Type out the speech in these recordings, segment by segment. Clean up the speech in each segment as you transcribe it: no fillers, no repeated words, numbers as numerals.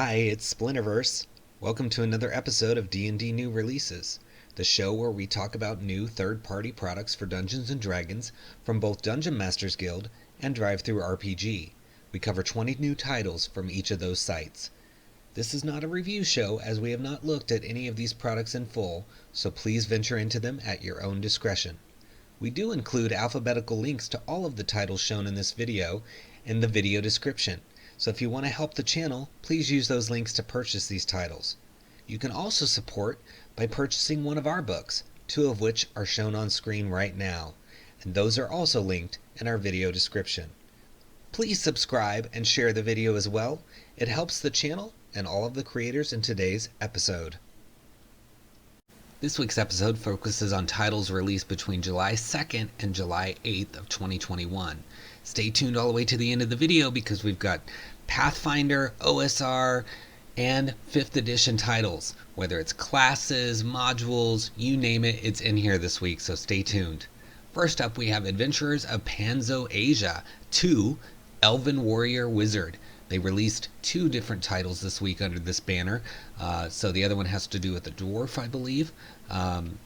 Hi, it's Splinterverse. Welcome to another episode of D&D New Releases, the show where we talk about new third-party products for Dungeons & Dragons from both Dungeon Masters Guild and DriveThruRPG. We cover 20 new titles from each of those sites. This is not a review show, as we have not looked at any of these products in full, so please venture into them at your own discretion. We do include alphabetical links to all of the titles shown in this video in the video description. So if you want to help the channel, please use those links to purchase these titles. You can also support by purchasing one of our books, two of which are shown on screen right now, and those are also linked in our video description. Please subscribe and share the video as well. It helps the channel and all of the creators in today's episode. This week's episode focuses on titles released between July 2nd and July 8th of 2021. Stay tuned all the way to the end of the video because we've got Pathfinder, OSR, and 5th edition titles. Whether it's classes, modules, you name it, it's in here this week, so stay tuned. First up, we have Adventurers of Panzoasia 2, Elven Warrior Wizard. They released two different titles this week under this banner. So the other one has to do with the dwarf, I believe.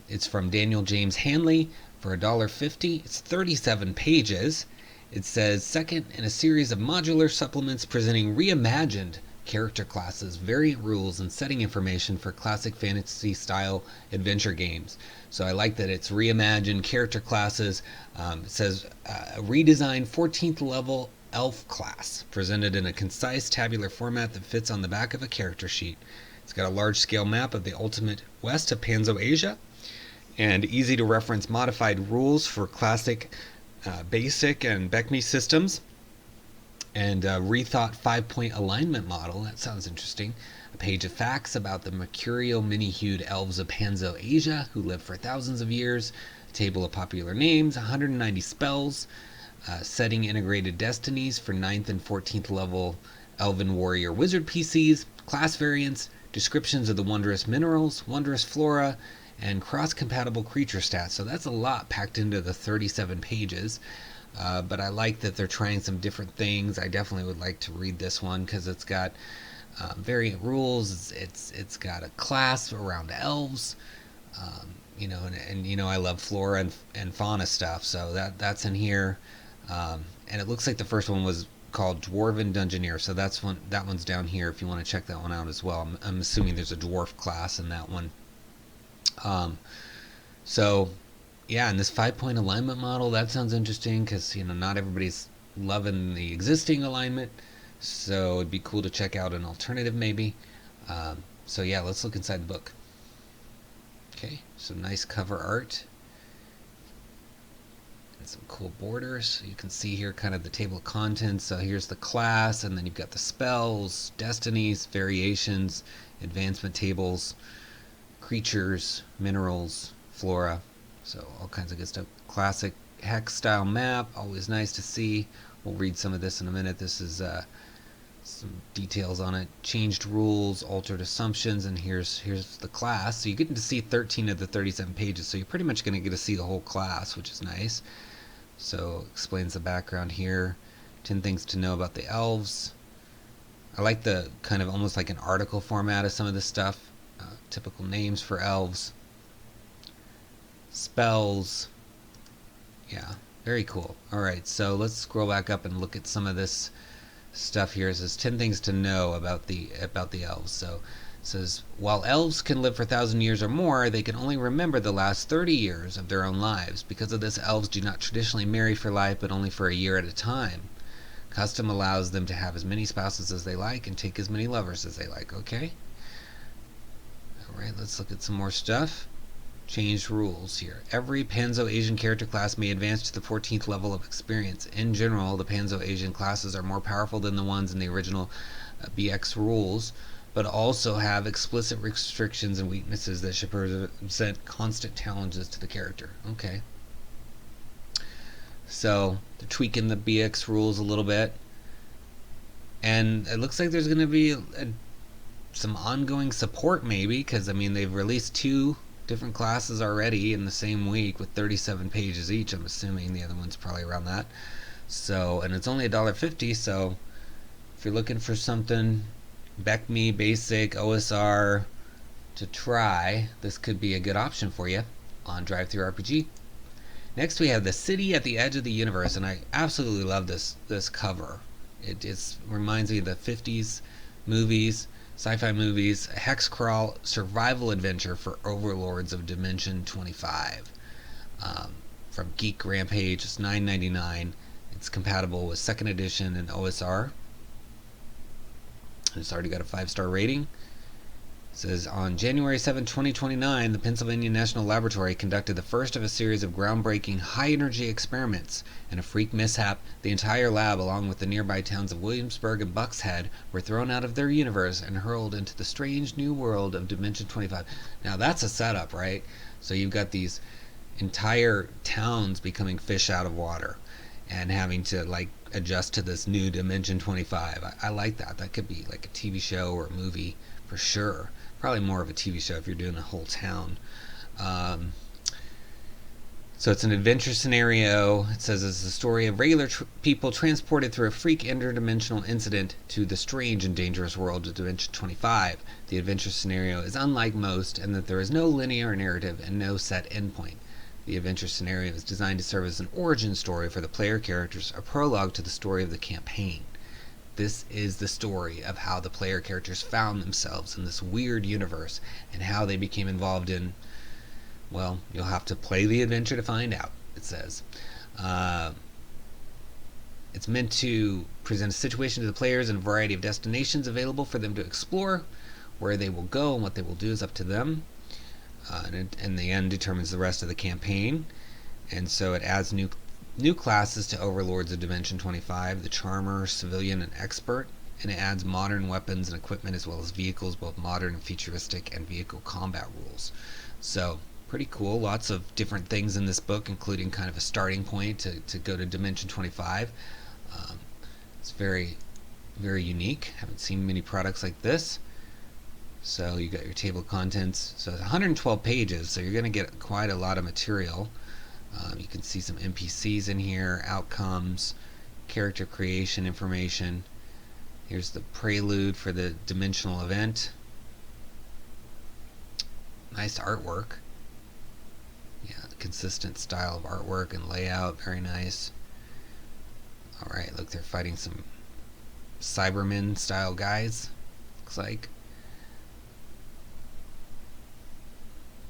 It's from Daniel James Hanley for $1.50. It's 37 pages. It says, second in a series of modular supplements presenting reimagined character classes, variant rules, and setting information for classic fantasy-style adventure games. So I like that it's reimagined character classes. It says, a redesigned 14th level elf class, presented in a concise tabular format that fits on the back of a character sheet. It's got a large-scale map of the ultimate west of Panzoasia, and easy-to-reference modified rules for classic basic and BECMI systems, and a rethought 5-point alignment model. That sounds interesting. A page of facts about the mercurial many-hued elves of Panzoasia who lived for thousands of years. A table of popular names, 190 spells, setting integrated destinies for 9th and 14th level Elven Warrior Wizard PCs, class variants, descriptions of the wondrous minerals, wondrous flora, and cross-compatible creature stats. So that's a lot packed into the 37 pages. But I like that they're trying some different things. I definitely would like to read this one because it's got variant rules. It's got a class around elves. And I love flora and fauna stuff. So that's in here. And it looks like the first one was called Dwarven Dungeoneer. So that one's down here if you want to check that one out as well. I'm assuming there's a dwarf class in that one. So yeah, and this 5-point alignment model, that sounds interesting because not everybody's loving the existing alignment, so it'd be cool to check out an alternative maybe. So yeah, let's look inside the book. Okay, some nice cover art and some cool borders. You can see here kind of the table of contents. So here's the class, and then you've got the spells, destinies, variations, advancement tables, creatures, minerals, flora, so all kinds of good stuff. Classic hex style map, always nice to see. We'll read some of this in a minute. This is some details on it. Changed rules, altered assumptions, and here's the class. So you get to see 13 of the 37 pages, so you're pretty much going to get to see the whole class, which is nice. So explains the background here. 10 things to know about the elves. I like the kind of almost like an article format of some of this stuff. Typical names for elves, spells. Yeah, very cool. Alright, so let's scroll back up and look at some of this stuff here. It says 10 things to know about the elves. So it says, while elves can live for 1,000 years or more, they can only remember the last 30 years of their own lives. Because of this, elves do not traditionally marry for life, but only for a year at a time. Custom allows them to have as many spouses as they like and take as many lovers as they like. Okay? Alright, let's look at some more stuff. Changed rules here. Every Panzoasian character class may advance to the 14th level of experience. In general, the Panzoasian classes are more powerful than the ones in the original BX rules, but also have explicit restrictions and weaknesses that should present constant challenges to the character. Okay. So, they're tweaking the BX rules a little bit. And it looks like there's going to be some ongoing support maybe, because they've released two different classes already in the same week with 37 pages each. I'm assuming the other one's probably around that. So, and it's only $1.50, so if you're looking for something BECMI, Basic, OSR to try, this could be a good option for you on DriveThruRPG. Next we have The City at the Edge of the Universe, and I absolutely love this cover. It reminds me of the 50s movies, sci-fi movies, a hex crawl survival adventure for overlords of Dimension 25. From Geek Rampage, it's $9.99. It's compatible with 2nd edition and OSR. It's already got a 5-star rating. It says, on January 7, 2029, the Pennsylvania National Laboratory conducted the first of a series of groundbreaking high-energy experiments. In a freak mishap, the entire lab, along with the nearby towns of Williamsburg and Buckshead, were thrown out of their universe and hurled into the strange new world of Dimension 25. Now that's a setup, right? So you've got these entire towns becoming fish out of water and having to like adjust to this new Dimension 25. I like that. That could be like a TV show or a movie for sure. Probably more of a TV show if you're doing a whole town. So it's an adventure scenario. It says it's the story of regular people transported through a freak interdimensional incident to the strange and dangerous world of Dimension 25. The adventure scenario is unlike most in that there is no linear narrative and no set endpoint. The adventure scenario is designed to serve as an origin story for the player characters, a prologue to the story of the campaign. This is the story of how the player characters found themselves in this weird universe and how they became involved in, well, you'll have to play the adventure to find out, it says. It's meant to present a situation to the players and a variety of destinations available for them to explore. Where they will go and what they will do is up to them. And the end determines the rest of the campaign. And so it adds new classes to Overlords of Dimension 25, the Charmer, Civilian, and Expert, and it adds modern weapons and equipment as well as vehicles, both modern and futuristic, and vehicle combat rules. So, pretty cool. Lots of different things in this book, including kind of a starting point to go to Dimension 25. It's very, very unique. Haven't seen many products like this. So you got your table of contents. So it's 112 pages, so you're going to get quite a lot of material. You can see some NPCs in here, outcomes, character creation information. Here's the prelude for the dimensional event. Nice artwork. Yeah, consistent style of artwork and layout, very nice. Alright, look, they're fighting some Cybermen style guys, looks like.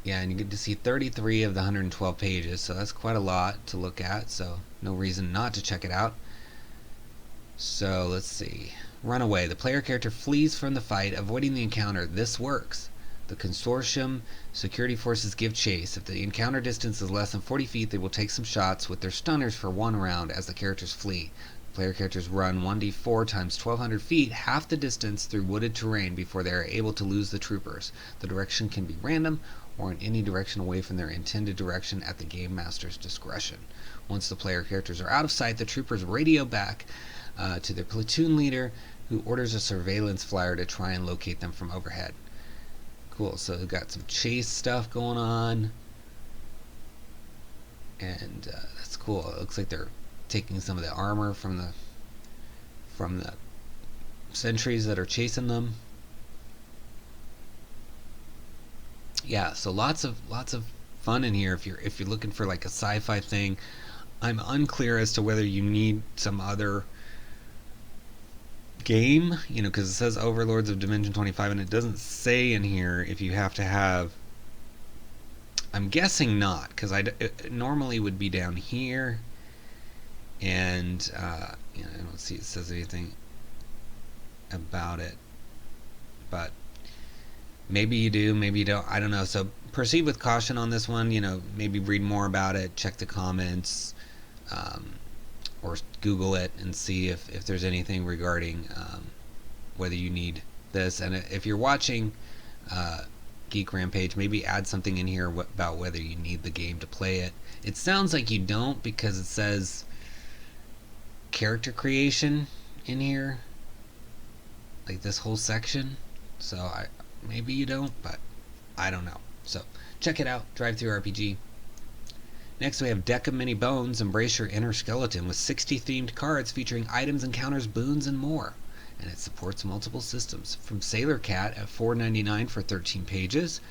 Yeah, and you get to see 33 of the 112 pages, so that's quite a lot to look at, so no reason not to check it out. So, let's see. Runaway. The player character flees from the fight, avoiding the encounter. This works. The consortium security forces give chase. If the encounter distance is less than 40 feet, they will take some shots with their stunners for 1 round as the characters flee. Player characters run 1d4 times 1200 feet, half the distance through wooded terrain before they are able to lose the troopers. The direction can be random or in any direction away from their intended direction at the game master's discretion. Once the player characters are out of sight, the troopers radio back to their platoon leader, who orders a surveillance flyer to try and locate them from overhead. Cool, so we've got some chase stuff going on, and that's cool. It looks like they're taking some of the armor from the sentries that are chasing them. Yeah, so lots of fun in here if you're looking for like a sci-fi thing. I'm unclear as to whether you need some other game, because it says Overlords of Dimension 25 and it doesn't say in here if you have to have. I'm guessing not, because it normally would be down here, and I don't see it says anything about it, but maybe you do, maybe you don't. I don't know. So proceed with caution on this one. Maybe read more about it, check the comments, or Google it and see if there's anything regarding whether you need this. And if you're watching Geek Rampage, maybe add something in here about whether you need the game to play it. It sounds like you don't, because it says character creation in here, like this whole section. So maybe you don't, but I don't know. So check it out, DriveThruRPG. Next we have Deck of Many Bones, Embrace Your Inner Skeleton, with 60 themed cards featuring items, encounters, boons, and more. and it supports multiple systems. From Sailor Cat at $4.99 for 13 pages.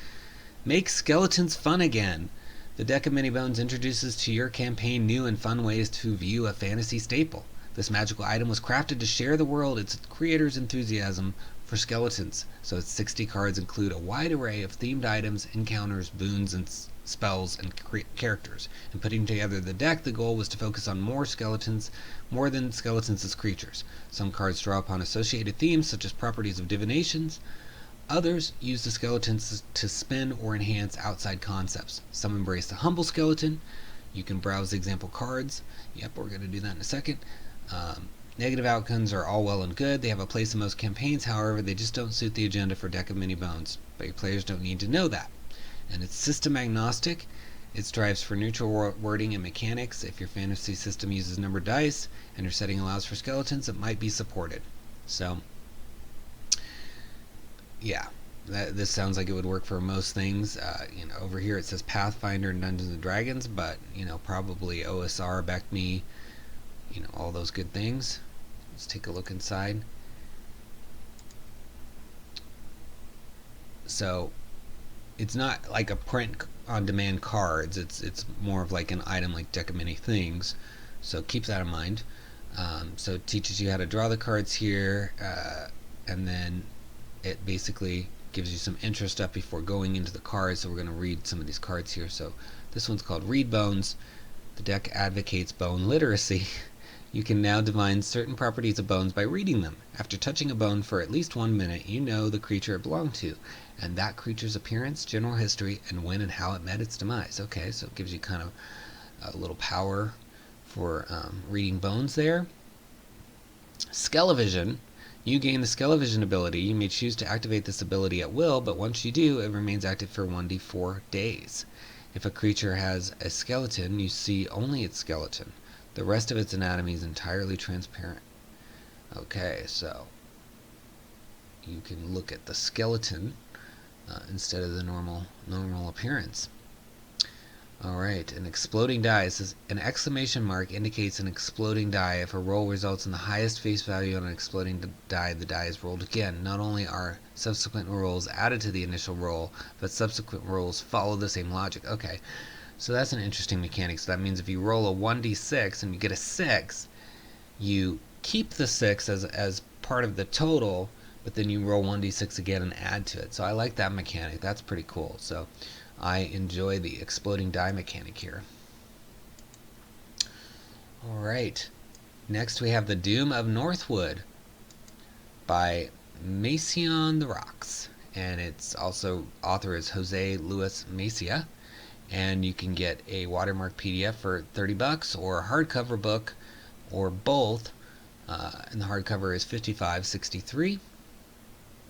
Make skeletons fun again. The Deck of Many Bones introduces to your campaign new and fun ways to view a fantasy staple. This magical item was crafted to share the world its creator's enthusiasm for skeletons. So its 60 cards include a wide array of themed items, encounters, boons, and spells and characters. In putting together the deck, the goal was to focus on more than skeletons as creatures. Some cards draw upon associated themes such as properties of divinations. Others use the skeletons to spin or enhance outside concepts. Some embrace the humble skeleton. You can browse the example cards. Yep, we're going to do that in a second. Negative outcomes are all well and good. They have a place in most campaigns, however, they just don't suit the agenda for Deck of Many Bones. But your players don't need to know that. And it's system agnostic. It strives for neutral wording and mechanics. If your fantasy system uses numbered dice and your setting allows for skeletons, it might be supported. So, yeah, this sounds like it would work for most things. Over here it says Pathfinder and Dungeons and Dragons, but probably OSR, BECME, all those good things. Let's take a look inside. So it's not like a print on demand cards. It's more of like an item like Deck of Many Things. So keep that in mind. So it teaches you how to draw the cards here, and then it basically gives you some intro stuff before going into the cards. So we're going to read some of these cards here. So this one's called Read Bones. The deck advocates bone literacy. You can now divine certain properties of bones by reading them. After touching a bone for at least 1 minute, you know the creature it belonged to, and that creature's appearance, general history, and when and how it met its demise. Okay, so it gives you kind of a little power for reading bones there. Skelevision. You gain the Skelevision ability. You may choose to activate this ability at will, but once you do, it remains active for 1d4 days. If a creature has a skeleton, you see only its skeleton. The rest of its anatomy is entirely transparent. Okay, so you can look at the skeleton instead of the normal appearance. Alright, an exploding die. It says an exclamation mark indicates an exploding die. If a roll results in the highest face value on an exploding die, the die is rolled again. Not only are subsequent rolls added to the initial roll, but subsequent rolls follow the same logic. Okay, so that's an interesting mechanic. So that means if you roll a 1d6 and you get a 6, you keep the 6 as part of the total, but then you roll 1d6 again and add to it. So I like that mechanic. That's pretty cool. So I enjoy the exploding die mechanic here. Alright, next we have The Doom of Northwood by Macy on the Rocks, and it's also author is Jose Luis Macia, and you can get a watermark PDF for $30 or a hardcover book or both, and the hardcover is $55.63.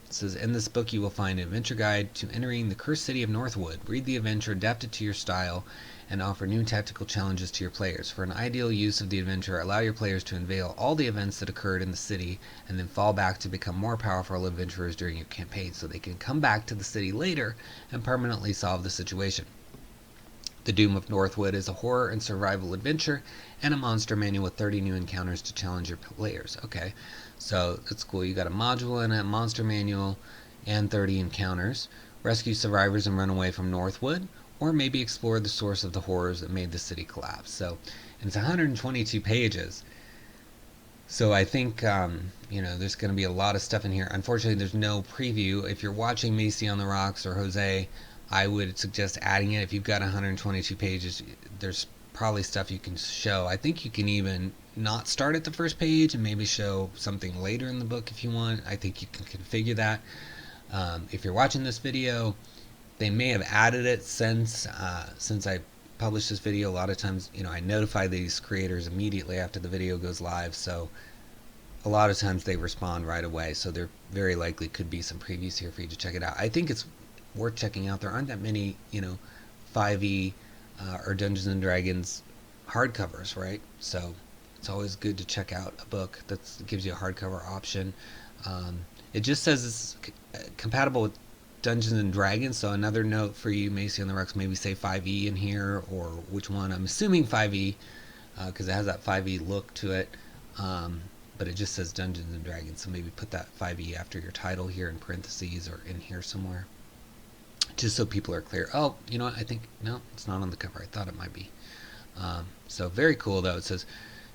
It says, in this book you will find an adventure guide to entering the cursed city of Northwood. Read the adventure, adapt it to your style, and offer new tactical challenges to your players. For an ideal use of the adventure, allow your players to unveil all the events that occurred in the city, and then fall back to become more powerful adventurers during your campaign, so they can come back to the city later and permanently solve the situation. The Doom of Northwood is a horror and survival adventure, and a monster manual with 30 new encounters to challenge your players. Okay, so that's cool. You got a module and a monster manual and 30 encounters. Rescue survivors and run away from Northwood, or maybe explore the source of the horrors that made the city collapse. So, and it's 122 pages. So I think, there's going to be a lot of stuff in here. Unfortunately, there's no preview. If you're watching Macy on the Rocks or Jose, I would suggest adding it. If you've got 122 pages, there's probably stuff you can show. I think you can even not start at the first page and maybe show something later in the book if you want. I think you can configure that. If you're watching this video, they may have added it since I published this video. A lot of times, I notify these creators immediately after the video goes live, so a lot of times they respond right away. So there very likely could be some previews here for you to check it out. I think it's worth checking out. There aren't that many, 5e or Dungeons and Dragons hardcovers, right? So it's always good to check out a book that gives you a hardcover option. It just says it's compatible with Dungeons and Dragons, so another note for you, Macy on the Rocks, maybe say 5e in here, or which one. I'm assuming 5e, because it has that 5e look to it. but it just says Dungeons and Dragons, so maybe put that 5e after your title here in parentheses or in here somewhere, just so people are clear. Oh, you know what, I think, no, it's not on the cover. I thought it might be. So very cool, though. It says,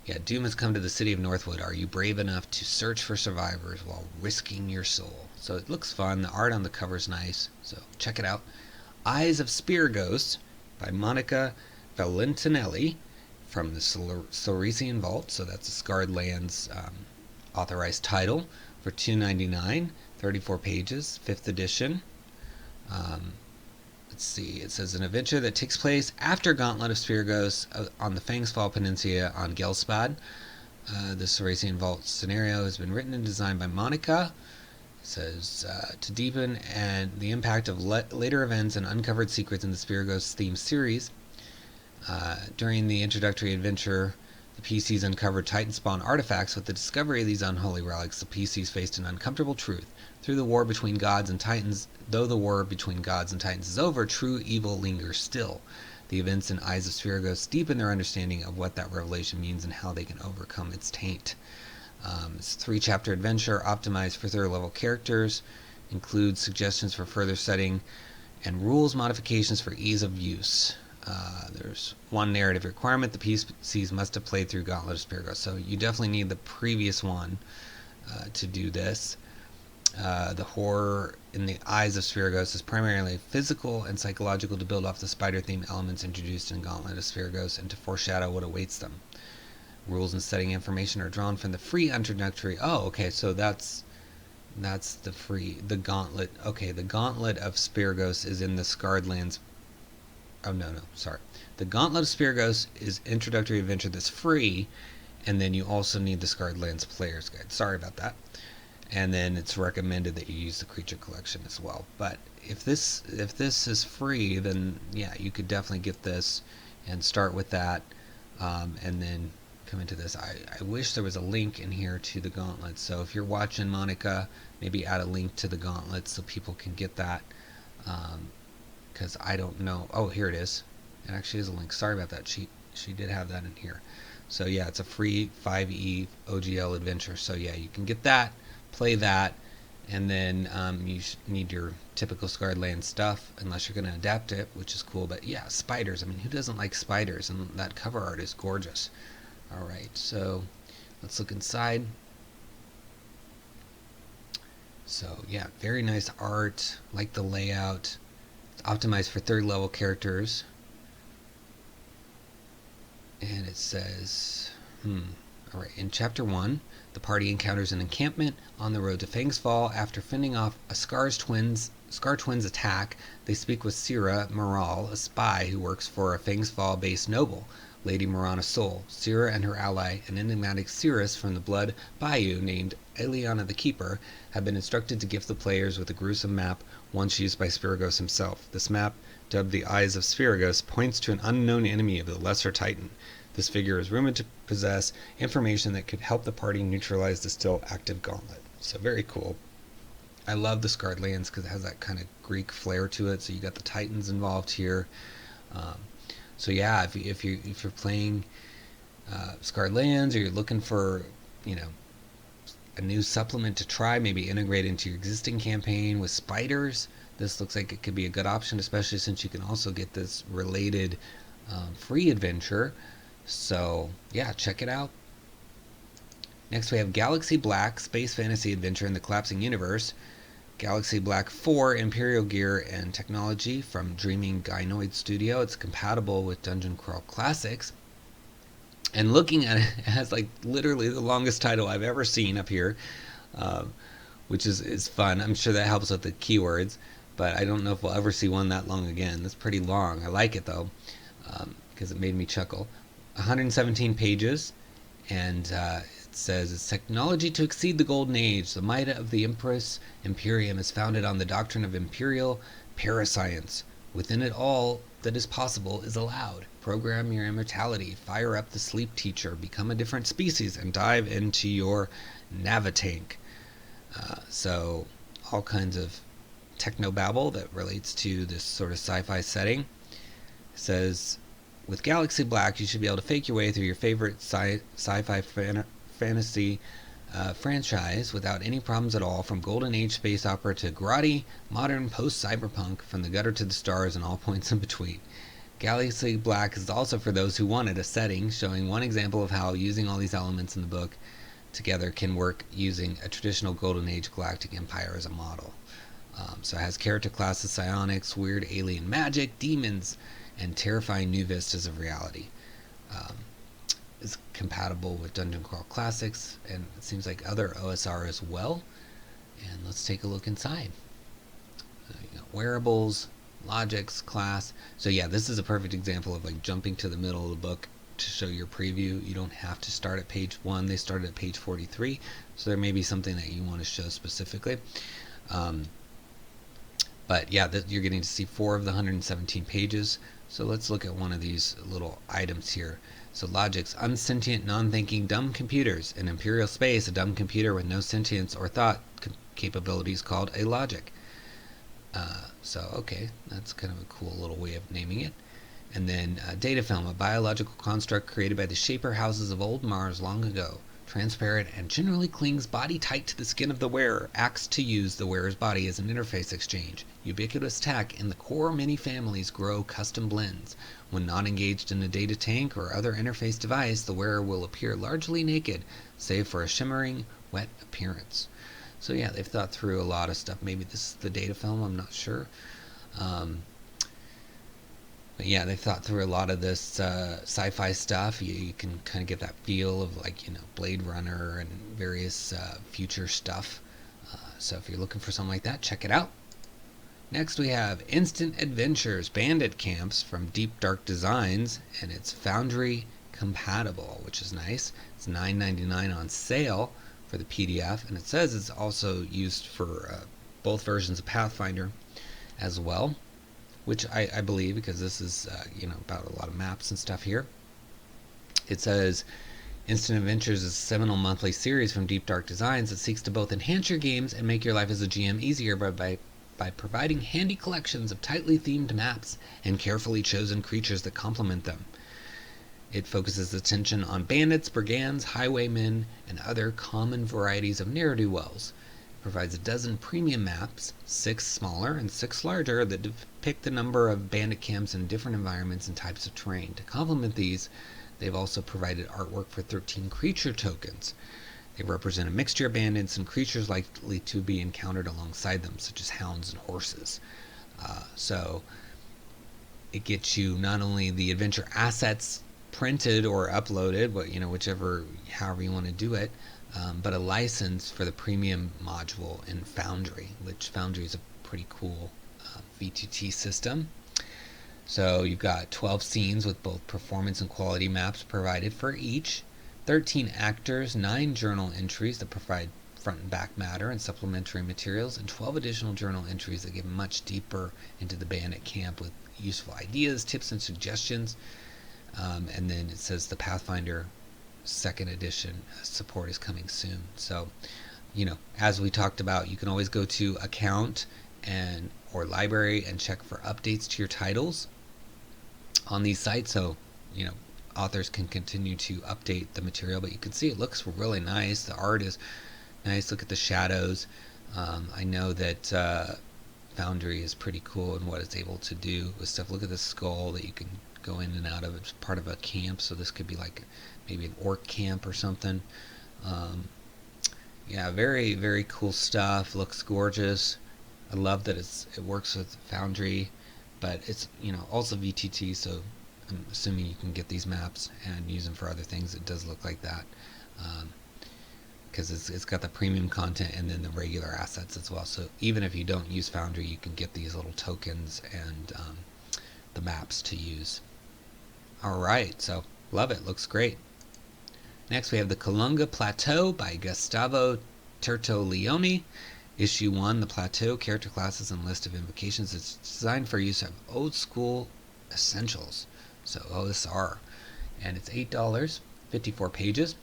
yeah, doom has come to the city of Northwood. Are you brave enough to search for survivors while risking your soul? So it looks fun. The art on the cover is nice, so check it out. Eyes of Spiragos by Monica Valentinelli from the Silesian Vault. So that's a Scarred Lands authorized title for $2.99, 34 pages, 5th edition. Let's see, it says an adventure that takes place after Gauntlet of Spiragos on the Fangsfall Peninsula on Gelspad. The Silesian Vault scenario has been written and designed by Monica. It says, to deepen the impact of later events and uncovered secrets in the Spiragos theme series. During the introductory adventure, the PCs uncovered Titan spawn artifacts. With the discovery of these unholy relics, the PCs faced an uncomfortable truth. Through the war between gods and titans, though the war between gods and titans is over, true evil lingers still. The events in Eyes of Spiragos deepen their understanding of what that revelation means and how they can overcome its taint. It's a 3-chapter adventure optimized for 3rd level characters, includes suggestions for further setting, and rules modifications for ease of use. There's one narrative requirement: the PCs must have played through Gauntlet of Spiragos, so you definitely need the previous one to do this. The horror in the Eyes of Spiragos is primarily physical and psychological, to build off the spider-themed elements introduced in Gauntlet of Spiragos and to foreshadow what awaits them. Rules and setting information are drawn from the free introductory. Oh, okay, so that's the Gauntlet. Okay, the Gauntlet of Spiragos is in the Scarred Lands. Oh, no, sorry. The Gauntlet of Spiragos is introductory adventure that's free, and then you also need the Scarred Lands Player's Guide. Sorry about that. And then it's recommended that you use the creature collection as well. But if this is free, then yeah, you could definitely get this and start with that, and then come into this. I wish there was a link in here to the Gauntlet. So if you're watching, Monica, maybe add a link to the Gauntlet so people can get that. Because I don't know. Oh, here it is. It actually is a link. Sorry about that. She did have that in here. So yeah, it's a free 5e OGL adventure. So yeah, you can get that, play that, and then you need your typical Scarred Land stuff, unless you're going to adapt it, which is cool. But yeah, spiders. I mean, who doesn't like spiders? And that cover art is gorgeous. All right, so let's look inside. So yeah, very nice art. Like the layout. Optimized for 3rd level characters. And it says, alright, in chapter 1, the party encounters an encampment on the road to Fangsfall. After fending off a Scar Twins attack, they speak with Sira Moral, a spy who works for a Fangsfall based noble, Lady Morana Sol. Sira and her ally, an enigmatic Cirrus from the Blood Bayou named Eliana the Keeper, have been instructed to gift the players with a gruesome map once used by Spiragos himself. This map, dubbed the Eyes of Spiragos, points to an unknown enemy of the Lesser Titan. This figure is rumored to possess information that could help the party neutralize the still active Gauntlet. So very cool. I love the Scarred Lands because it has that kind of Greek flair to it. So you got the Titans involved here. So yeah, if you're playing Scarred Lands, or you're looking for, you know, a new supplement to try, maybe integrate into your existing campaign with spiders, this looks like it could be a good option, especially since you can also get this related free adventure. So yeah, check it out. Next we have Galaxy Black, Space Fantasy Adventure in the Collapsing Universe. Galaxy Black 4, Imperial Gear and Technology from Dreaming Gynoid Studio. It's compatible with Dungeon Crawl Classics. And looking at it, it has like literally the longest title I've ever seen up here, which is fun. I'm sure that helps with the keywords, but I don't know if we'll ever see one that long again. That's pretty long. I like it though, because it made me chuckle. 117 pages, and it says, it's technology to exceed the Golden Age. The might of the Empress Imperium is founded on the doctrine of imperial parascience. Within it, all that is possible is allowed. Program your immortality, fire up the sleep teacher, become a different species, and dive into your Navatank. So all kinds of technobabble that relates to this sort of sci-fi setting. It says, with Galaxy Black, you should be able to fake your way through your favorite sci-fi fantasy franchise without any problems at all, from Golden Age space opera to grotty, modern post-cyberpunk, from the gutter to the stars and all points in between. Galaxy Black is also for those who wanted a setting, showing one example of how using all these elements in the book together can work using a traditional Golden Age galactic empire as a model. So it has character classes, psionics, weird alien magic, demons, and terrifying new vistas of reality. Is compatible with Dungeon Crawl Classics, and it seems like other OSR as well. And let's take a look inside. You got wearables, logics, class. So yeah, this is a perfect example of like jumping to the middle of the book to show your preview. You don't have to start at page 1. They started at page 43, so there may be something that you want to show specifically. But yeah, you're getting to see 4 of the 117 pages. So let's look at one of these little items here. So logics, unsentient, non-thinking, dumb computers. In Imperial space, a dumb computer with no sentience or thought capabilities called a logic. So okay, that's kind of a cool little way of naming it. And then data film, a biological construct created by the shaper houses of old Mars long ago. Transparent and generally clings body tight to the skin of the wearer, acts to use the wearer's body as an interface exchange. Ubiquitous tech, in the core many families grow custom blends. When not engaged in a data tank or other interface device, the wearer will appear largely naked, save for a shimmering, wet appearance. So yeah, they've thought through a lot of stuff. Maybe this is the data film, I'm not sure. But yeah, they've thought through a lot of this sci-fi stuff. You can kind of get that feel of, like, you know, Blade Runner and various future stuff. So if you're looking for something like that, check it out. Next we have Instant Adventures Bandit Camps from Deep Dark Designs, and it's Foundry compatible, which is nice. It's $9.99 on sale for the PDF, and it says it's also used for both versions of Pathfinder as well, which I believe, because this is you know, about a lot of maps and stuff here. It says Instant Adventures is a seminal monthly series from Deep Dark Designs that seeks to both enhance your games and make your life as a GM easier by providing handy collections of tightly themed maps and carefully chosen creatures that complement them. It focuses attention on bandits, brigands, highwaymen, and other common varieties of ne'er-do-wells. Provides a dozen premium maps, 6 smaller and 6 larger, that depict the number of bandit camps in different environments and types of terrain. To complement these, they've also provided artwork for 13 creature tokens. They represent a mixture of bandits and creatures likely to be encountered alongside them, such as hounds and horses. So it gets you not only the adventure assets printed or uploaded, but, you know, however you want to do it, but a license for the premium module in Foundry, which Foundry is a pretty cool V2T system. So you've got 12 scenes with both performance and quality maps provided for each, 13 actors, 9 journal entries that provide front and back matter and supplementary materials, and 12 additional journal entries that get much deeper into the bandit camp with useful ideas, tips, and suggestions. And then it says the Pathfinder 2nd edition support is coming soon. So, you know, as we talked about, you can always go to account or library and check for updates to your titles on these sites, so, you know, authors can continue to update the material. But you can see it looks really nice. The art is nice. Look at the shadows. I know that Foundry is pretty cool in what it's able to do with stuff. Look at the skull that you can go in and out of. It's part of a camp, so this could be like maybe an orc camp or something. Yeah, very, very cool stuff. Looks gorgeous. I love that it works with Foundry, but it's, you know, also VTT, so I'm assuming you can get these maps and use them for other things. It does look like that, because it's got the premium content and then the regular assets as well. So even if you don't use Foundry, you can get these little tokens and the maps to use. Alright, so love it. Looks great. Next we have the Kalunga Plateau by Gustavo Tertolioni. Issue 1, The Plateau, Character Classes and List of Invocations. It's designed for use of old school essentials, so OSR. And it's $8, 54 pages.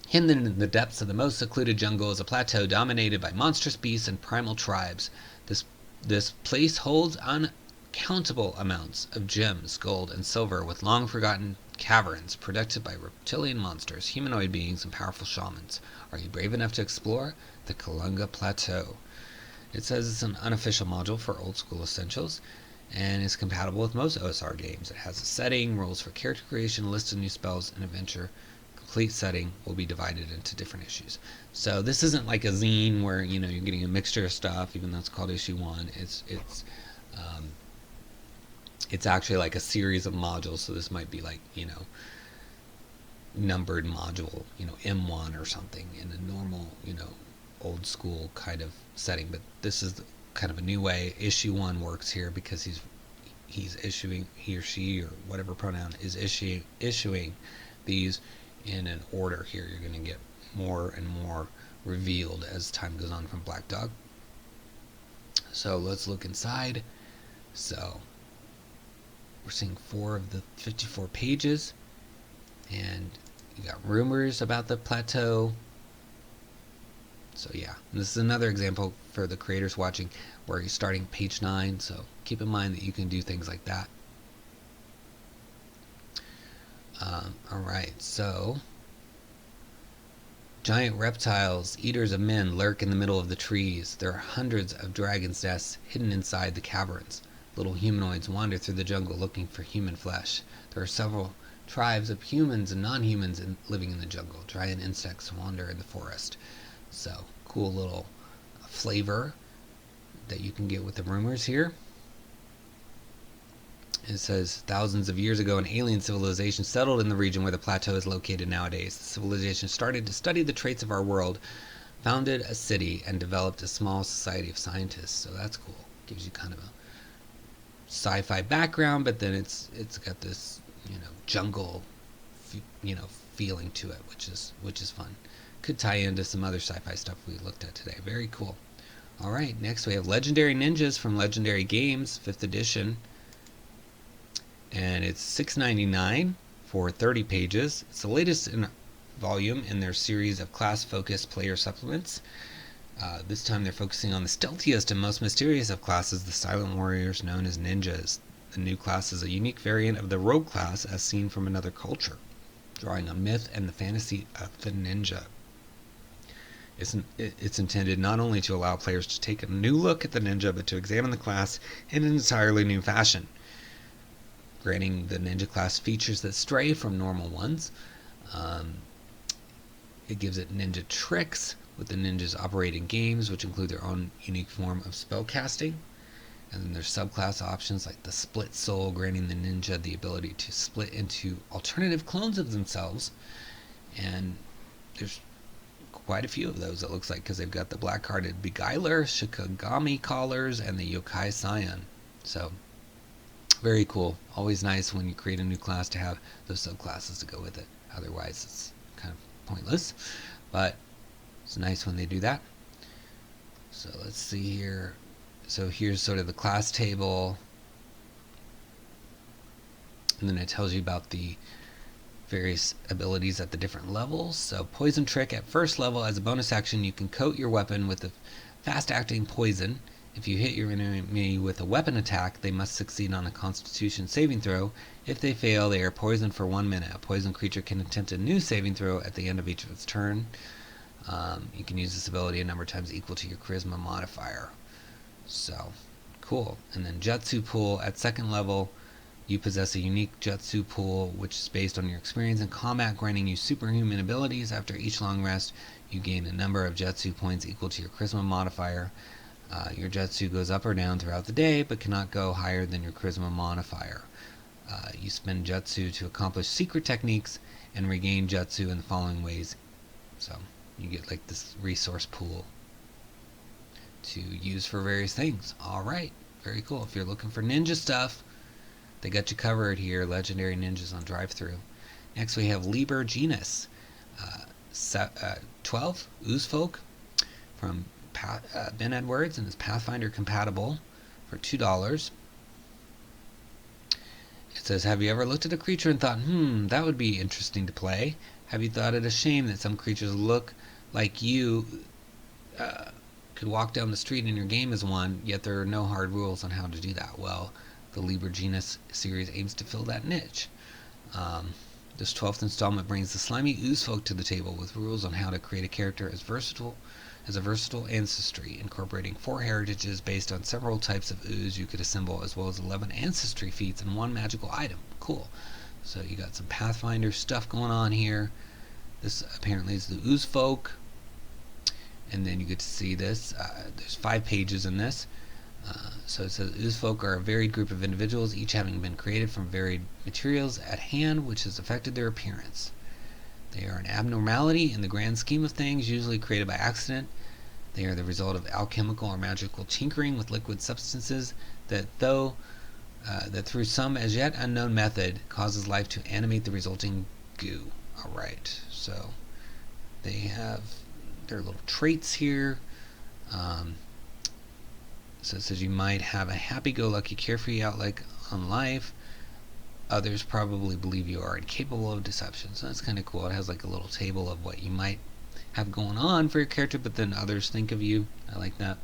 Hidden in the depths of the most secluded jungle is a plateau dominated by monstrous beasts and primal tribes. This place holds uncountable amounts of gems, gold, and silver with long-forgotten Caverns, protected by reptilian monsters, humanoid beings, and powerful shamans. Are you brave enough to explore the Kalunga Plateau? It says it's an unofficial module for old school essentials, and is compatible with most OSR games. It has a setting, rules for character creation, list of new spells, and adventure. Complete setting will be divided into different issues. So this isn't like a zine where you're getting a mixture of stuff, even though it's called issue 1. It's actually like a series of modules. So this might be like numbered module, M1 or something in a normal old school kind of setting. But this is kind of a new way. Issue 1 works here because he's issuing, he or she or whatever pronoun is issuing these in an order here. You're going to get more and more revealed as time goes on from Black Dog. So let's look inside. So we're seeing 4 of the 54 pages, and you got rumors about the plateau. So yeah, this is another example for the creators watching where you're starting page 9, so keep in mind that you can do things like that. Alright, so giant reptiles, eaters of men, lurk in the middle of the trees. There are hundreds of dragons' nests hidden inside the caverns. Little humanoids wander through the jungle looking for human flesh. There are several tribes of humans and non-humans living in the jungle. Giant insects wander in the forest. So, cool little flavor that you can get with the rumors here. It says, thousands of years ago, an alien civilization settled in the region where the plateau is located nowadays. The civilization started to study the traits of our world, founded a city, and developed a small society of scientists. So that's cool. Gives you kind of a sci-fi background, but then it's got this jungle feeling to it, which is fun. Could tie into some other sci-fi stuff we looked at today. Very cool. All right, next we have Legendary Ninjas from Legendary Games, 5th edition. And it's $6.99 for 30 pages. It's the latest volume in their series of class-focused player supplements. This time they're focusing on the stealthiest and most mysterious of classes, the silent warriors known as ninjas. The new class is a unique variant of the rogue class as seen from another culture, drawing on myth and the fantasy of the ninja. It's intended not only to allow players to take a new look at the ninja, but to examine the class in an entirely new fashion, granting the ninja class features that stray from normal ones. It gives it ninja tricks, with the ninjas operating games, which include their own unique form of spellcasting. And then there's subclass options like the Split Soul, granting the ninja the ability to split into alternative clones of themselves. And there's quite a few of those, it looks like, because they've got the Black-Hearted Beguiler, Shikigami Callers, and the Yokai Scion. So, very cool. Always nice when you create a new class to have those subclasses to go with it. Otherwise, it's kind of pointless. But it's nice when they do that. So let's see here. So here's sort of the class table. And then it tells you about the various abilities at the different levels. So Poison Trick at first level, as a bonus action, you can coat your weapon with a fast-acting poison. If you hit your enemy with a weapon attack, they must succeed on a Constitution saving throw. If they fail, they are poisoned for 1 minute. A poisoned creature can attempt a new saving throw at the end of each of its turn. You can use this ability a number of times equal to your Charisma modifier. So, cool. And then Jutsu Pool at second level, you possess a unique Jutsu Pool, which is based on your experience in combat, granting you superhuman abilities. After each long rest, you gain a number of Jutsu points equal to your Charisma modifier. Your Jutsu goes up or down throughout the day, but cannot go higher than your Charisma modifier. You spend Jutsu to accomplish secret techniques and regain Jutsu in the following ways. So, you get like this resource pool to use for various things. Alright, very cool. If you're looking for ninja stuff, they got you covered here. Legendary Ninjas on DriveThru. Next we have Liber Genus 12, Oozfolk from Ben Edwards, and it's Pathfinder compatible for $2. It says, have you ever looked at a creature and thought, that would be interesting to play? Have you thought it a shame that some creatures look like you could walk down the street in your game as one, yet there are no hard rules on how to do that? Well, the Liber Genus series aims to fill that niche. This 12th installment brings the slimy ooze folk to the table with rules on how to create a character as a versatile ancestry, incorporating 4 heritages based on several types of ooze you could assemble, as well as 11 ancestry feats and 1 magical item. Cool. So you got some Pathfinder stuff going on here. This apparently is the ooze folk. And then you get to see this. There's 5 pages in this. So it says, ooze folk are a varied group of individuals, each having been created from varied materials at hand, which has affected their appearance. They are an abnormality in the grand scheme of things, usually created by accident. They are the result of alchemical or magical tinkering with liquid substances that through some as yet unknown method causes life to animate the resulting goo. Alright, so they have their little traits here. So it says you might have a happy-go-lucky, carefree outlook on life. Others probably believe you are incapable of deception. So that's kind of cool. It has like a little table of what you might have going on for your character, but then others think of you. I like that.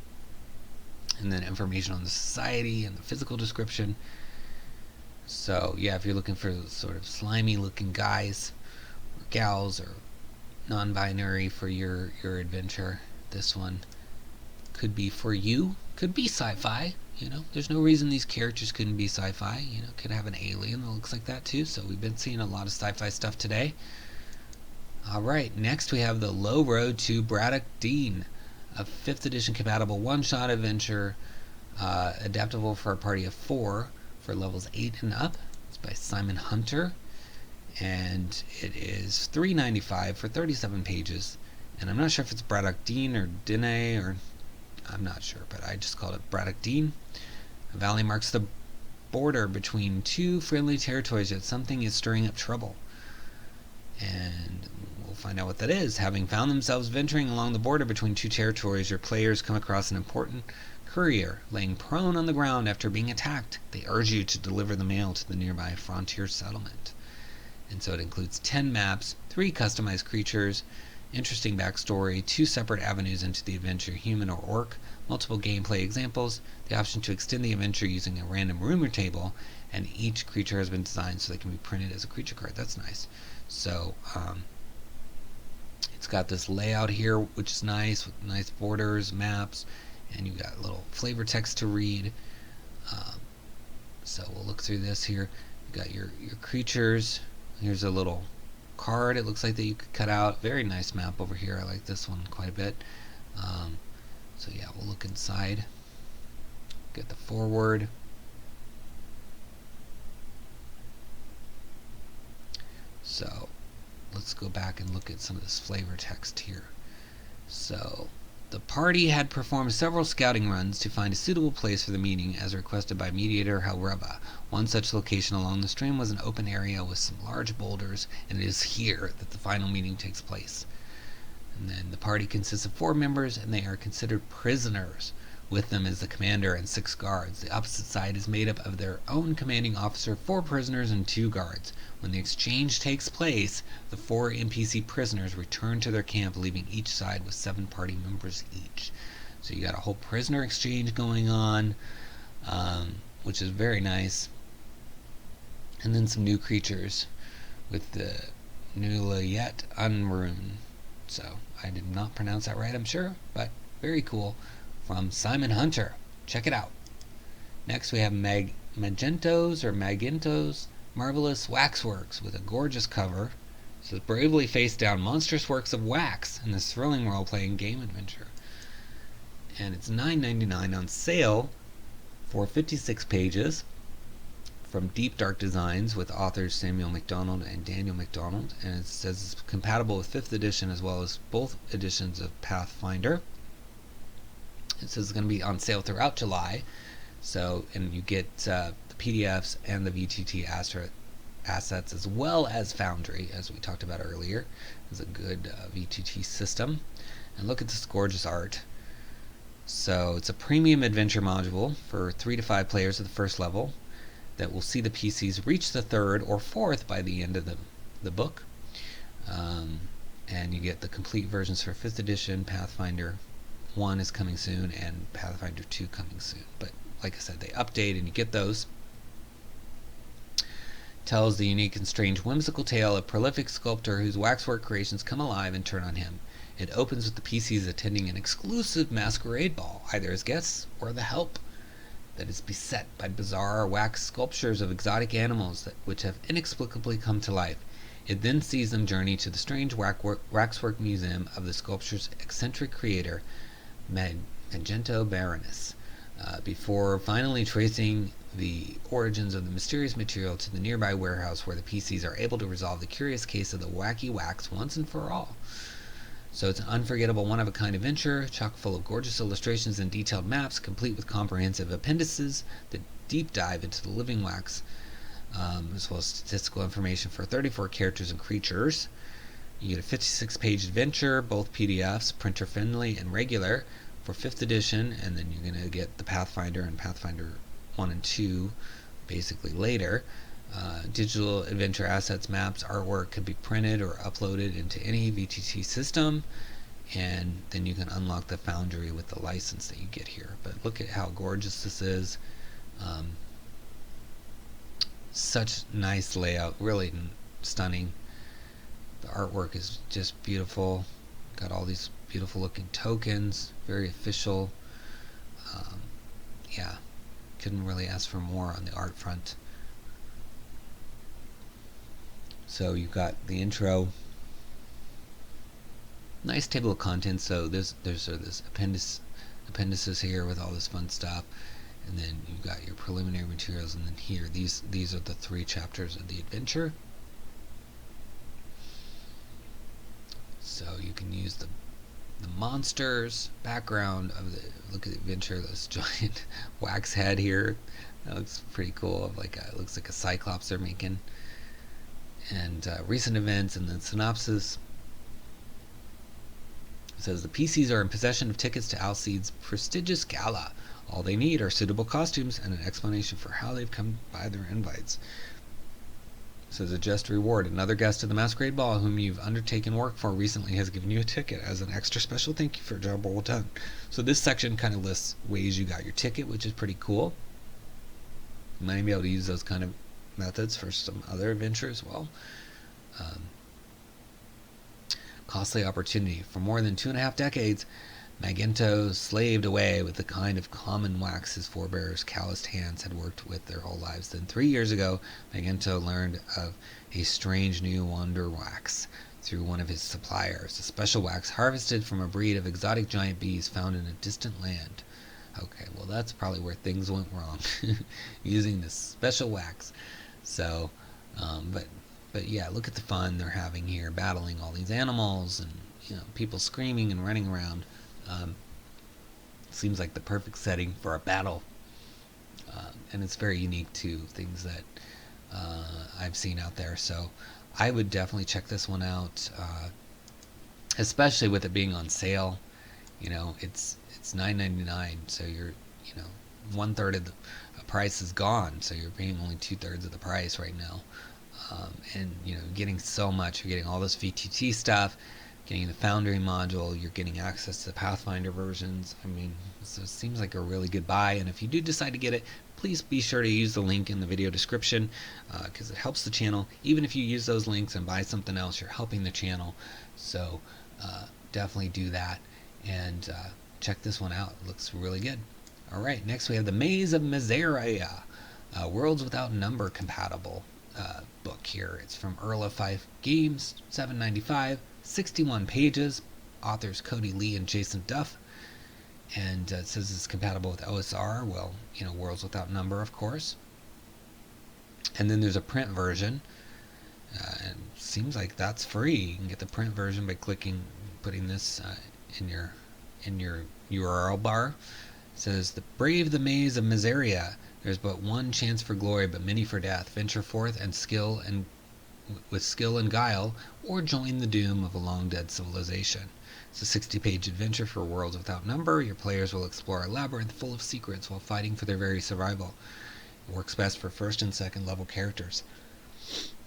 And then information on the society and the physical description. So yeah, if you're looking for sort of slimy-looking guys or gals or non-binary for your adventure, this one could be for you. Could be sci-fi, you know. There's no reason these characters couldn't be sci-fi. You know, could have an alien that looks like that too. So we've been seeing a lot of sci-fi stuff today. Alright, next we have the Low Road to Braddock Dene, a 5th edition compatible one-shot adventure, adaptable for a party of 4 for levels 8 and up. It's by Simon Hunter, and it is $3.95 for 37 pages. And I'm not sure if it's Braddock Dene or Dene, or I'm not sure, but I just called it Braddock Dene. A valley marks the border between 2 friendly territories, yet something is stirring up trouble. And we'll find out what that is. Having found themselves venturing along the border between 2 territories, your players come across an important courier laying prone on the ground after being attacked. They urge you to deliver the mail to the nearby frontier settlement. And so it includes 10 maps, 3 customized creatures, interesting backstory, 2 separate avenues into the adventure, human or orc, multiple gameplay examples, the option to extend the adventure using a random rumor table, and each creature has been designed so they can be printed as a creature card. That's nice. So it's got this layout here, which is nice, with nice borders, maps, and you've got little flavor text to read. So we'll look through this here. You've got your creatures. Here's a little card, it looks like, that you could cut out. Very nice map over here. I like this one quite a bit. So yeah, we'll look inside. Get the forward. So let's go back and look at some of this flavor text here. So the party had performed several scouting runs to find a suitable place for the meeting as requested by mediator 𝙬𝙬𝙬. One such location along the stream was an open area with some large boulders, and it is here that the final meeting takes place. And then the party consists of 4 members, and they are considered prisoners. With them is the commander and 6 guards. The opposite side is made up of their own commanding officer, 4 prisoners, and 2 guards. When the exchange takes place, the 4 NPC prisoners return to their camp, leaving each side with 7 party members each. So you got a whole prisoner exchange going on, which is very nice. And then some new creatures with the 𝙬𝙬𝙧𝙬𝙧 Unrune. So I did not pronounce that right, I'm sure, but very cool. From Simon Hunter. Check it out. Next we have Magento's Marvellous Waxworks with a gorgeous cover. It says, bravely face down monstrous works of wax in this thrilling role-playing game adventure. And it's $9.99 on sale for 56 pages from Deep Dark Designs with authors Samuel McDonald and Daniel McDonald. And it says it's compatible with 5th edition as well as both editions of Pathfinder. It says it's going to be on sale throughout July. So, and you get the PDFs and the VTT assets as well as Foundry, as we talked about earlier. It's a good VTT system. And look at this gorgeous art. So it's a premium adventure module for 3 to 5 players at the first level that will see the PCs reach the 3rd or 4th by the end of the book. And you get the complete versions for 5th edition. Pathfinder 1 is coming soon, and Pathfinder 2 coming soon. But like I said, they update and you get those. tells the unique and strange whimsical tale of a prolific sculptor whose waxwork creations come alive and turn on him. It opens with the PCs attending an exclusive masquerade ball, either as guests or the help, that is beset by bizarre wax sculptures of exotic animals which have inexplicably come to life. It then sees them journey to the strange waxwork museum of the sculpture's eccentric creator, Magento Baroness, before finally tracing the origins of the mysterious material to the nearby warehouse where the PCs are able to resolve the curious case of the wacky wax once and for all. So it's an unforgettable, one-of-a-kind adventure, chock full of gorgeous illustrations and detailed maps, complete with comprehensive appendices that deep dive into the living wax, as well as statistical information for 34 characters and creatures. You get a 56-page adventure, both PDFs, printer-friendly and regular, for 5th edition, and then you're going to get the Pathfinder and Pathfinder 1 and 2 basically later. Digital adventure assets, maps, artwork can be printed or uploaded into any VTT system, and then you can unlock the Foundry with the license that you get here. But look at how gorgeous this is. Such nice layout, really stunning. The artwork is just beautiful. Got all these beautiful looking tokens, very official. Yeah, couldn't really ask for more on the art front. So you've got the intro, nice table of contents. So there's sort of this appendices here with all this fun stuff, and then you've got your preliminary materials, and then here these are the 3 chapters of the adventure. So you can use the monsters background of the look at the adventure. This giant wax head here, that looks pretty cool. It looks like a cyclops they're making. And recent events, and then synopsis. It says the PCs are in possession of tickets to 𝙬𝙘𝙧𝙬𝙧's prestigious gala. All they need are suitable costumes and an explanation for how they've come by their invites. It says a just reward. Another guest at the masquerade ball whom you've undertaken work for recently has given you a ticket as an extra special thank you for a job well done. So this section kind of lists ways you got your ticket, which is pretty cool. You might be able to use those kind of methods for some other adventure as well. Costly opportunity. For more than 2.5 decades, Magento slaved away with the kind of common wax his forebears' calloused hands had worked with their whole lives. Then 3 years ago, Magento learned of a strange new wonder wax through one of his suppliers, a special wax harvested from a breed of exotic giant bees found in a distant land. Okay, well that's probably where things went wrong, using this special wax. So, but yeah, look at the fun they're having here, battling all these animals and people screaming and running around. Seems like the perfect setting for a battle, and it's very unique to things that I've seen out there. So I would definitely check this one out, especially with it being on sale. It's $9.99, so you're 1/3 of the price is gone, so you're paying only 2/3 of the price right now, and getting so much. You're getting all this VTT stuff, getting the Foundry module, you're getting access to the Pathfinder versions. I mean, so it seems like a really good buy, and if you do decide to get it, please be sure to use the link in the video description, because it helps the channel. Even if you use those links and buy something else, you're helping the channel. So definitely do that, and check this one out. It looks really good. Alright, next we have the Maze of Mezeria, Worlds Without Number compatible book here. It's from Earl of Fife Games, $7.95, 61 pages, authors Cody Lee and Jason Duff, and it says it's compatible with OSR, well, Worlds Without Number, of course. And then there's a print version, and it seems like that's free. You can get the print version by putting this in your URL bar. It says, brave the maze of Mezeria. There's but one chance for glory, but many for death. Venture forth with skill and guile, or join the doom of a long-dead civilization. It's a 60-page adventure for Worlds Without Number. Your players will explore a labyrinth full of secrets while fighting for their very survival. It works best for 1st and 2nd level characters.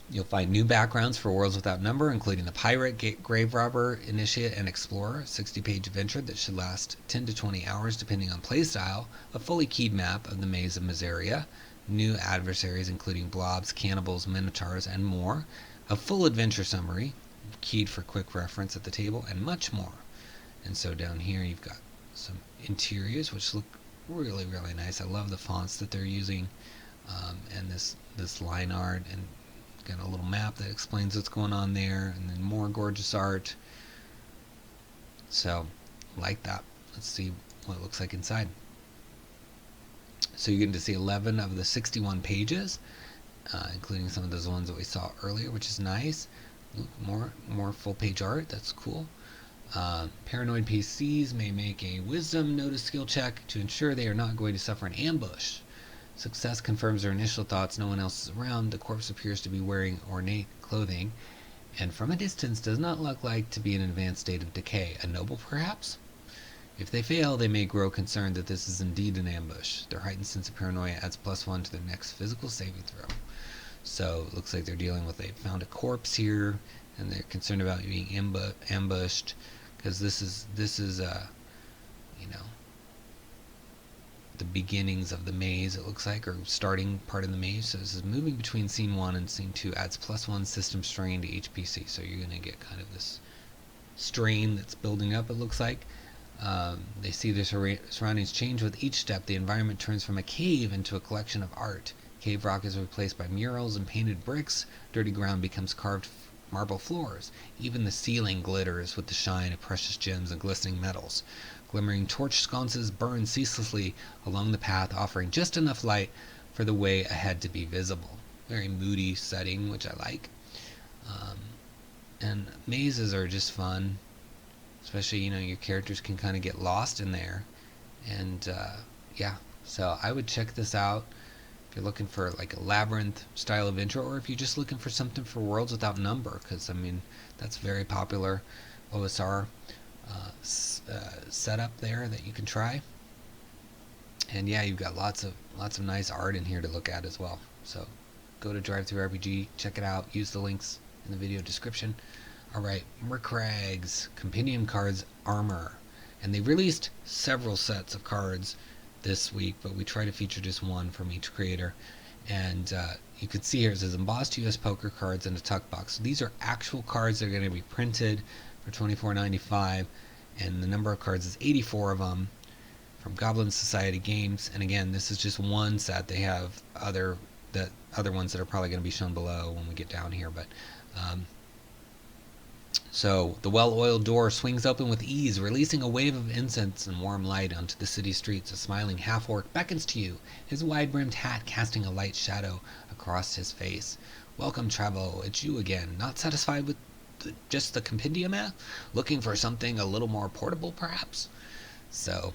You'll find new backgrounds for Worlds Without Number, including the Pirate, Grave Robber, Initiate, and Explorer, a 60-page adventure that should last 10 to 20 hours depending on playstyle, a fully keyed map of the Maze of Mezeria, new adversaries including blobs, cannibals, minotaurs, and more, a full adventure summary, keyed for quick reference at the table, and much more. And so down here you've got some interiors which look really, really nice. I love the fonts that they're using, and this line art, and got a little map that explains what's going on there, and then more gorgeous art. So, like that. Let's see what it looks like inside. So you're going to see 11 of the 61 pages, including some of those ones that we saw earlier, which is nice. Ooh, more full-page art. That's cool. Paranoid PCs may make a wisdom notice skill check to ensure they are not going to suffer an ambush. Success confirms their initial thoughts. No one else is around. The corpse appears to be wearing ornate clothing, and from a distance does not look like to be in an advanced state of decay. A noble, perhaps? If they fail, they may grow concerned that this is indeed an ambush. Their heightened sense of paranoia adds +1 to their next physical saving throw. So it looks like they're dealing with, they found a corpse here, and they're concerned about being ambushed, because this is you know, the beginnings of the maze, it looks like, or starting part of the maze. So this is moving between scene 1 and scene 2, adds +1 system strain to each PC. So you're going to get kind of this strain that's building up, it looks like. They see their surroundings change with each step. The environment turns from a cave into a collection of art. Cave rock is replaced by murals and painted bricks. Dirty ground becomes carved marble floors. Even the ceiling glitters with the shine of precious gems and glistening metals. Glimmering torch sconces burn ceaselessly along the path, offering just enough light for the way ahead to be visible. Very moody setting, which I like. And mazes are just fun. Especially, you know, your characters can kind of get lost in there. And, yeah, so I would check this out if you're looking for, like, a labyrinth style of intro, or if you're just looking for something for Worlds Without Number, because, I mean, that's very popular OSR setup there that you can try. And, yeah, you've got lots of nice art in here to look at as well. So go to DriveThruRPG, check it out, use the links in the video description. Alright, Murkrag's Compendium Cards Armor. And they released several sets of cards this week, but we try to feature just one from each creator. And you can see here it says embossed US poker cards in a tuck box. So these are actual cards that are going to be printed for $24.95, and the number of cards is 84 of them from Goblin Society Games. And again, this is just one set. They have other ones that are probably going to be shown below when we get down here, but so, the well-oiled door swings open with ease, releasing a wave of incense and warm light onto the city streets. A smiling half-orc beckons to you, his wide-brimmed hat casting a light shadow across his face. Welcome, Travo. It's you again. Not satisfied with just the compendium, eh? Looking for something a little more portable, perhaps? So,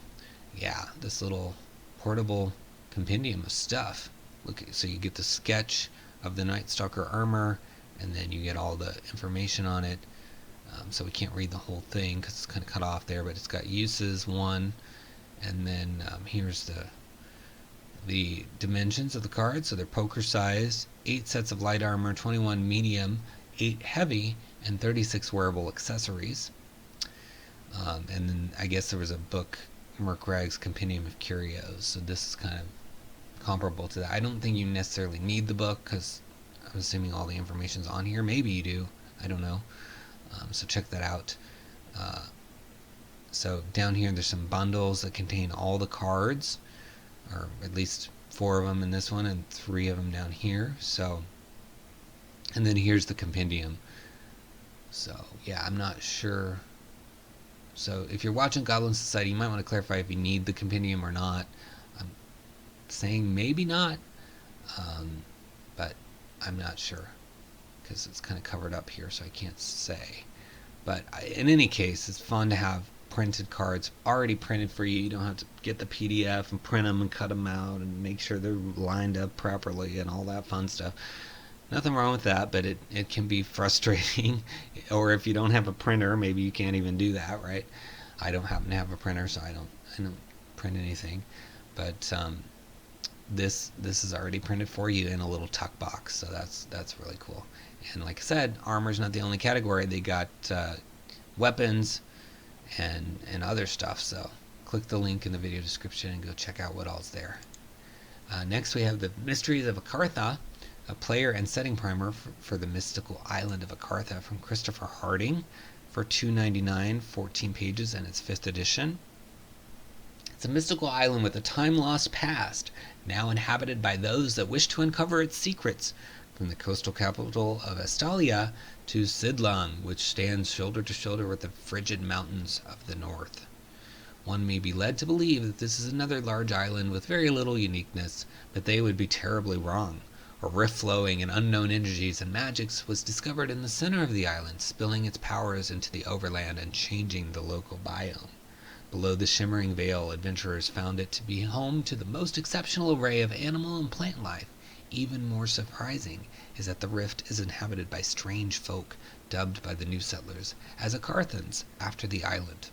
yeah, this little portable compendium of stuff. Look, so you get the sketch of the Night Stalker armor, and then you get all the information on it. So we can't read the whole thing because it's kind of cut off there, but it's got uses 1, and then here's the dimensions of the cards. So they're poker size, 8 sets of light armor, 21 medium, 8 heavy, and 36 wearable accessories. And then I guess there was a book, Murkrag's Compendium of Curios. So this is kind of comparable to that. I don't think you necessarily need the book because I'm assuming all the information's on here. Maybe you do. I don't know. So check that out. So down here there's some bundles that contain all the cards, or at least 4 of them in this one and 3 of them down here. So, and then here's the compendium. So yeah, I'm not sure. So if you're watching Goblin Society, you might want to clarify if you need the compendium or not. I'm saying maybe not, but I'm not sure because it's kind of covered up here, so I can't say. But in any case, it's fun to have printed cards already printed for you. You don't have to get the PDF and print them and cut them out and make sure they're lined up properly and all that fun stuff. Nothing wrong with that, but it can be frustrating. Or if you don't have a printer, maybe you can't even do that, right? I don't happen to have a printer, so I don't print anything. But this is already printed for you in a little tuck box, so that's really cool. And like I said, armor's not the only category. They got weapons and other stuff. So click the link in the video description and go check out what all's there. Next we have the Mysteries of Akartha, a player and setting primer for the mystical island of Akartha from Christopher Harding for $2.99, 14 pages, and it's 5th edition. It's a mystical island with a time-lost past, now inhabited by those that wish to uncover its secrets, from the coastal capital of Estalia to Sidlung, which stands shoulder to shoulder with the frigid mountains of the north. One may be led to believe that this is another large island with very little uniqueness, but they would be terribly wrong. A rift flowing in unknown energies and magics was discovered in the center of the island, spilling its powers into the overland and changing the local biome. Below the shimmering veil, adventurers found it to be home to the most exceptional array of animal and plant life. Even more surprising is that the rift is inhabited by strange folk, dubbed by the new settlers as Akarthans, after the island.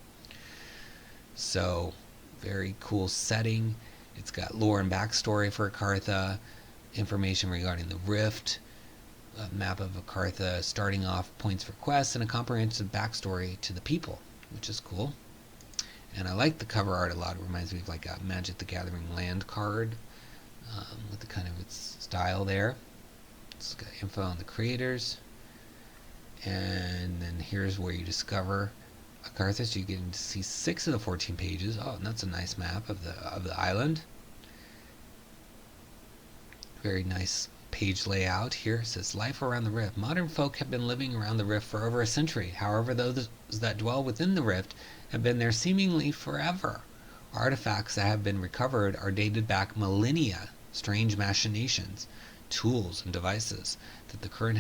So, very cool setting. It's got lore and backstory for Akartha, information regarding the rift, a map of Akartha, starting off points for quests, and a comprehensive backstory to the people, which is cool. And I like the cover art a lot. It reminds me of like a Magic the Gathering land card, with the kind of its style there. It's got info on the creators, and then here's where you discover Akartha. So you get to see 6 of the 14 pages. Oh, and that's a nice map of the island. Very nice page layout here. It says, life around the rift. Modern folk have been living around the rift for over a century. However, those that dwell within the rift have been there seemingly forever. Artifacts that have been recovered are dated back millennia. Strange machinations, tools, and devices that the current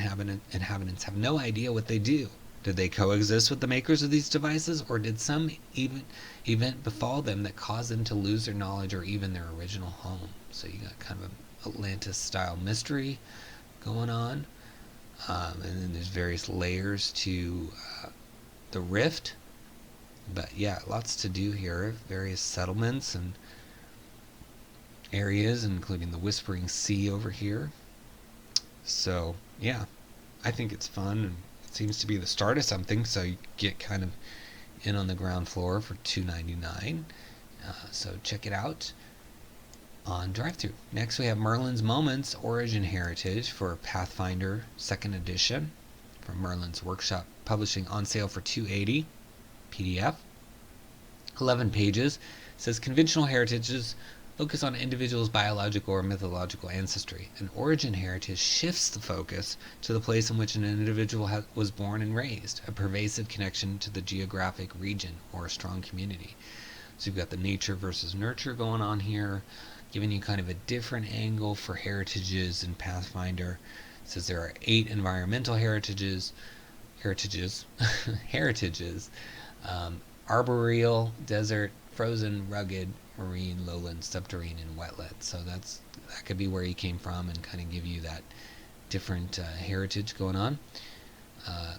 inhabitants have no idea what they do. Did they coexist with the makers of these devices, or did some event befall them that caused them to lose their knowledge or even their original home? So you got kind of an Atlantis-style mystery going on. And then there's various layers to the rift. But yeah, lots to do here. Various settlements and areas, including the Whispering Sea over here. So yeah, I think it's fun, and it seems to be the start of something. So you get kind of in on the ground floor for $2.99. So check it out on DriveThru. Next we have Merlin's Moments Origin Heritage for Pathfinder 2nd edition from Merlin's Workshop Publishing, on sale for $2.80 PDF. 11 pages. It says conventional heritages focus on individuals' biological or mythological ancestry. An origin heritage shifts the focus to the place in which an individual was born and raised, a pervasive connection to the geographic region or a strong community. So you've got the nature versus nurture going on here, giving you kind of a different angle for heritages in Pathfinder. It says there are 8 environmental heritages, arboreal, desert, frozen, rugged, marine, lowland, subterranean, and wetland. So that could be where you came from and kind of give you that different heritage going on.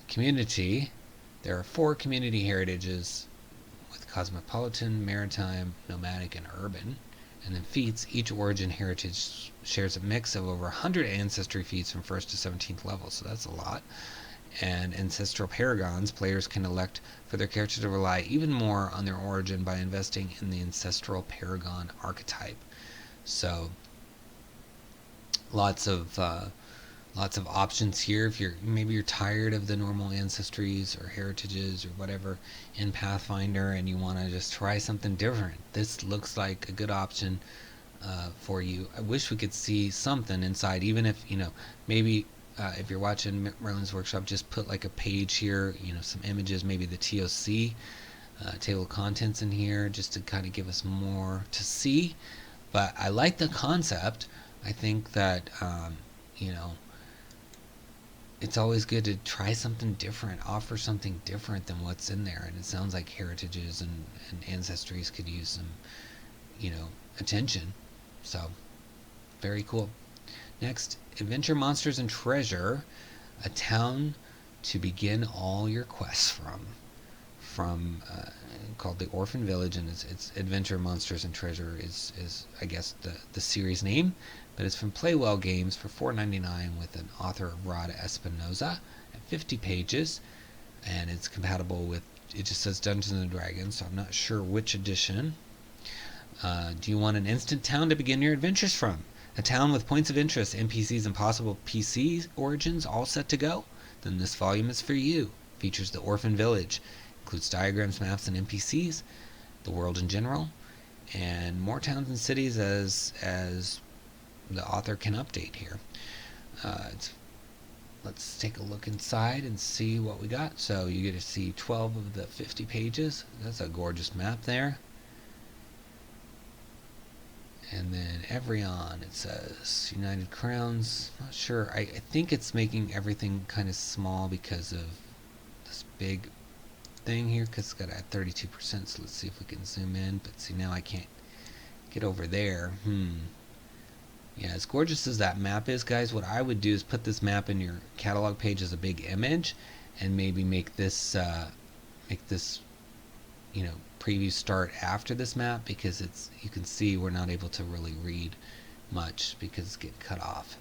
Community, there are 4 community heritages with cosmopolitan, maritime, nomadic, and urban. And then feats, each origin heritage shares a mix of over 100 ancestry feats from 1st to 17th level, so that's a lot. And ancestral paragons, players can elect for their character to rely even more on their origin by investing in the ancestral paragon archetype. So lots of options here. If you're tired of the normal ancestries or heritages or whatever in Pathfinder and you want to just try something different, this looks like a good option for you. I wish we could see something inside, even if maybe if you're watching Merlin's Workshop, just put like a page here, some images, maybe the TOC table of contents in here, just to kind of give us more to see. But I like the concept. I think that it's always good to try something different, offer something different than what's in there. And it sounds like heritages and ancestries could use some attention. So very cool. Next, Adventure, Monsters, and Treasure, a town to begin all your quests from called the Orphan Village, and its Adventure, Monsters, and Treasure is I guess the series name, but it's from Playwell Games for $4.99 with an author, Rod Espinoza, at 50 pages, and it's compatible with, it just says Dungeons and Dragons, so I'm not sure which edition. Do you want an instant town to begin your adventures from? A town with points of interest, NPCs, and possible PC origins all set to go? Then this volume is for you. Features the Orphan Village, includes diagrams, maps, and NPCs, the world in general, and more towns and cities as the author can update here. Let's take a look inside and see what we got. So you get to see 12 of the 50 pages. That's a gorgeous map there. And then Evrion, it says United Crowns. Not sure. I think it's making everything kind of small because of this big thing here, because it's got a 32%. So let's see if we can zoom in. But see, now I can't get over there. Yeah, as gorgeous as that map is, guys, what I would do is put this map in your catalog page as a big image, and maybe make this preview start after this map, because you can see we're not able to really read much because it's getting cut off,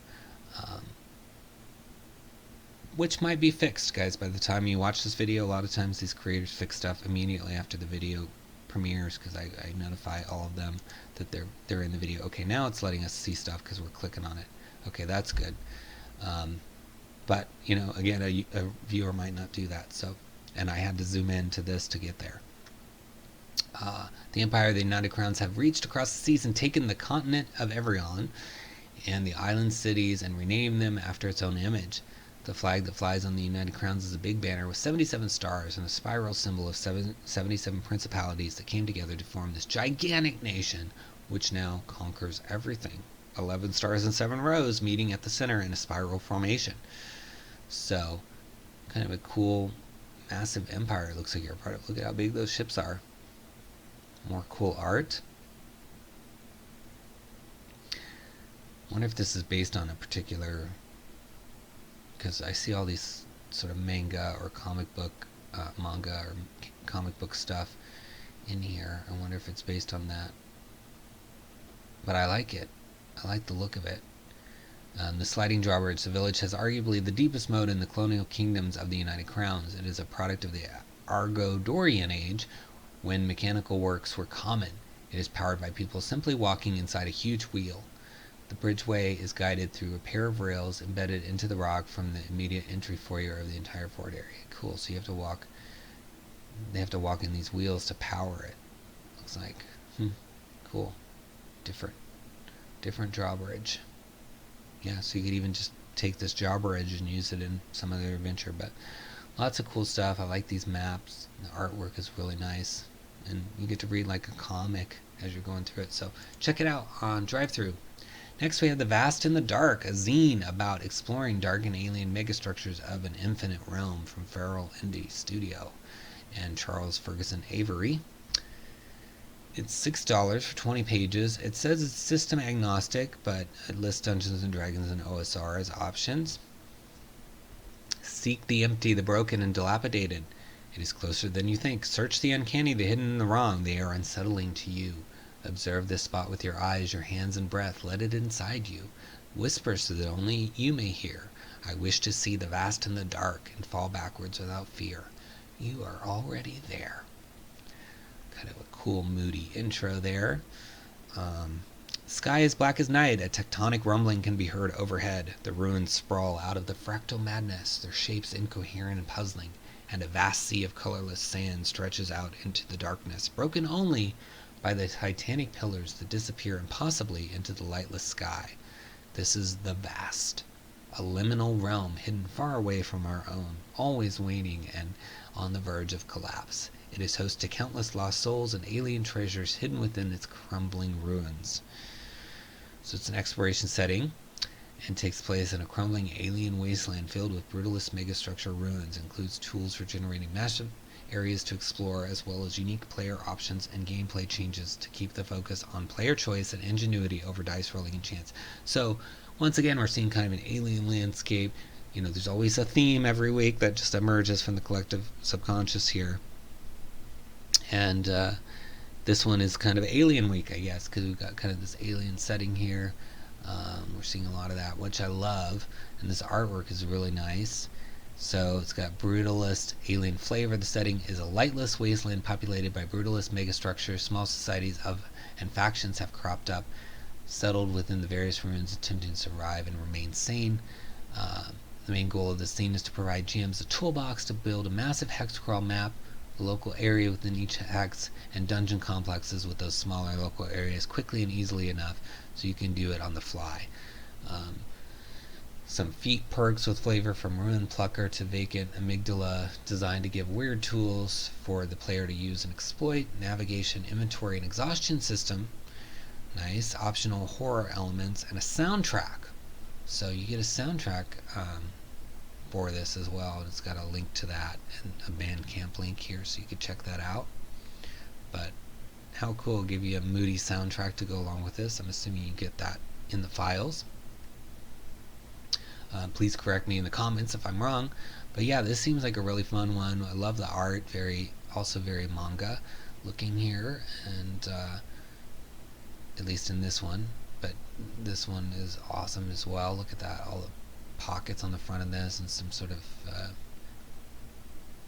which might be fixed, guys, by the time you watch this video. A lot of times these creators fix stuff immediately after the video premieres, because I notify all of them that they're in the video. Okay, now it's letting us see stuff because we're clicking on it. Okay, that's good. But again, a viewer might not do that. So, and I had to zoom in to this to get there. The Empire of the United Crowns have reached across the seas and taken the continent of Evrion and the island cities and renamed them after its own image. The flag that flies on the United Crowns is a big banner with 77 stars and a spiral symbol of 77 principalities that came together to form this gigantic nation, which now conquers everything. 11 stars and 7 rows meeting at the center in a spiral formation. So, kind of a cool, massive empire it looks like you're a part of. Look at how big those ships are. More cool art. I wonder if this is based on a particular, because I see all these sort of manga or comic book stuff in here. I wonder if it's based on that. But I like it. I like the look of it. The sliding drawbridge. The village has arguably the deepest moat in the colonial kingdoms of the United Crowns. It is a product of the Argo-Dorian age, when mechanical works were common. It is powered by people simply walking inside a huge wheel. The bridgeway is guided through a pair of rails embedded into the rock from the immediate entry foyer of the entire fort area. Cool, so you have to walk, they have to walk in these wheels to power it. Looks like, cool. Different drawbridge. Yeah, so you could even just take this drawbridge and use it in some other adventure, but lots of cool stuff. I like these maps. The artwork is really nice, and you get to read like a comic as you're going through it. So check it out on DriveThru. Next we have The Vast in the Dark, a zine about exploring dark and alien megastructures of an infinite realm, from Feral Indie Studio and Charles Ferguson Avery. It's $6 for 20 pages. It says it's system agnostic, but it lists Dungeons & Dragons and OSR as options. Seek the empty, the broken, and dilapidated. It is closer than you think. Search the uncanny, the hidden, and the wrong. They are unsettling to you. Observe this spot with your eyes, your hands, and breath. Let it inside you. Whisper so that only you may hear. I wish to see the vast and the dark, and fall backwards without fear. You are already there. Kind of a cool, moody intro there. Sky is black as night. A tectonic rumbling can be heard overhead. The ruins sprawl out of the fractal madness, their shapes incoherent and puzzling, and a vast sea of colorless sand stretches out into the darkness, broken only by the titanic pillars that disappear impossibly into the lightless sky. This is the vast, a liminal realm hidden far away from our own, always waning and on the verge of collapse. It is host to countless lost souls and alien treasures hidden within its crumbling ruins. So it's an exploration setting and takes place in a crumbling alien wasteland filled with brutalist megastructure ruins. Includes tools for generating massive areas to explore, as well as unique player options and gameplay changes to keep the focus on player choice and ingenuity over dice rolling and chance. So once again, we're seeing kind of an alien landscape. There's always a theme every week that just emerges from the collective subconscious here. And this one is kind of Alien Week, I guess, because we've got kind of this alien setting here. We're seeing a lot of that, which I love. And this artwork is really nice. So it's got brutalist alien flavor. The setting is a lightless wasteland populated by brutalist megastructures. Small societies of and factions have cropped up, settled within the various ruins, attempting to survive and remain sane. The main goal of this scene is to provide GMs a toolbox to build a massive hex crawl map, a local area within each hex, and dungeon complexes with those smaller local areas quickly and easily enough so you can do it on the fly. Some feat perks with flavor from Ruin Plucker to Vacant Amygdala, designed to give weird tools for the player to use and exploit. Navigation, inventory, and exhaustion system. Nice. Optional horror elements and a soundtrack. So you get a soundtrack for this as well. It's got a link to that and a Bandcamp link here, so you can check that out. But how cool, give you a moody soundtrack to go along with this. I'm assuming you get that in the files. Please correct me in the comments if I'm wrong. But yeah, this seems like a really fun one. I love the art, also very manga looking here, and at least in this one. But this one is awesome as well. Look at that, all the pockets on the front of this, and some sort of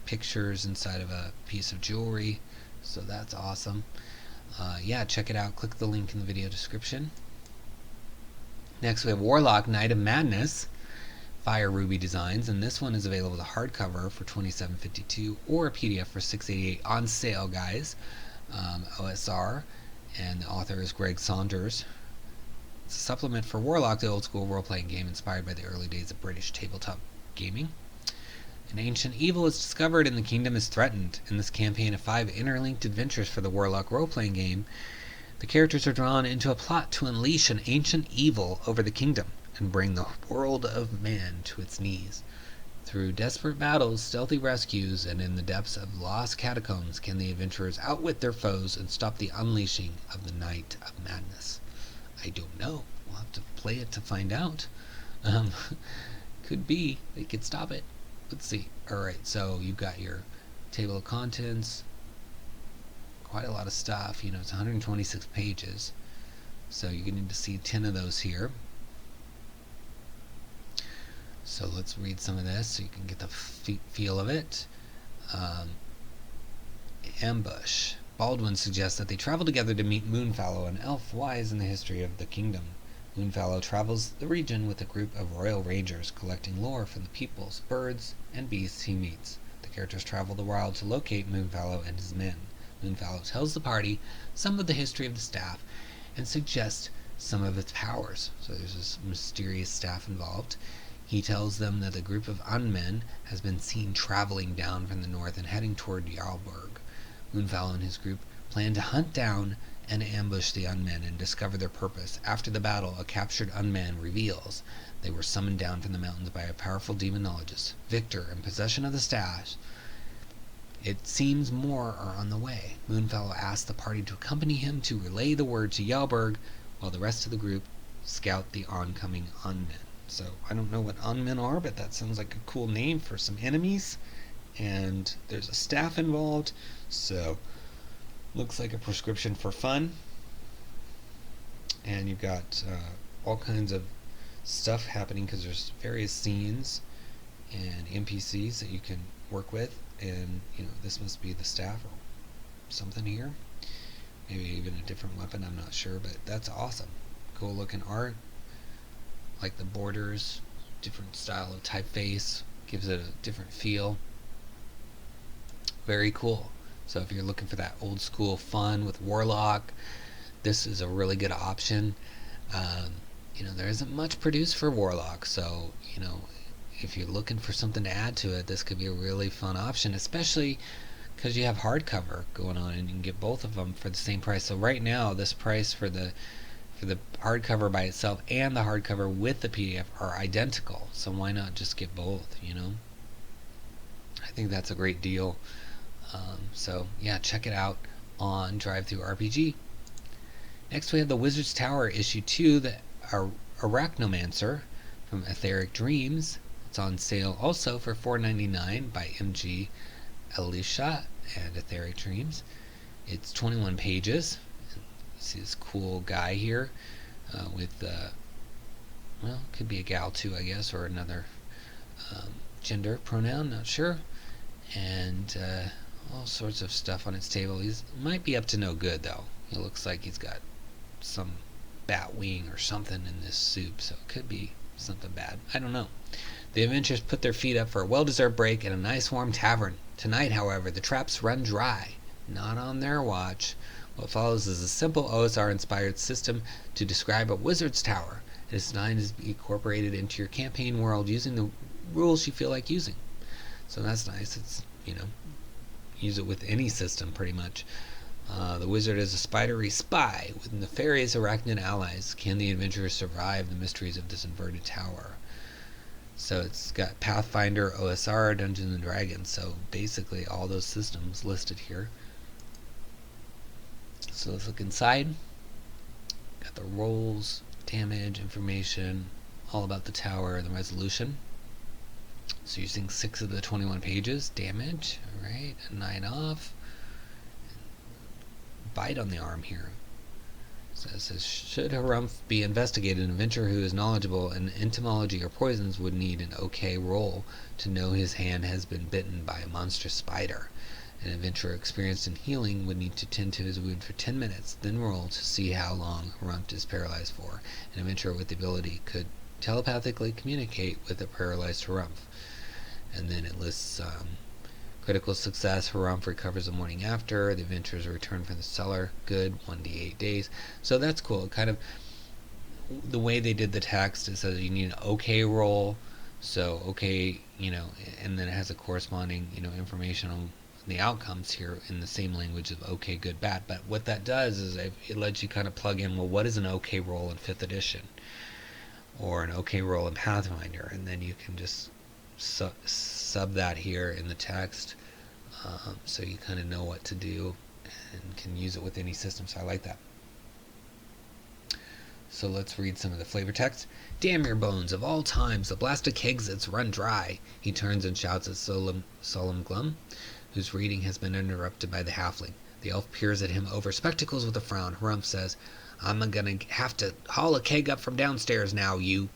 pictures inside of a piece of jewelry. So that's awesome. Yeah, check it out. Click the link in the video description. Next we have Warlock, Night of Madness, Fire Ruby Designs, and this one is available as a hardcover for $27.52 or a PDF for $6.88 on sale, guys. OSR, and the author is Greg Saunders. It's a supplement for Warlock, the old school role-playing game inspired by the early days of British tabletop gaming. An ancient evil is discovered and the kingdom is threatened. In this campaign of 5 interlinked adventures for the Warlock role-playing game, the characters are drawn into a plot to unleash an ancient evil over the kingdom and bring the world of man to its knees. Through desperate battles, stealthy rescues, and in the depths of lost catacombs can the adventurers outwit their foes and stop the unleashing of the Night of Madness. I don't know. We'll have to play it to find out. Could be they could stop it. Let's see. Alright, so you've got your table of contents. Quite a lot of stuff. You know, it's 126 pages. So you're going to see 10 of those here. So let's read some of this so you can get the feel of it. Ambush. Baldwin suggests that they travel together to meet Moonfallow, an elf wise in the history of the kingdom. Moonfallow travels the region with a group of royal rangers, collecting lore from the peoples, birds, and beasts he meets. The characters travel the wild to locate Moonfallow and his men. Moonfallow tells the party some of the history of the staff and suggests some of its powers. So there's this mysterious staff involved. He tells them that a group of unmen has been seen traveling down from the north and heading toward Jarlberg. Moonfallow and his group plan to hunt down and ambush the unmen and discover their purpose. After the battle, a captured unman reveals they were summoned down from the mountains by a powerful demonologist. Victor, in possession of the staff, it seems more are on the way. Moonfallow asks the party to accompany him to relay the word to Jarlberg, while the rest of the group scout the oncoming unmen. So I don't know what unmen are, but that sounds like a cool name for some enemies. And there's a staff involved, so looks like a prescription for fun. And you've got all kinds of stuff happening because there's various scenes and NPCs that you can work with. And you know, this must be the staff or something here. Maybe even a different weapon, I'm not sure, but that's awesome. Cool looking art. Like the borders, different style of typeface, gives it a different feel. Very cool. So if you're looking for that old school fun with Warlock, this is a really good option. You know, there isn't much produced for Warlock, so you know, if you're looking for something to add to it, this could be a really fun option, especially because you have hardcover going on and you can get both of them for the same price. So right now, this price for the hardcover by itself and the hardcover with the PDF are identical, so why not just get both, you know? I think that's a great deal. So yeah, check it out on DriveThruRPG. Next we have the Wizard's Tower issue 2, the Arachnomancer from Etheric Dreams. It's on sale also for $4.99 by MG Alicia and Etheric Dreams. It's 21 pages. See this cool guy here with, well, could be a gal too, I guess, or another gender pronoun, not sure, and all sorts of stuff on his table. He's might be up to no good though. It looks like he's got some bat wing or something in this soup, so it could be something bad. I don't know. The adventurers put their feet up for a well-deserved break at a nice warm tavern. Tonight, however, the traps run dry. Not on their watch. What follows is a simple OSR-inspired system to describe a wizard's tower. It is designed to be incorporated into your campaign world using the rules you feel like using. So that's nice. It's, use it with any system pretty much. The wizard is a spidery spy with nefarious arachnid allies. Can the adventurers survive the mysteries of this inverted tower? So it's got Pathfinder, OSR, Dungeons and Dragons. So basically all those systems listed here. So let's look inside. Got the rolls, damage, information, all about the tower, and the resolution. So using 6 of the 21 pages, damage, alright, a 9 off. Bite on the arm here. So it says, should 𝙦𝙬 be investigated, an adventurer who is knowledgeable in entomology or poisons would need an OK roll to know his hand has been bitten by a monstrous spider. An adventurer experienced in healing would need to tend to his wound for 10 minutes, then roll to see how long 𝙦𝙬 is paralyzed for. An adventurer with the ability could telepathically communicate with a paralyzed 𝙦𝙬. And then it lists critical success, 𝙦𝙬 recovers the morning after, the adventurers return from the cellar, good, 1d8 days. So that's cool. Kind of the way they did the text, it says you need an OK roll, so OK, and then it has a corresponding, information on the outcomes here in the same language of OK, good, bad. But what that does is it lets you kind of plug in, well, what is an OK roll in 5th edition? Or an OK roll in Pathfinder, and then you can just sub that here in the text, so you kind of know what to do and can use it with any system. So I like that. So let's read some of the flavor text. Damn your bones, of all times the blasted 𝘏𝙤𝙤 run dry. He turns and shouts at solemn Glum, whose reading has been interrupted by the halfling. The elf peers at him over spectacles with a frown. 𝙦𝙬 says, I'm gonna have to haul a keg up from downstairs now, you.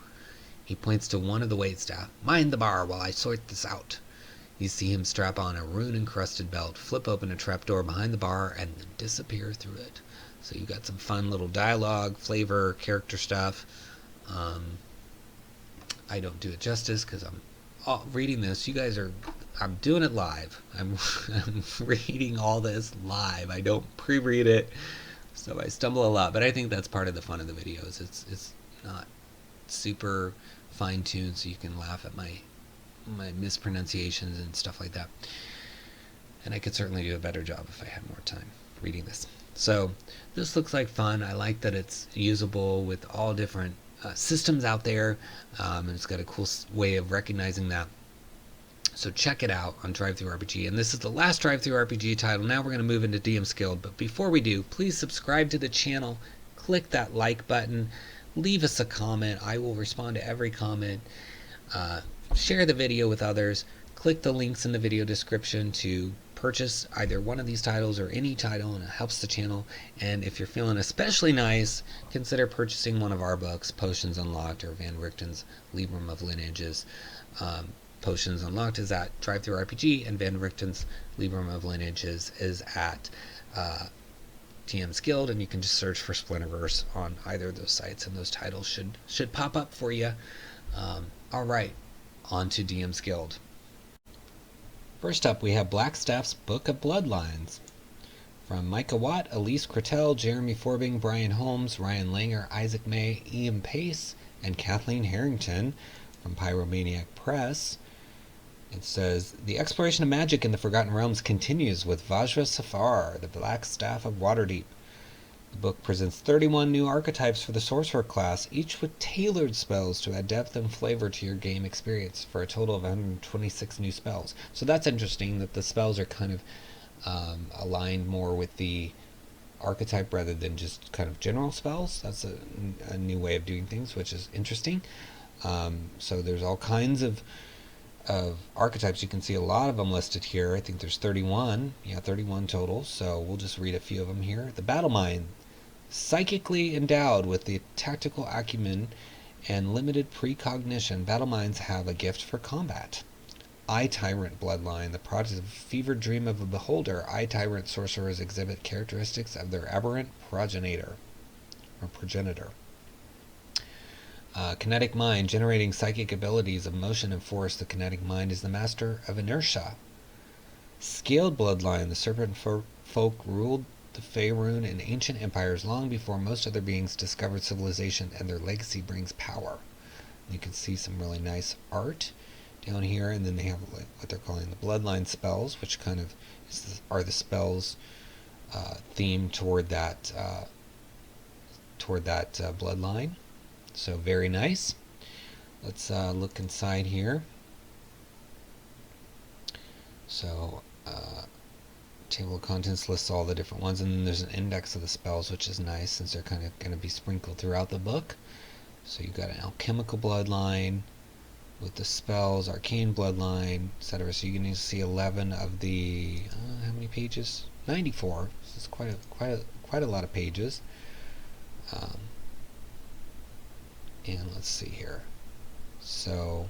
He points to one of the waitstaff. Mind the bar while I sort this out. You see him strap on a rune-encrusted belt, flip open a trapdoor behind the bar, and then disappear through it. So you got some fun little dialogue, flavor, character stuff. I don't do it justice because I'm reading this. You guys are... I'm doing it live. I'm reading all this live. I don't pre-read it, so I stumble a lot. But I think that's part of the fun of the videos. It's not super fine-tuned, so you can laugh at my mispronunciations and stuff like that. And I could certainly do a better job if I had more time reading this. So this looks like fun. I like that it's usable with all different systems out there, and it's got a cool way of recognizing that. So check it out on DriveThruRPG. And this is the last DriveThruRPG title. Now we're going to move into DM's Guild. But before we do, please subscribe to the channel. Click that like button. Leave us a comment. I will respond to every comment. Share the video with others. Click the links in the video description to purchase either one of these titles or any title, and it helps the channel. And if you're feeling especially nice, consider purchasing one of our books, Potions Unlocked, or Van Richten's Liber of Lineages. Potions Unlocked is at DriveThruRPG, and Van Richten's Liber of Lineages is at DM's Guild, and you can just search for Splinterverse on either of those sites, and those titles should pop up for you. Alright, on to DM's Guild. First up, we have Blackstaff's Book of Bloodlines. From Micah Watt, Elise Cretell, Jeremy Forbing, Brian Holmes, Ryan Langer, Isaac May, Ian Pace, and Kathleen Harrington from Pyromaniac Press. It says, the exploration of magic in the Forgotten Realms continues with Vajra Safar, the Black Staff of Waterdeep. The book presents 31 new archetypes for the Sorcerer class, each with tailored spells to add depth and flavor to your game experience, for a total of 126 new spells. So that's interesting that the spells are kind of aligned more with the archetype rather than just kind of general spells. That's a new way of doing things, which is interesting. So there's all kinds of archetypes. You can see a lot of them listed here. I think there's 31. Yeah, 31 total. So we'll just read a few of them here. The Battle Mind. Psychically endowed with the tactical acumen and limited precognition, battle minds have a gift for combat. 𝙁𝙬𝙪 bloodline, the product of a fevered dream of a beholder. 𝙁𝙬𝙪 sorcerers exhibit characteristics of their aberrant progenitor. Kinetic mind, generating psychic abilities of motion and force. The kinetic mind is the master of inertia. Scaled bloodline, the serpent folk ruled the Faerun in ancient empires long before most other beings discovered civilization, and their legacy brings power. You can see some really nice art down here, and then they have like what they're calling the bloodline spells, which kind of are the spells themed toward that bloodline. So very nice. Let's look inside here. So table of contents lists all the different ones, and then there's an index of the spells, which is nice since they're kind of going to be sprinkled throughout the book. So you've got an alchemical bloodline with the spells, arcane bloodline, etc. So you can see 11 of the how many pages? 94. So it's quite a lot of pages. And let's see here. So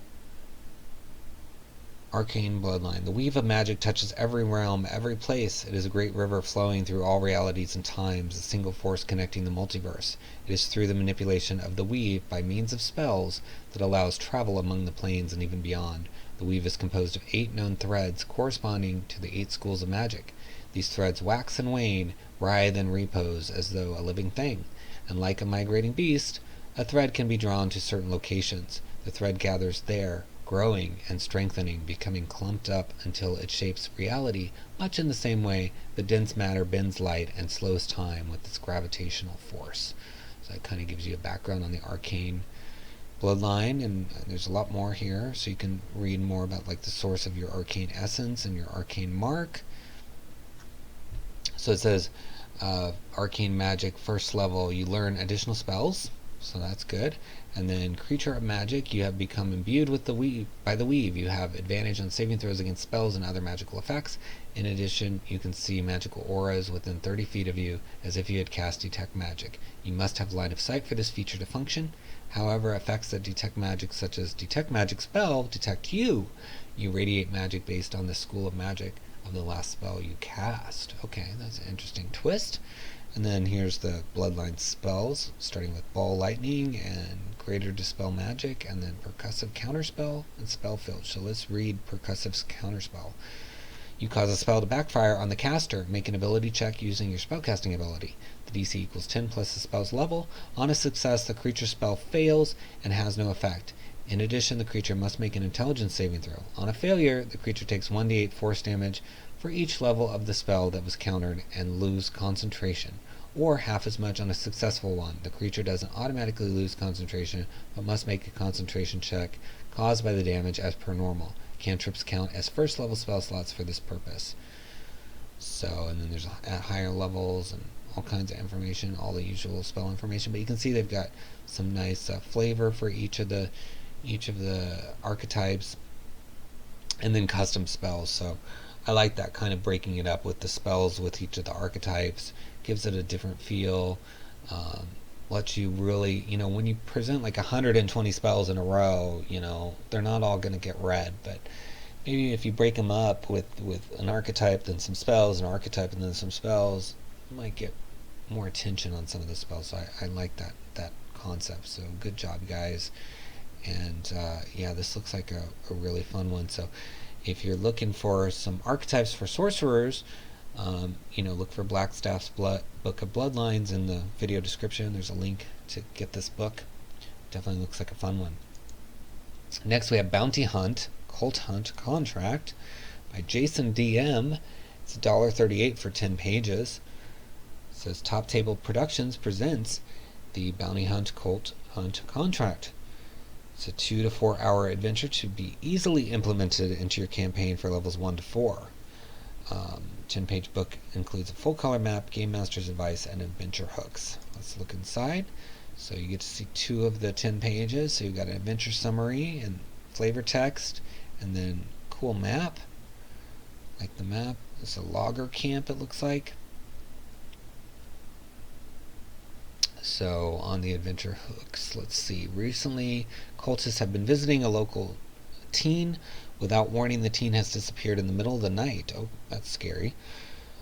arcane bloodline. The weave of magic touches every realm, every place. It is a great river flowing through all realities and times, a single force connecting the multiverse. It is through the manipulation of the weave, by means of spells, that allows travel among the planes and even beyond. The weave is composed of 8 known threads, corresponding to the 8 schools of magic. These threads wax and wane, writhe and repose, as though a living thing. And like a migrating beast, a thread can be drawn to certain locations. The thread gathers there, growing and strengthening, becoming clumped up until it shapes reality, much in the same way that dense matter bends light and slows time with its gravitational force. So that kind of gives you a background on the arcane bloodline, and there's a lot more here, so you can read more about like the source of your arcane essence and your arcane mark. So it says arcane magic, first level, you learn additional spells, so that's good. And then creature of magic, you have become imbued with the weave. By the weave, you have advantage on saving throws against spells and other magical effects. In addition, you can see magical auras within 30 feet of you, as if you had cast detect magic. You must have line of sight for this feature to function. However, effects that detect magic, such as detect magic spell, detect you. You radiate magic based on the school of magic of the last spell you cast. Okay, that's an interesting twist. And then here's the bloodline spells, starting with ball lightning and greater dispel magic, and then percussive counterspell and spell filch. So let's read percussive counterspell. You cause a spell to backfire on the caster. Make an ability check using your spellcasting ability. The DC equals 10 plus the spell's level. On a success, the creature spell fails and has no effect. In addition, the creature must make an intelligence saving throw. On a failure, the creature takes 1d8 force damage for each level of the spell that was countered and lose concentration, or half as much on a successful one. The creature doesn't automatically lose concentration, but must make a concentration check caused by the damage as per normal. Cantrips count as first level spell slots for this purpose. So, and then there's at higher levels and all kinds of information, all the usual spell information, but you can see they've got some nice flavor for each of the archetypes, and then custom spells. So I like that, kind of breaking it up with the spells with each of the archetypes. Gives it a different feel. Lets you really, when you present like 120 spells in a row, they're not all going to get read, but maybe if you break them up with an archetype, then some spells, an archetype, and then some spells, you might get more attention on some of the spells. So I like that concept. So good job, guys. And yeah, this looks like a really fun one. So if you're looking for some archetypes for sorcerers, look for Blackstaff's Book of Bloodlines in the video description. There's a link to get this book. Definitely looks like a fun one. Next we have Bounty Hunt, Cult Hunt Contract by Jason DM. It's $1.38 for 10 pages. It says Top Table Productions presents the Bounty Hunt Cult Hunt Contract. It's a 2 to 4 hour adventure to be easily implemented into your campaign for levels 1 to 4. 10-page book includes a full color map, game master's advice, and adventure hooks. Let's look inside. So you get to see 2 of the 10 pages. So you've got an adventure summary and flavor text, and then cool map. Like the map. It's a logger camp, it looks like. So on the adventure hooks, let's see. Recently, cultists have been visiting a local teen Without warning, the teen has disappeared in the middle of the night. Oh, that's scary.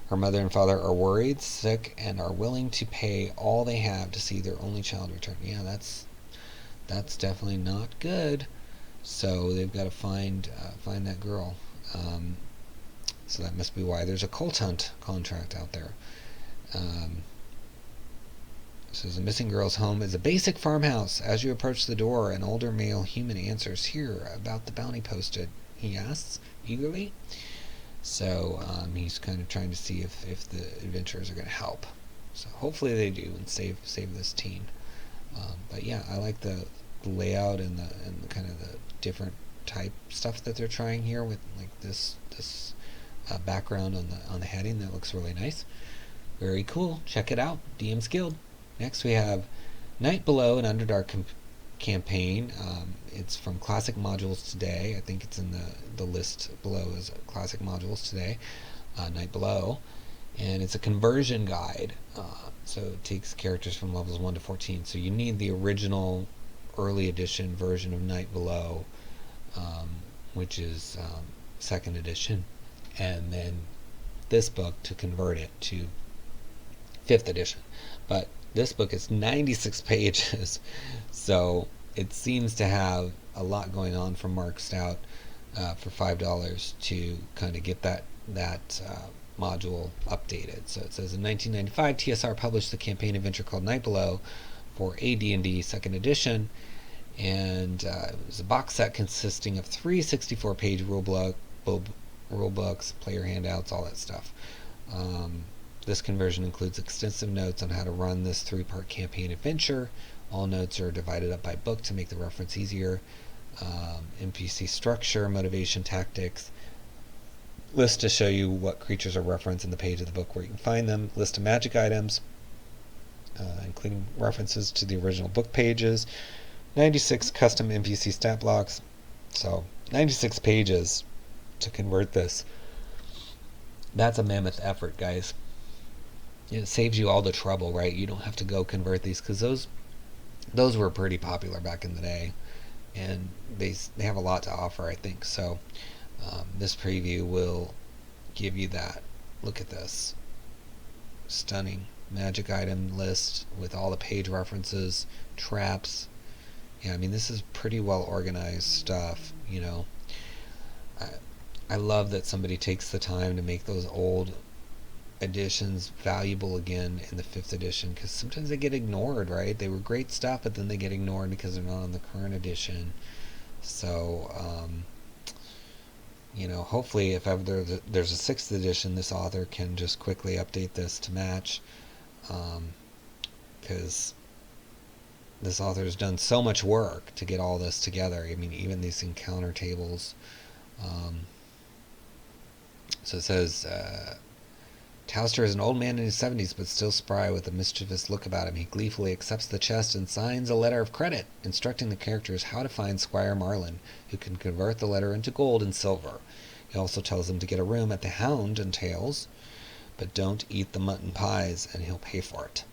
Her mother and father are worried, sick, and are willing to pay all they have to see their only child return. Yeah, that's definitely not good. So they've got to find that girl. So that must be why there's a cult hunt contract out there. Says the missing girl's home is a basic farmhouse. As you approach the door, an older male human answers, "Here, about the bounty posted," he asks eagerly. So he's kind of trying to see if the adventurers are going to help. So hopefully they do and save this teen. But yeah, I like the layout and the kind of the different type stuff that they're trying here with like this background on the heading. That looks really nice. Very cool. Check it out. DM's Guild. Next we have Night Below, an Underdark campaign. It's from Classic Modules Today. I think it's in the list below as Classic Modules Today. Night Below. And it's a conversion guide. So it takes characters from levels 1 to 14. So you need the original early edition version of Night Below, which is 2nd edition. And then this book to convert it to 5th edition. But this book is 96 pages, so it seems to have a lot going on from Mark Stout for $5 to kind of get that module updated. So it says in 1995, TSR published the campaign adventure called Night Below for AD&D 2nd edition, and it was a box set consisting of 3 64-page rule books, player handouts, all that stuff. This conversion includes extensive notes on how to run this 3-part campaign adventure. All notes are divided up by book to make the reference easier. NPC structure, motivation, tactics. List to show you what creatures are referenced in the page of the book where you can find them. List of magic items, including references to the original book pages. 96 custom NPC stat blocks. So 96 pages to convert this. That's a mammoth effort, guys. It saves you all the trouble, right? You don't have to go convert these, because those were pretty popular back in the day, and they have a lot to offer, I think. So this preview will give you that. Look at this stunning magic item list with all the page references, traps. Yeah, I mean, this is pretty well organized stuff. I love that somebody takes the time to make those old editions valuable again in the 5th edition, because sometimes they get ignored, right? They were great stuff, but then they get ignored because they're not on the current edition. So hopefully if ever there's a 6th edition, this author can just quickly update this to match, because this author has done so much work to get all this together. I mean, even these encounter tables. So it says Towster is an old man in his 70s, but still spry with a mischievous look about him. He gleefully accepts the chest and signs a letter of credit, instructing the characters how to find Squire Marlin, who can convert the letter into gold and silver. He also tells them to get a room at the Hound and Tails, but don't eat the mutton pies, and he'll pay for it.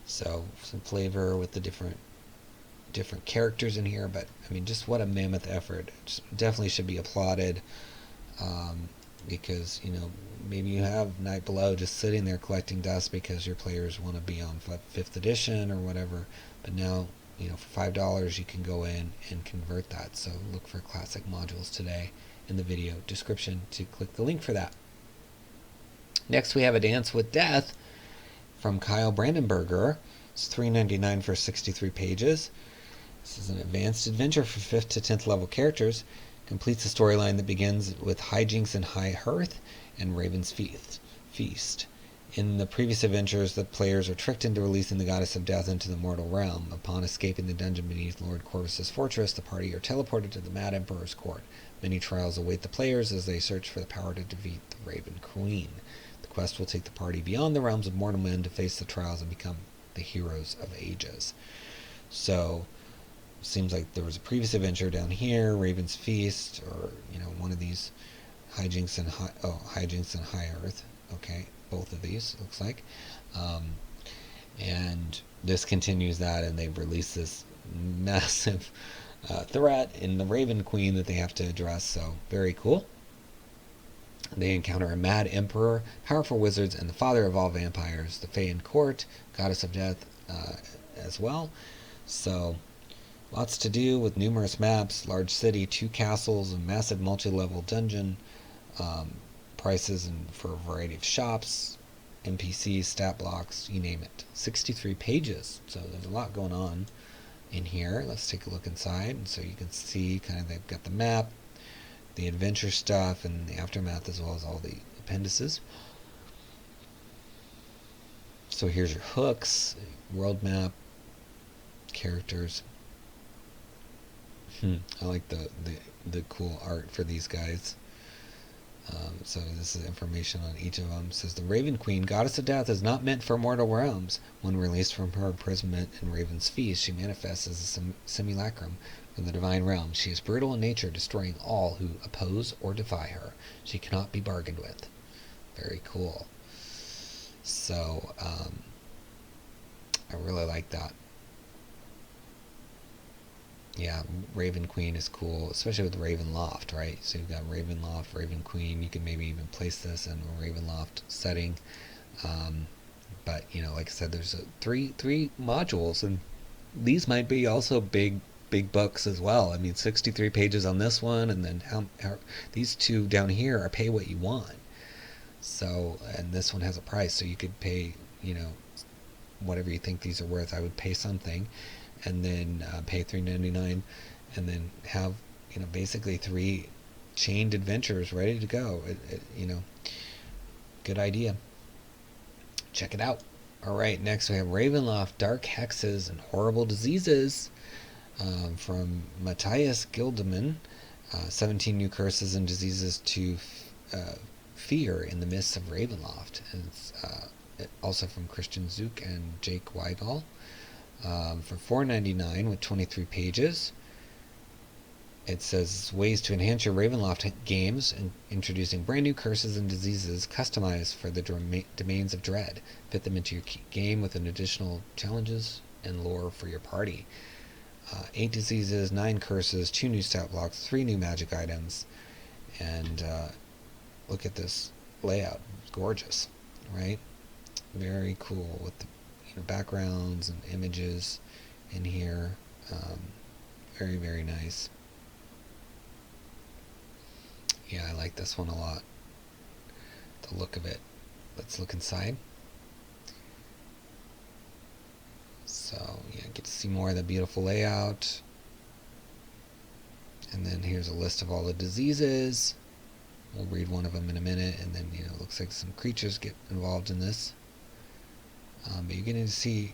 So some flavor with the different characters in here, but I mean, just what a mammoth effort. It definitely should be applauded, because maybe you have Night Below just sitting there collecting dust because your players want to be on 5th edition or whatever, but now for $5 you can go in and convert that. So look for Classic Modules Today in the video description to click the link for that. Next we have A Dance with Death from Kyle Brandenberger. It's $3.99 for 63 pages. This is an advanced adventure for 5th to 10th level characters. Completes a storyline that begins with hijinks in High Hearth and Raven's Feast. In the previous adventures, the players are tricked into releasing the goddess of death into the mortal realm. Upon escaping the dungeon beneath Lord Corvus's fortress, the party are teleported to the Mad Emperor's court. Many trials await the players as they search for the power to defeat the Raven Queen. The quest will take the party beyond the realms of mortal men to face the trials and become the heroes of ages. So seems like there was a previous adventure down here, Raven's Feast, or one of these hijinks in High Earth. Okay, both of these looks like, and this continues that, and they've released this massive threat in the Raven Queen that they have to address, so very cool. They encounter a mad emperor, powerful wizards, and the father of all vampires, the Fae in court, goddess of death as well. So lots to do with numerous maps, large city, 2 castles, a massive multi-level dungeon, prices for a variety of shops, NPCs, stat blocks, you name it. 63 pages, so there's a lot going on in here. Let's take a look inside, and so you can see kind of they've got the map, the adventure stuff, and the aftermath, as well as all the appendices. So here's your hooks, world map, characters. I like the cool art for these guys. So this is information on each of them. It says, the Raven Queen, goddess of death, is not meant for mortal realms. When released from her imprisonment in Raven's Feast, she manifests as a simulacrum from the divine realm. She is brutal in nature, destroying all who oppose or defy her. She cannot be bargained with. Very cool. So, I really like that. Yeah, Raven Queen is cool, especially with Ravenloft, right? So you've got Ravenloft, Raven Queen. You can maybe even place this in a Ravenloft setting. But, you know, like I said, there's three modules, and these might be also big books as well. I mean, 63 pages on this one, and then these 2 down here are pay what you want. So, and this one has a price, so you could pay, you know, whatever you think these are worth. I would pay something, and then pay $3.99, and then have, you know, basically 3 chained adventures ready to go. You know, good idea. Check it out. All right, next we have Ravenloft, Dark Hexes and Horrible Diseases, from Matthias Gildemann. 17 new curses and diseases to fear in the mists of Ravenloft. And it's also from Christian Zook and Jake Weigall. For $4.99 with 23 pages. It says ways to enhance your Ravenloft games, and introducing brand new curses and diseases customized for the domains of dread. Fit them into your game with an additional challenges and lore for your party. 8 diseases, 9 curses, 2 new stat blocks, 3 new magic items, and look at this layout. It's gorgeous, right? Very cool with the backgrounds and images in here. Very, very nice. Yeah, I like this one a lot. The look of it. Let's look inside. So, yeah, get to see more of the beautiful layout. And then here's a list of all the diseases. We'll read one of them in a minute, and then, you know, it looks like some creatures get involved in this. But you're getting to see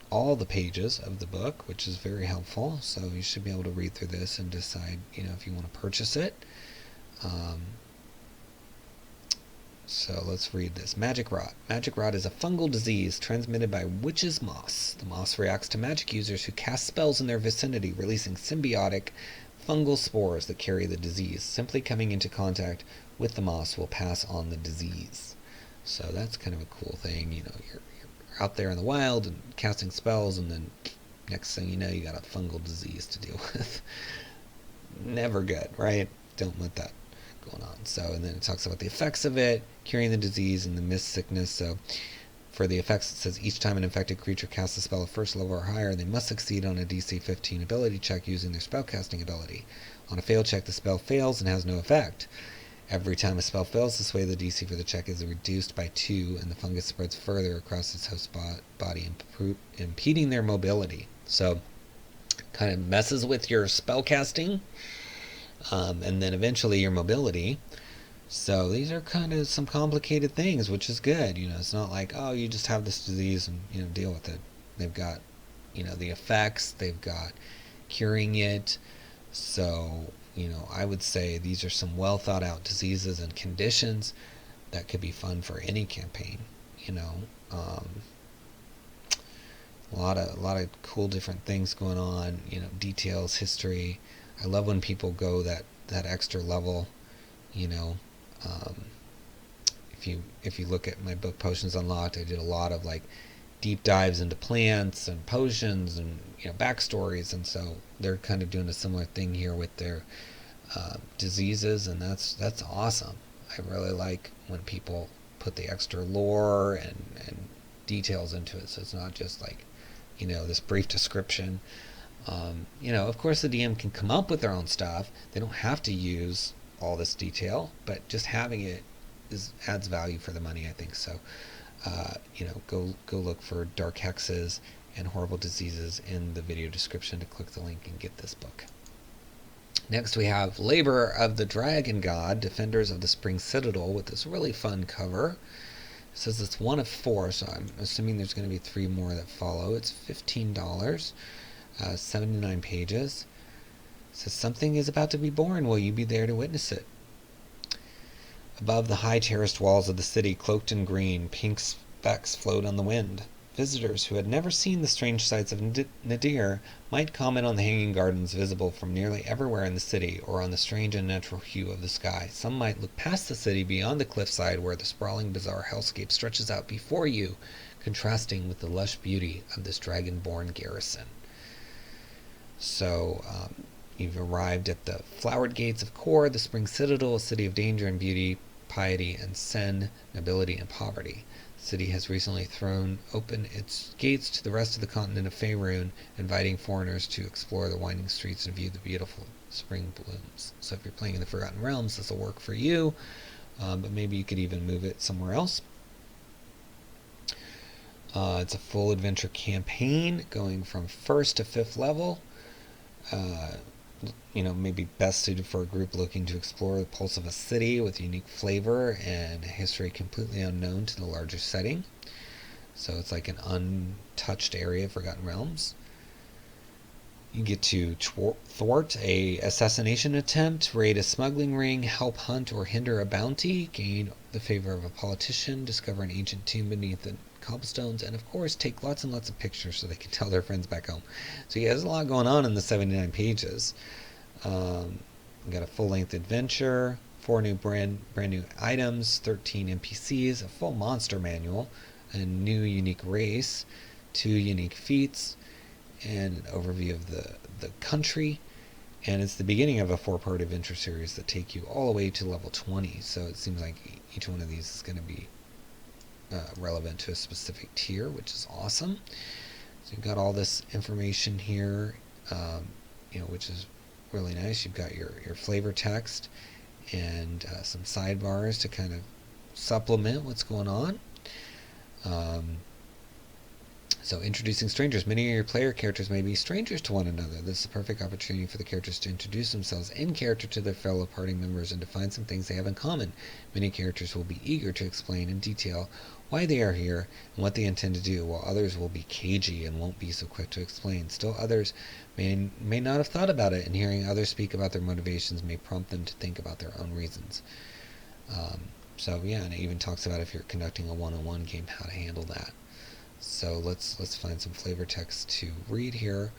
all the pages of the book, which is very helpful. So you should be able to read through this and decide, you know, if you want to purchase it. So let's read this. Magic Rot. Magic Rot is a fungal disease transmitted by witch's moss. The moss reacts to magic users who cast spells in their vicinity, releasing symbiotic fungal spores that carry the disease. Simply coming into contact with the moss will pass on the disease. So that's kind of a cool thing. You know, you're out there in the wild and casting spells, and then next thing you know, you got a fungal disease to deal with. Never good, right? Don't want that going on. So, and then it talks about the effects of it, curing the disease and the mist sickness. So for the effects, it says each time an infected creature casts a spell of first level or higher, they must succeed on a DC 15 ability check using their spellcasting ability. On a failed check, the spell fails and has no effect. Every time a spell fails this way, the DC for the check is reduced by 2, and the fungus spreads further across its host body, impeding their mobility. So, kind of messes with your spellcasting, and then eventually your mobility. So these are kind of some complicated things, which is good. You know, it's not like, oh, you just have this disease and, you know, deal with it. They've got, you know, the effects. They've got curing it. So, you know, I would say these are some well thought out diseases and conditions that could be fun for any campaign. You know, a lot of cool different things going on. You know, details, history. I love when people go that extra level. You know, if you look at my book Potions Unlocked, I did a lot of like deep dives into plants and potions and backstories, and so they're kind of doing a similar thing here with their diseases, and that's awesome. I really like when people put the extra lore and details into it, so it's not just like this brief description. Of course the DM can come up with their own stuff. They don't have to use all this detail, but just having it adds value for the money, I think. So go look for dark hexes and horrible diseases in the video description to click the link and get this book. Next we have Labor of the Dragon God, Defenders of the Spring Citadel, with this really fun cover. It says it's 1 of 4, so I'm assuming there's going to be 3 more that follow. It's $15, 79 pages. It says something is about to be born. Will you be there to witness it? Above the high terraced walls of the city, cloaked in green, pink specks float on the wind. Visitors who had never seen the strange sights of Nadir might comment on the hanging gardens visible from nearly everywhere in the city, or on the strange unnatural hue of the sky. Some might look past the city beyond the cliffside where the sprawling, bizarre hellscape stretches out before you, contrasting with the lush beauty of this dragon-born garrison. So, you've arrived at the flowered gates of Kor, the Spring Citadel, a city of danger and beauty, piety and sen, nobility and poverty. The city has recently thrown open its gates to the rest of the continent of Faerun, inviting foreigners to explore the winding streets and view the beautiful spring blooms. So if you're playing in the Forgotten Realms, this will work for you, but maybe you could even move it somewhere else. It's a full adventure campaign going from 1st to 5th level. Maybe best suited for a group looking to explore the pulse of a city with unique flavor and a history completely unknown to the larger setting. So it's like an untouched area of Forgotten Realms. You get to thwart a assassination attempt, raid a smuggling ring, help hunt or hinder a bounty, gain the favor of a politician, discover an ancient tomb beneath the cobblestones, and of course take lots and lots of pictures so they can tell their friends back home. So yeah, there's a lot going on in the 79 pages. Got a full-length adventure, 4 new brand new items, 13 NPCs, a full monster manual, a new unique race, 2 unique feats, and an overview of the country. And it's the beginning of a 4-part adventure series that take you all the way to level 20. So it seems like each one of these is going to be relevant to a specific tier, which is awesome. So you've got all this information here, which is really nice. You've got your flavor text and some sidebars to kind of supplement what's going on. So introducing strangers. Many of your player characters may be strangers to one another. This is a perfect opportunity for the characters to introduce themselves in character to their fellow party members and to find some things they have in common. Many characters will be eager to explain in detail why they are here and what they intend to do, while others will be cagey and won't be so quick to explain. Still others may not have thought about it, and hearing others speak about their motivations may prompt them to think about their own reasons. So yeah, and it even talks about if you're conducting a one-on-one game, how to handle that. So let's find some flavor text to read here.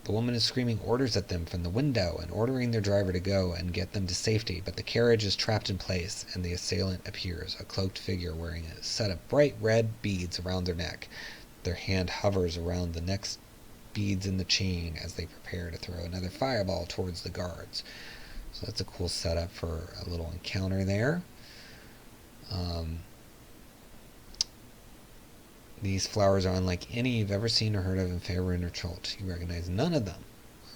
The woman is screaming orders at them from the window and ordering their driver to go and get them to safety, but the carriage is trapped in place, and the assailant appears, a cloaked figure wearing a set of bright red beads around their neck. Their hand hovers around the next beads in the chain as they prepare to throw another fireball towards the guards. So that's a cool setup for a little encounter there. These flowers are unlike any you've ever seen or heard of in Faerun or Chult. You recognize none of them.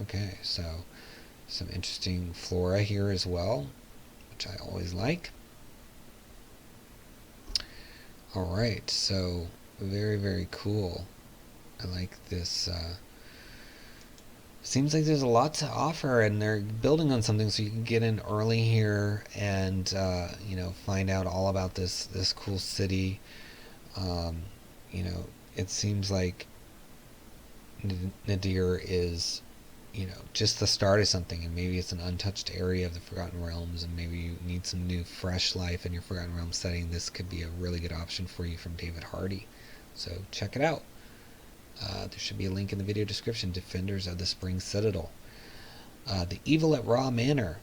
Okay, so some interesting flora here as well, which I always like. Alright, so very, very cool. I like this. Seems like there's a lot to offer, and they're building on something, so you can get in early here and find out all about this cool city. It seems like Nadir is, just the start of something, and maybe it's an untouched area of the Forgotten Realms, and maybe you need some new, fresh life in your Forgotten Realms setting. This could be a really good option for you from David Hardy. So check it out. There should be a link in the video description. Defenders of the Spring Citadel. The Evil at Ra Manor.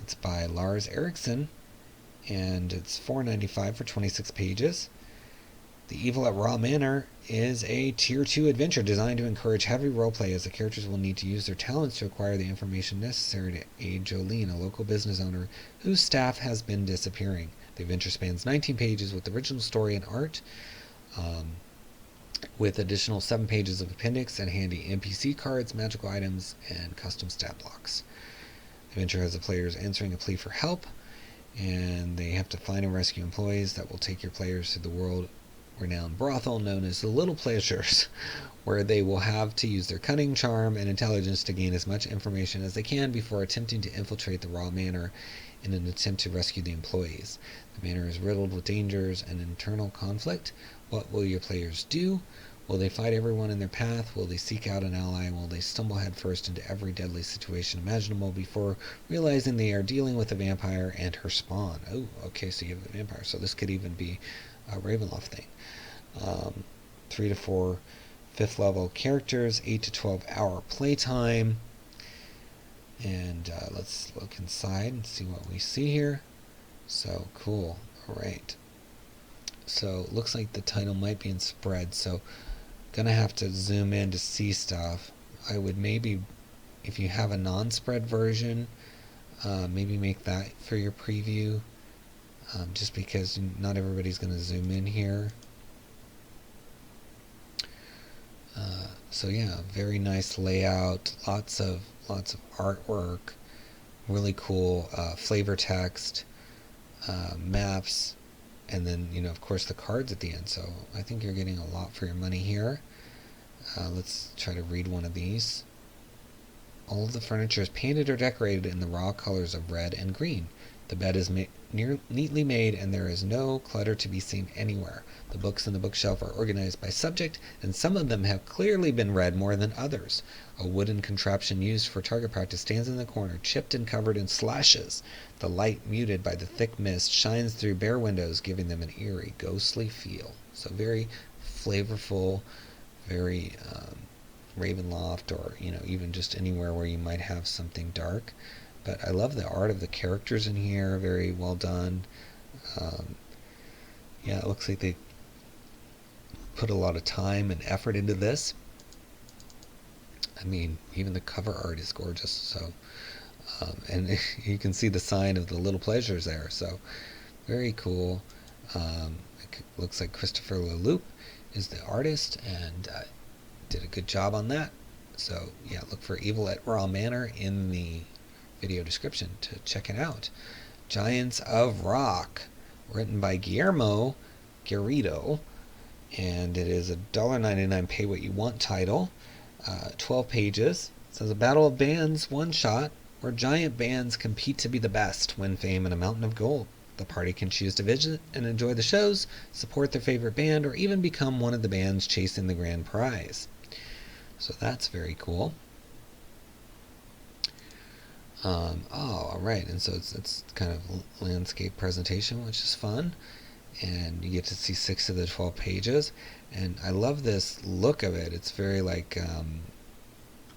It's by Lars Eriksson. and it's $4.95 for 26 pages. The Evil at Ra Manor is a Tier 2 adventure designed to encourage heavy roleplay, as the characters will need to use their talents to acquire the information necessary to aid Jolene, a local business owner whose staff has been disappearing. The adventure spans 19 pages with original story and art, with additional 7 pages of appendix and handy NPC cards, magical items, and custom stat blocks. The adventure has the players answering a plea for help, and they have to find and rescue employees that will take your players to the world-renowned brothel known as the Little Pleasures, where they will have to use their cunning, charm, and intelligence to gain as much information as they can before attempting to infiltrate the Ra Manor in an attempt to rescue the employees. The manor is riddled with dangers and internal conflict. What will your players do? Will they fight everyone in their path? Will they seek out an ally? Will they stumble headfirst into every deadly situation imaginable before realizing they are dealing with a vampire and her spawn? Oh, okay, so you have a vampire. So this could even be a Ravenloft thing. 3 to 4 5th level characters, 8 to 12 hour playtime. And let's look inside and see what we see here. So cool. Alright. So looks like the title might be in spread, so gonna have to zoom in to see stuff. I would maybe, if you have a non-spread version, maybe make that for your preview, just because not everybody's gonna zoom in here. So yeah, very nice layout, lots of artwork, really cool flavor text, maps, and then, of course, the cards at the end. So I think you're getting a lot for your money here. Let's try to read one of these. All of the furniture is painted or decorated in the raw colors of red and green. The bed is neatly made, and there is no clutter to be seen anywhere. The books in the bookshelf are organized by subject, and some of them have clearly been read more than others. A wooden contraption used for target practice stands in the corner, chipped and covered in slashes. The light, muted by the thick mist, shines through bare windows, giving them an eerie, ghostly feel. So very flavorful, very Ravenloft, or even just anywhere where you might have something dark. But I love the art of the characters in here, very well done. Yeah, it looks like they put a lot of time and effort into this. I mean, even the cover art is gorgeous. So, and you can see the sign of the Little Pleasures there. So, very cool. It looks like Christopher Leloup is the artist, and did a good job on that. So, yeah, look for Evil at Ra Manor in the video description to check it out. Giants of Rock, written by Guillermo Garrido, and it is a $1.99 pay what you want title. 12 pages. It says a battle of bands one shot where giant bands compete to be the best, win fame and a mountain of gold. The party can choose to visit and enjoy the shows, support their favorite band, or even become one of the bands chasing the grand prize. So that's very cool. Alright, and so it's kind of landscape presentation, which is fun, and you get to see 6 of the 12 pages, and I love this look of it. It's very like,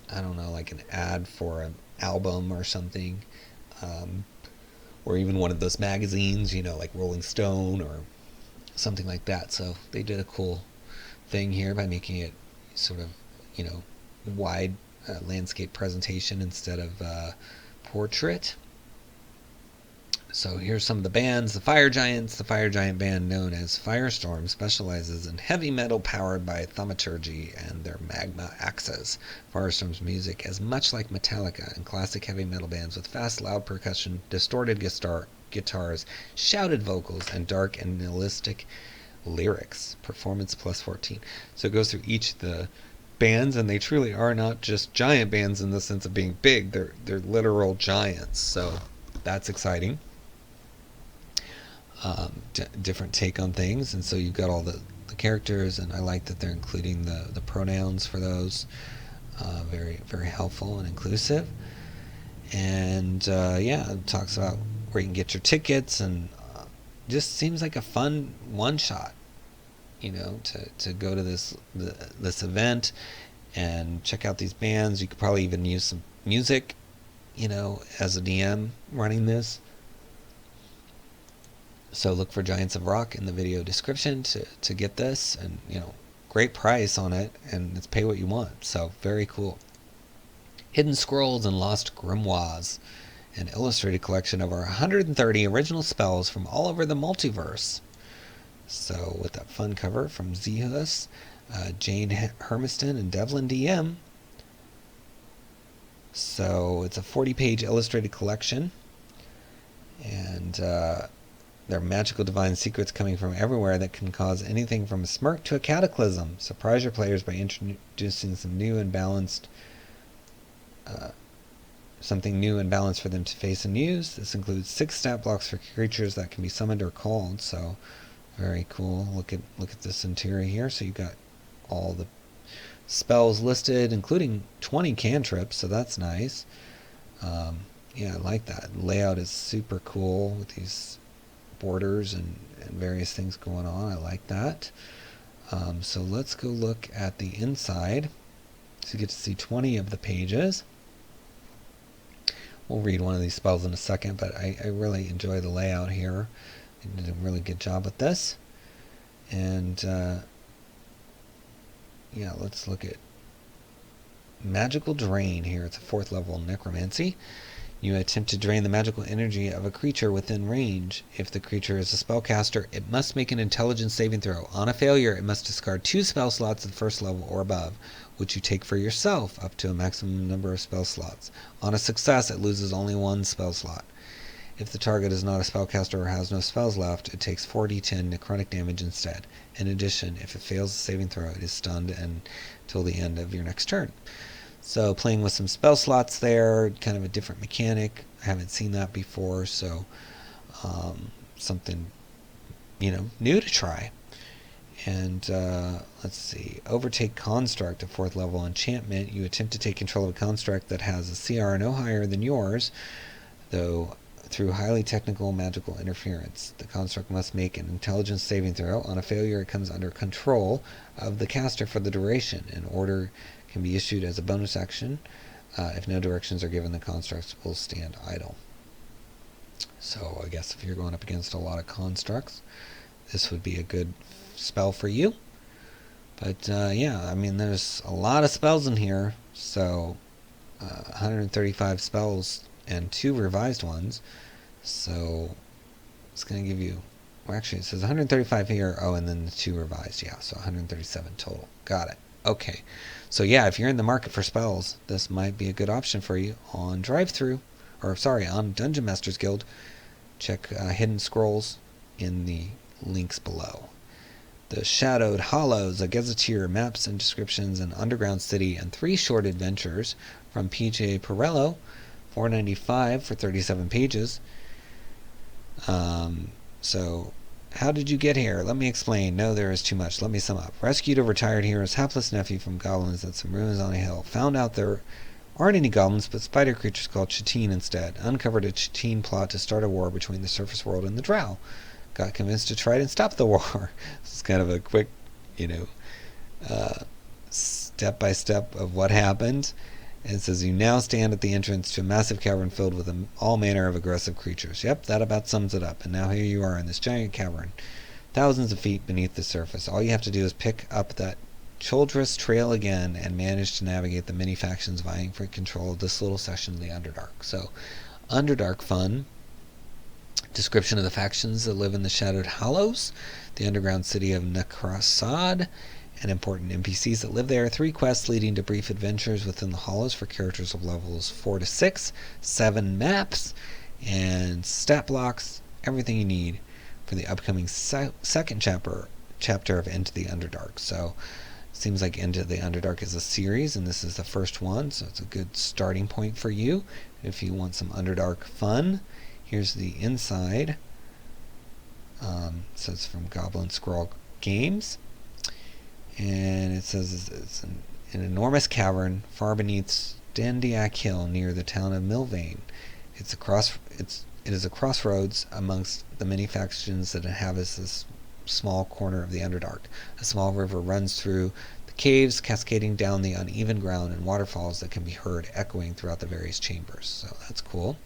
I don't know, like an ad for an album or something, or even one of those magazines, like Rolling Stone or something like that. So they did a cool thing here by making it sort of, wide landscape presentation instead of portrait. So here's some of the bands. The Fire Giants. The Fire Giant band, known as Firestorm, specializes in heavy metal powered by thaumaturgy and their magma axes. Firestorm's music is much like Metallica and classic heavy metal bands, with fast, loud percussion, distorted guitars, shouted vocals, and dark and nihilistic lyrics. Performance plus 14. So it goes through each of the bands, and they truly are not just giant bands in the sense of being big. They're literal giants. So that's exciting. Different take on things, and so you've got all the characters, and I like that they're including the pronouns for those. Very, very helpful and inclusive. And yeah, it talks about where you can get your tickets, and just seems like a fun one-shot, to go to this event and check out these bands. You could probably even use some music, as a DM running this. So look for Giants of Rock in the video description to get this, and great price on it, and it's pay what you want. So very cool. Hidden Scrolls and Lost Grimoires, an illustrated collection of our 130 original spells from all over the multiverse. So with that fun cover from 𝙤𝙗𝙬𝙗, Jane Hermiston, and Devlin DM. So it's a 40-page illustrated collection, and there are magical divine secrets coming from everywhere that can cause anything from a smirk to a cataclysm. Surprise your players by introducing something new and balanced for them to face and use. This includes 6 stat blocks for creatures that can be summoned or called. So very cool. Look at this interior here. So you've got all the spells listed, including 20 cantrips. So that's nice. Yeah, I like that. Layout is super cool with these borders and various things going on. I like that. So let's go look at the inside. So you get to see 20 of the pages. We'll read one of these spells in a second, but I really enjoy the layout here. They did a really good job with this. And yeah, let's look at Magical Drain here. It's a 4th level necromancy. You attempt to drain the magical energy of a creature within range. If the creature is a spellcaster, it must make an intelligence saving throw. On a failure, it must discard 2 spell slots at the 1st level or above, which you take for yourself, up to a maximum number of spell slots. On a success, it loses only 1 spell slot. If the target is not a spellcaster or has no spells left, it takes 4d10 necrotic damage instead. In addition, if it fails the saving throw, it is stunned until the end of your next turn. So playing with some spell slots there, kind of a different mechanic. I haven't seen that before, so something new to try. And let's see, Overtake Construct, a 4th level enchantment. You attempt to take control of a construct that has a CR no higher than yours, though through highly technical magical interference. The construct must make an intelligence saving throw. On a failure, it comes under control of the caster for the duration. An order can be issued as a bonus action. If no directions are given, the constructs will stand idle. So I guess if you're going up against a lot of constructs, this would be a good spell for you. But yeah, I mean, there's a lot of spells in here. So 135 spells and 2 revised ones. So it's going to give you, well, actually it says 135 here, and then the 2 revised. Yeah, so 137 total. Got it. Okay. So yeah, if you're in the market for spells, this might be a good option for you on on Dungeon Masters Guild. Check Hidden Scrolls in the links below. The Shadowed Hollows, a Gazetteer, maps and descriptions, an underground city, and 3 short adventures from PJ Perello, $4.95 for 37 pages. So, how did you get here? Let me explain. No, there is too much. Let me sum up. Rescued a retired hero's hapless nephew from goblins at some ruins on a hill. Found out there aren't any goblins, but spider creatures called 𝘏𝑡n instead. Uncovered a 𝘏𝑡n plot to start a war between the surface world and the drow. Got convinced to try and stop the war. This is kind of a quick, step-by-step of what happened. And it says, you now stand at the entrance to a massive cavern filled with all manner of aggressive creatures. Yep, that about sums it up. And now here you are in this giant cavern, thousands of feet beneath the surface. All you have to do is pick up that Choldrus trail again and manage to navigate the many factions vying for control of this little section of the Underdark. So, Underdark fun. Description of the factions that live in the Shadowed Hollows, the underground city of Necrasad, and important NPCs that live there. 3 quests leading to brief adventures within the Hollows for characters of levels 4 to 6, 7 maps, and stat blocks, everything you need for the upcoming second chapter of Into the Underdark. So, seems like Into the Underdark is a series, and this is the first one, so it's a good starting point for you if you want some Underdark fun. Here's the inside. So it's from Goblin Scroll Games. And it says it's an enormous cavern far beneath Stendiak Hill near the town of Milvain. It is a crossroads amongst the many factions that inhabit this small corner of the Underdark. A small river runs through the caves, cascading down the uneven ground and waterfalls that can be heard echoing throughout the various chambers. So that's cool.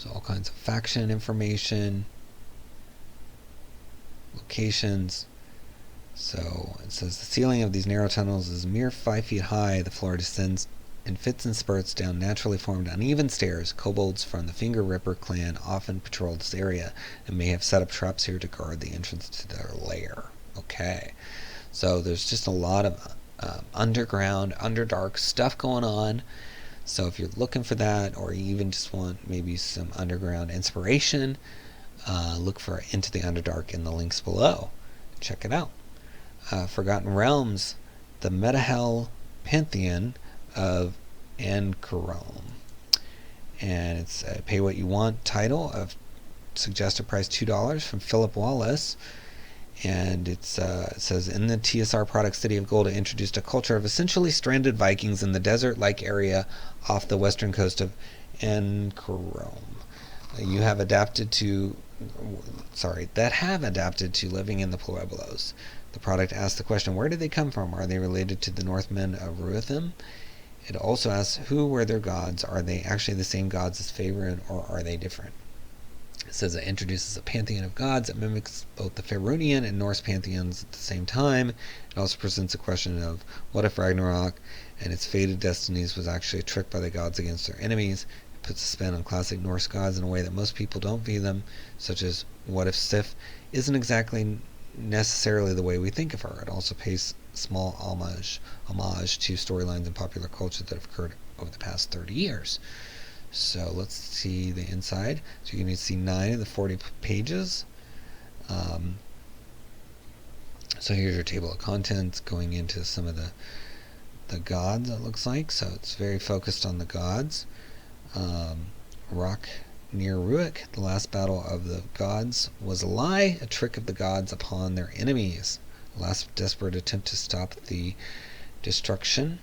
So all kinds of faction information, locations. So it says the ceiling of these narrow tunnels is a mere 5 feet high. The floor descends in fits and spurts down naturally formed uneven stairs. Kobolds from the Finger Ripper clan often patrol this area and may have set up traps here to guard the entrance to their lair. Okay, so there's just a lot of underground, underdark stuff going on. So if you're looking for that, or you even just want maybe some underground inspiration, look for Into the Underdark in the links below. Check it out. Forgotten Realms, the Metahel Pantheon of Anchorome. And it's a pay what you want title of suggested price $2 from Philip Wallace. And it says, in the TSR product City of Gold, it introduced a culture of essentially stranded Vikings in the desert-like area off the western coast of Anchorome. That have adapted to living in the Pueblos. The product asks the question, where did they come from? Are they related to the Northmen of Ruthven? It also asks, who were their gods? Are they actually the same gods as Faerun, or are they different? It says it introduces a pantheon of gods that mimics both the Faerunian and Norse pantheons at the same time. It also presents a question of, what if Ragnarok and its fated destinies was actually a trick by the gods against their enemies? It puts a spin on classic Norse gods in a way that most people don't view them, such as, what if Sif isn't exactly necessarily the way we think of her? It also pays small homage to storylines in popular culture that have occurred over the past 30 years. So let's see the inside. So you can see 9 of the 40 pages. So here's your table of contents going into some of the gods, it looks like. So it's very focused on the gods. Rock near Ruik, the last battle of the gods was a lie, a trick of the gods upon their enemies. The last desperate attempt to stop the destruction.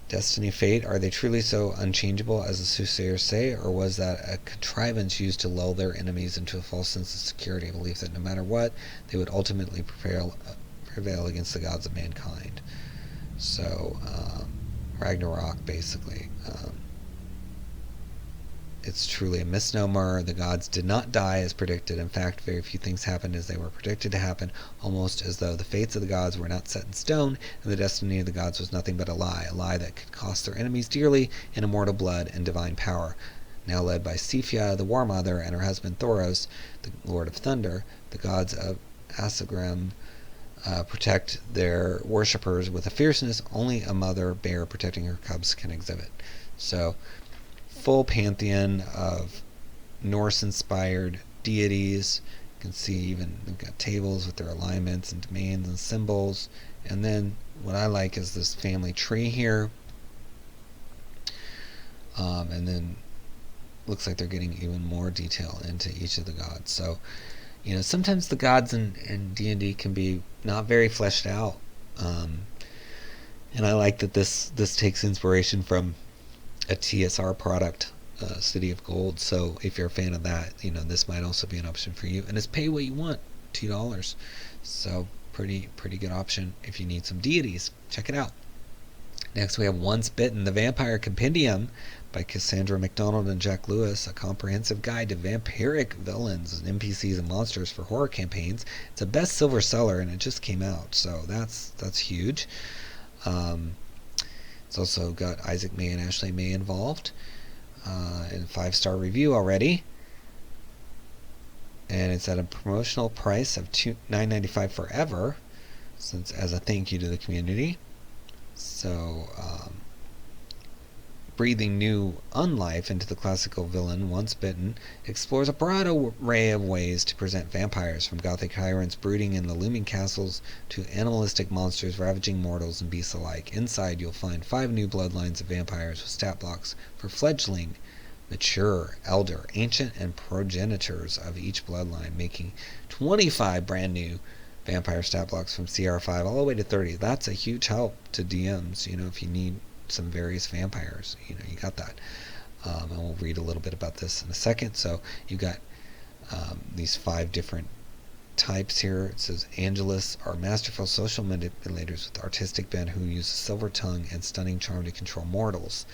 Destiny, fate, are they truly so unchangeable as the soothsayers say, or was that a contrivance used to lull their enemies into a false sense of security, a belief that no matter what, they would ultimately prevail against the gods of mankind? So, Ragnarok, basically. It's truly a misnomer. The gods did not die as predicted. In fact, very few things happened as they were predicted to happen, almost as though the fates of the gods were not set in stone, and the destiny of the gods was nothing but a lie that could cost their enemies dearly in immortal blood and divine power. Now led by Sifia, the War Mother, and her husband Thoros, the Lord of Thunder, the gods of Asagram protect their worshippers with a fierceness only a mother bear protecting her cubs can exhibit. So, full pantheon of Norse-inspired deities. You can see even they've got tables with their alignments and domains and symbols. And then what I like is this family tree here. And then looks like they're getting even more detail into each of the gods. So, sometimes the gods in D&D can be not very fleshed out. And I like that this takes inspiration from a TSR product, City of Gold. So if you're a fan of that, this might also be an option for you. And it's pay what you want, $2. So pretty good option if you need some deities. Check it out. Next we have Once Bitten, the Vampire Compendium by Cassandra McDonald and Jack Lewis, a comprehensive guide to vampiric villains and NPCs and monsters for horror campaigns. It's a best silver seller and it just came out, so that's huge. It's also got Isaac May and Ashley May involved, in 5-star review already. And it's at a promotional price of $9.95 forever, since as a thank you to the community. So, breathing new unlife into the classical villain Once Bitten explores a broad array of ways to present vampires, from gothic tyrants brooding in the looming castles to animalistic monsters ravaging mortals and beasts alike. Inside you'll find 5 new bloodlines of vampires with stat blocks for fledgling, mature, elder, ancient, and progenitors of each bloodline, making 25 brand new vampire stat blocks from CR5 all the way to 30. That's a huge help to DMs, if you need some various vampires, you got that. And we'll read a little bit about this in a second. So you got these 5 different types here. It says Angelus are masterful social manipulators with artistic bent who use a silver tongue and stunning charm to control mortals.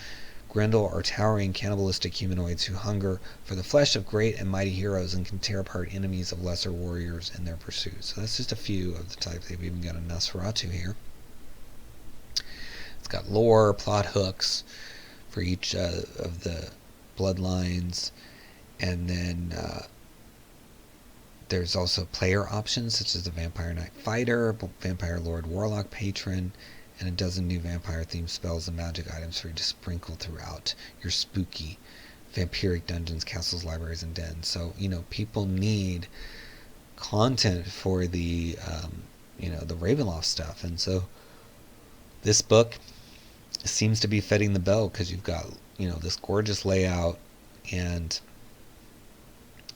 Grendel are towering cannibalistic humanoids who hunger for the flesh of great and mighty heroes and can tear apart enemies of lesser warriors in their pursuit. So that's just a few of the types. They've even got a Nosferatu here. It's got lore, plot hooks for each of the bloodlines, and then there's also player options such as the Vampire Knight Fighter, Vampire Lord Warlock Patron, and a dozen new vampire-themed spells and magic items for you to sprinkle throughout your spooky vampiric dungeons, castles, libraries, and dens. So, people need content for the, the Ravenloft stuff. And so this book seems to be fitting the bill because you've got, this gorgeous layout and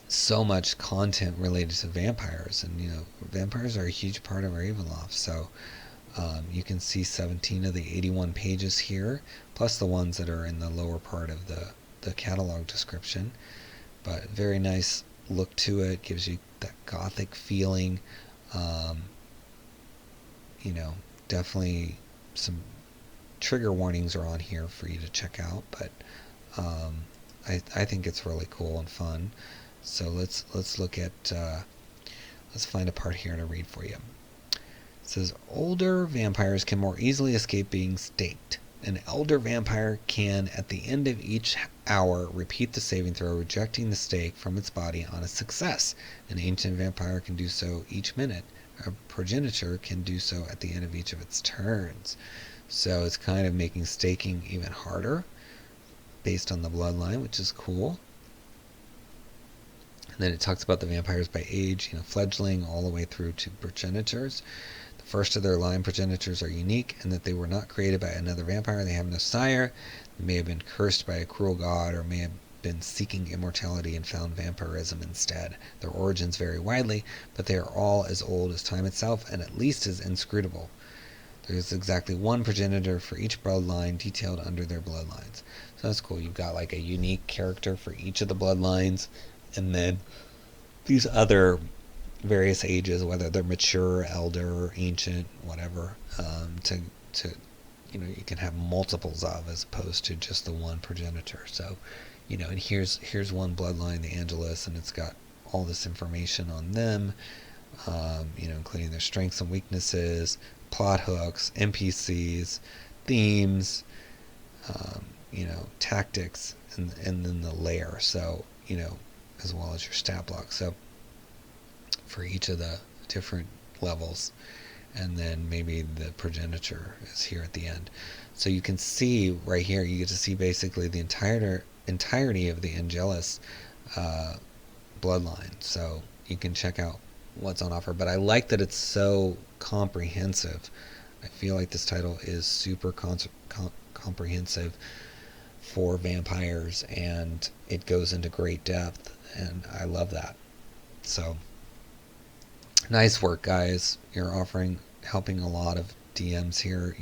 so much content related to vampires. And, vampires are a huge part of Ravenloft. So, you can see 17 of the 81 pages here, plus the ones that are in the lower part of the catalog description. But very nice look to it, gives you that gothic feeling. Definitely some trigger warnings are on here for you to check out, but I think it's really cool and fun. So let's look at let's find a part here to read for you. It says, older vampires can more easily escape being staked. An elder vampire can, at the end of each hour, repeat the saving throw, rejecting the stake from its body on a success. An ancient vampire can do so each minute. A progenitor can do so at the end of each of its turns. So it's kind of making staking even harder based on the bloodline, which is cool. And then it talks about the vampires by age, fledgling all the way through to progenitors. The first of their line progenitors are unique in that they were not created by another vampire. They have no sire. They may have been cursed by a cruel god or may have been seeking immortality and found vampirism instead. Their origins vary widely, but they are all as old as time itself and at least as inscrutable. There is exactly one progenitor for each bloodline detailed under their bloodlines. So that's cool. You've got like a unique character for each of the bloodlines, and then these other various ages, whether they're mature, elder, ancient, whatever, you can have multiples of, as opposed to just the one progenitor. So, and here's one bloodline, the Angelus, and it's got all this information on them, including their strengths and weaknesses, plot hooks, NPCs, themes, tactics, and then the lair. So, as well as your stat block. So for each of the different levels, and then maybe the progenitor is here at the end. So you can see right here, you get to see basically the entirety of the Angelus bloodline. So you can check out what's on offer. But I like that it's so comprehensive. I feel like this title is super comprehensive for vampires, and it goes into great depth, and I love that. So nice work, guys. You're helping a lot of DMs here.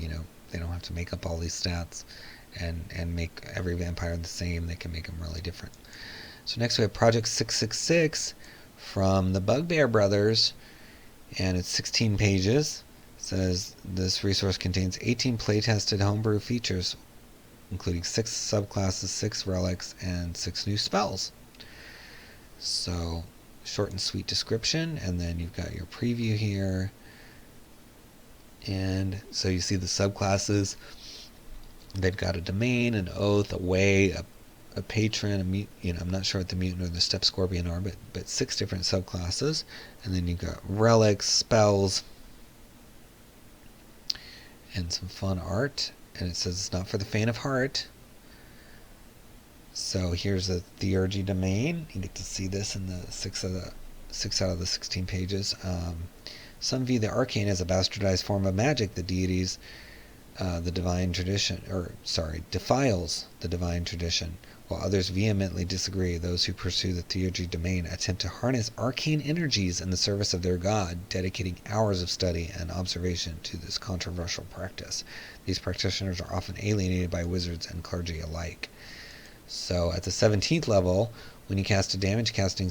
They don't have to make up all these stats and make every vampire the same. They can make them really different. So next we have Project 666 from the Bugbear Brothers, and it's 16 pages. It says this resource contains 18 playtested homebrew features, including 6 subclasses, 6 relics, and 6 new spells. So short and sweet description, and then you've got your preview here. And so you see the subclasses. They've got a domain, an oath, a way, a patron, I'm not sure what the mutant or the step scorpion are, but 6 different subclasses. And then you've got relics, spells, and some fun art. And it says it's not for the faint of heart. So here's a theurgy domain. You get to see this in the 6 out of the 16 pages. Some view the arcane as a bastardized form of magic. The deities, the divine tradition, defiles the divine tradition, while others vehemently disagree. Those who pursue the theurgy domain attempt to harness arcane energies in the service of their god, dedicating hours of study and observation to this controversial practice. These practitioners are often alienated by wizards and clergy alike. So at the 17th level, when you cast a damage-causing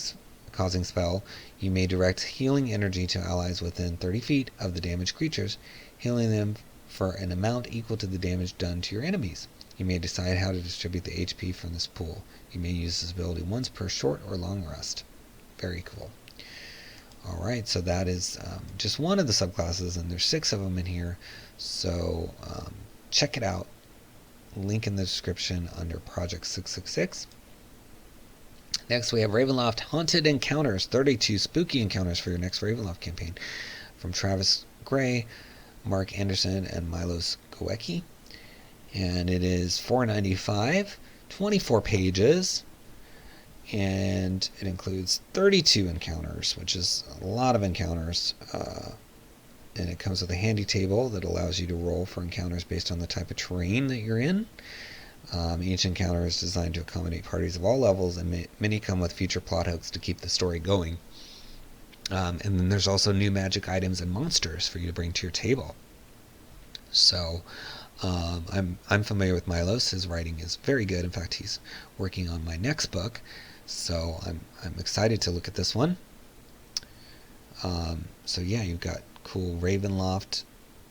spell, you may direct healing energy to allies within 30 feet of the damaged creatures, healing them for an amount equal to the damage done to your enemies. You may decide how to distribute the HP from this pool. You may use this ability once per short or long rest. Very cool. Alright, so that is just one of the subclasses, and there's 6 of them in here. So check it out. Link in the description under Project 666. Next we have Ravenloft Haunted Encounters, 32 spooky encounters for your next Ravenloft campaign, from Travis Gray, Mark Anderson, and Milos Goecki. And it is $4.95, 24 pages, and it includes 32 encounters, which is a lot of encounters. And it comes with a handy table that allows you to roll for encounters based on the type of terrain that you're in. Each encounter is designed to accommodate parties of all levels, and many come with future plot hooks to keep the story going. And then there's also new magic items and monsters for you to bring to your table. So I'm familiar with Milos. His writing is very good. In fact, he's working on my next book, so I'm excited to look at this one. So yeah, you've got cool Ravenloft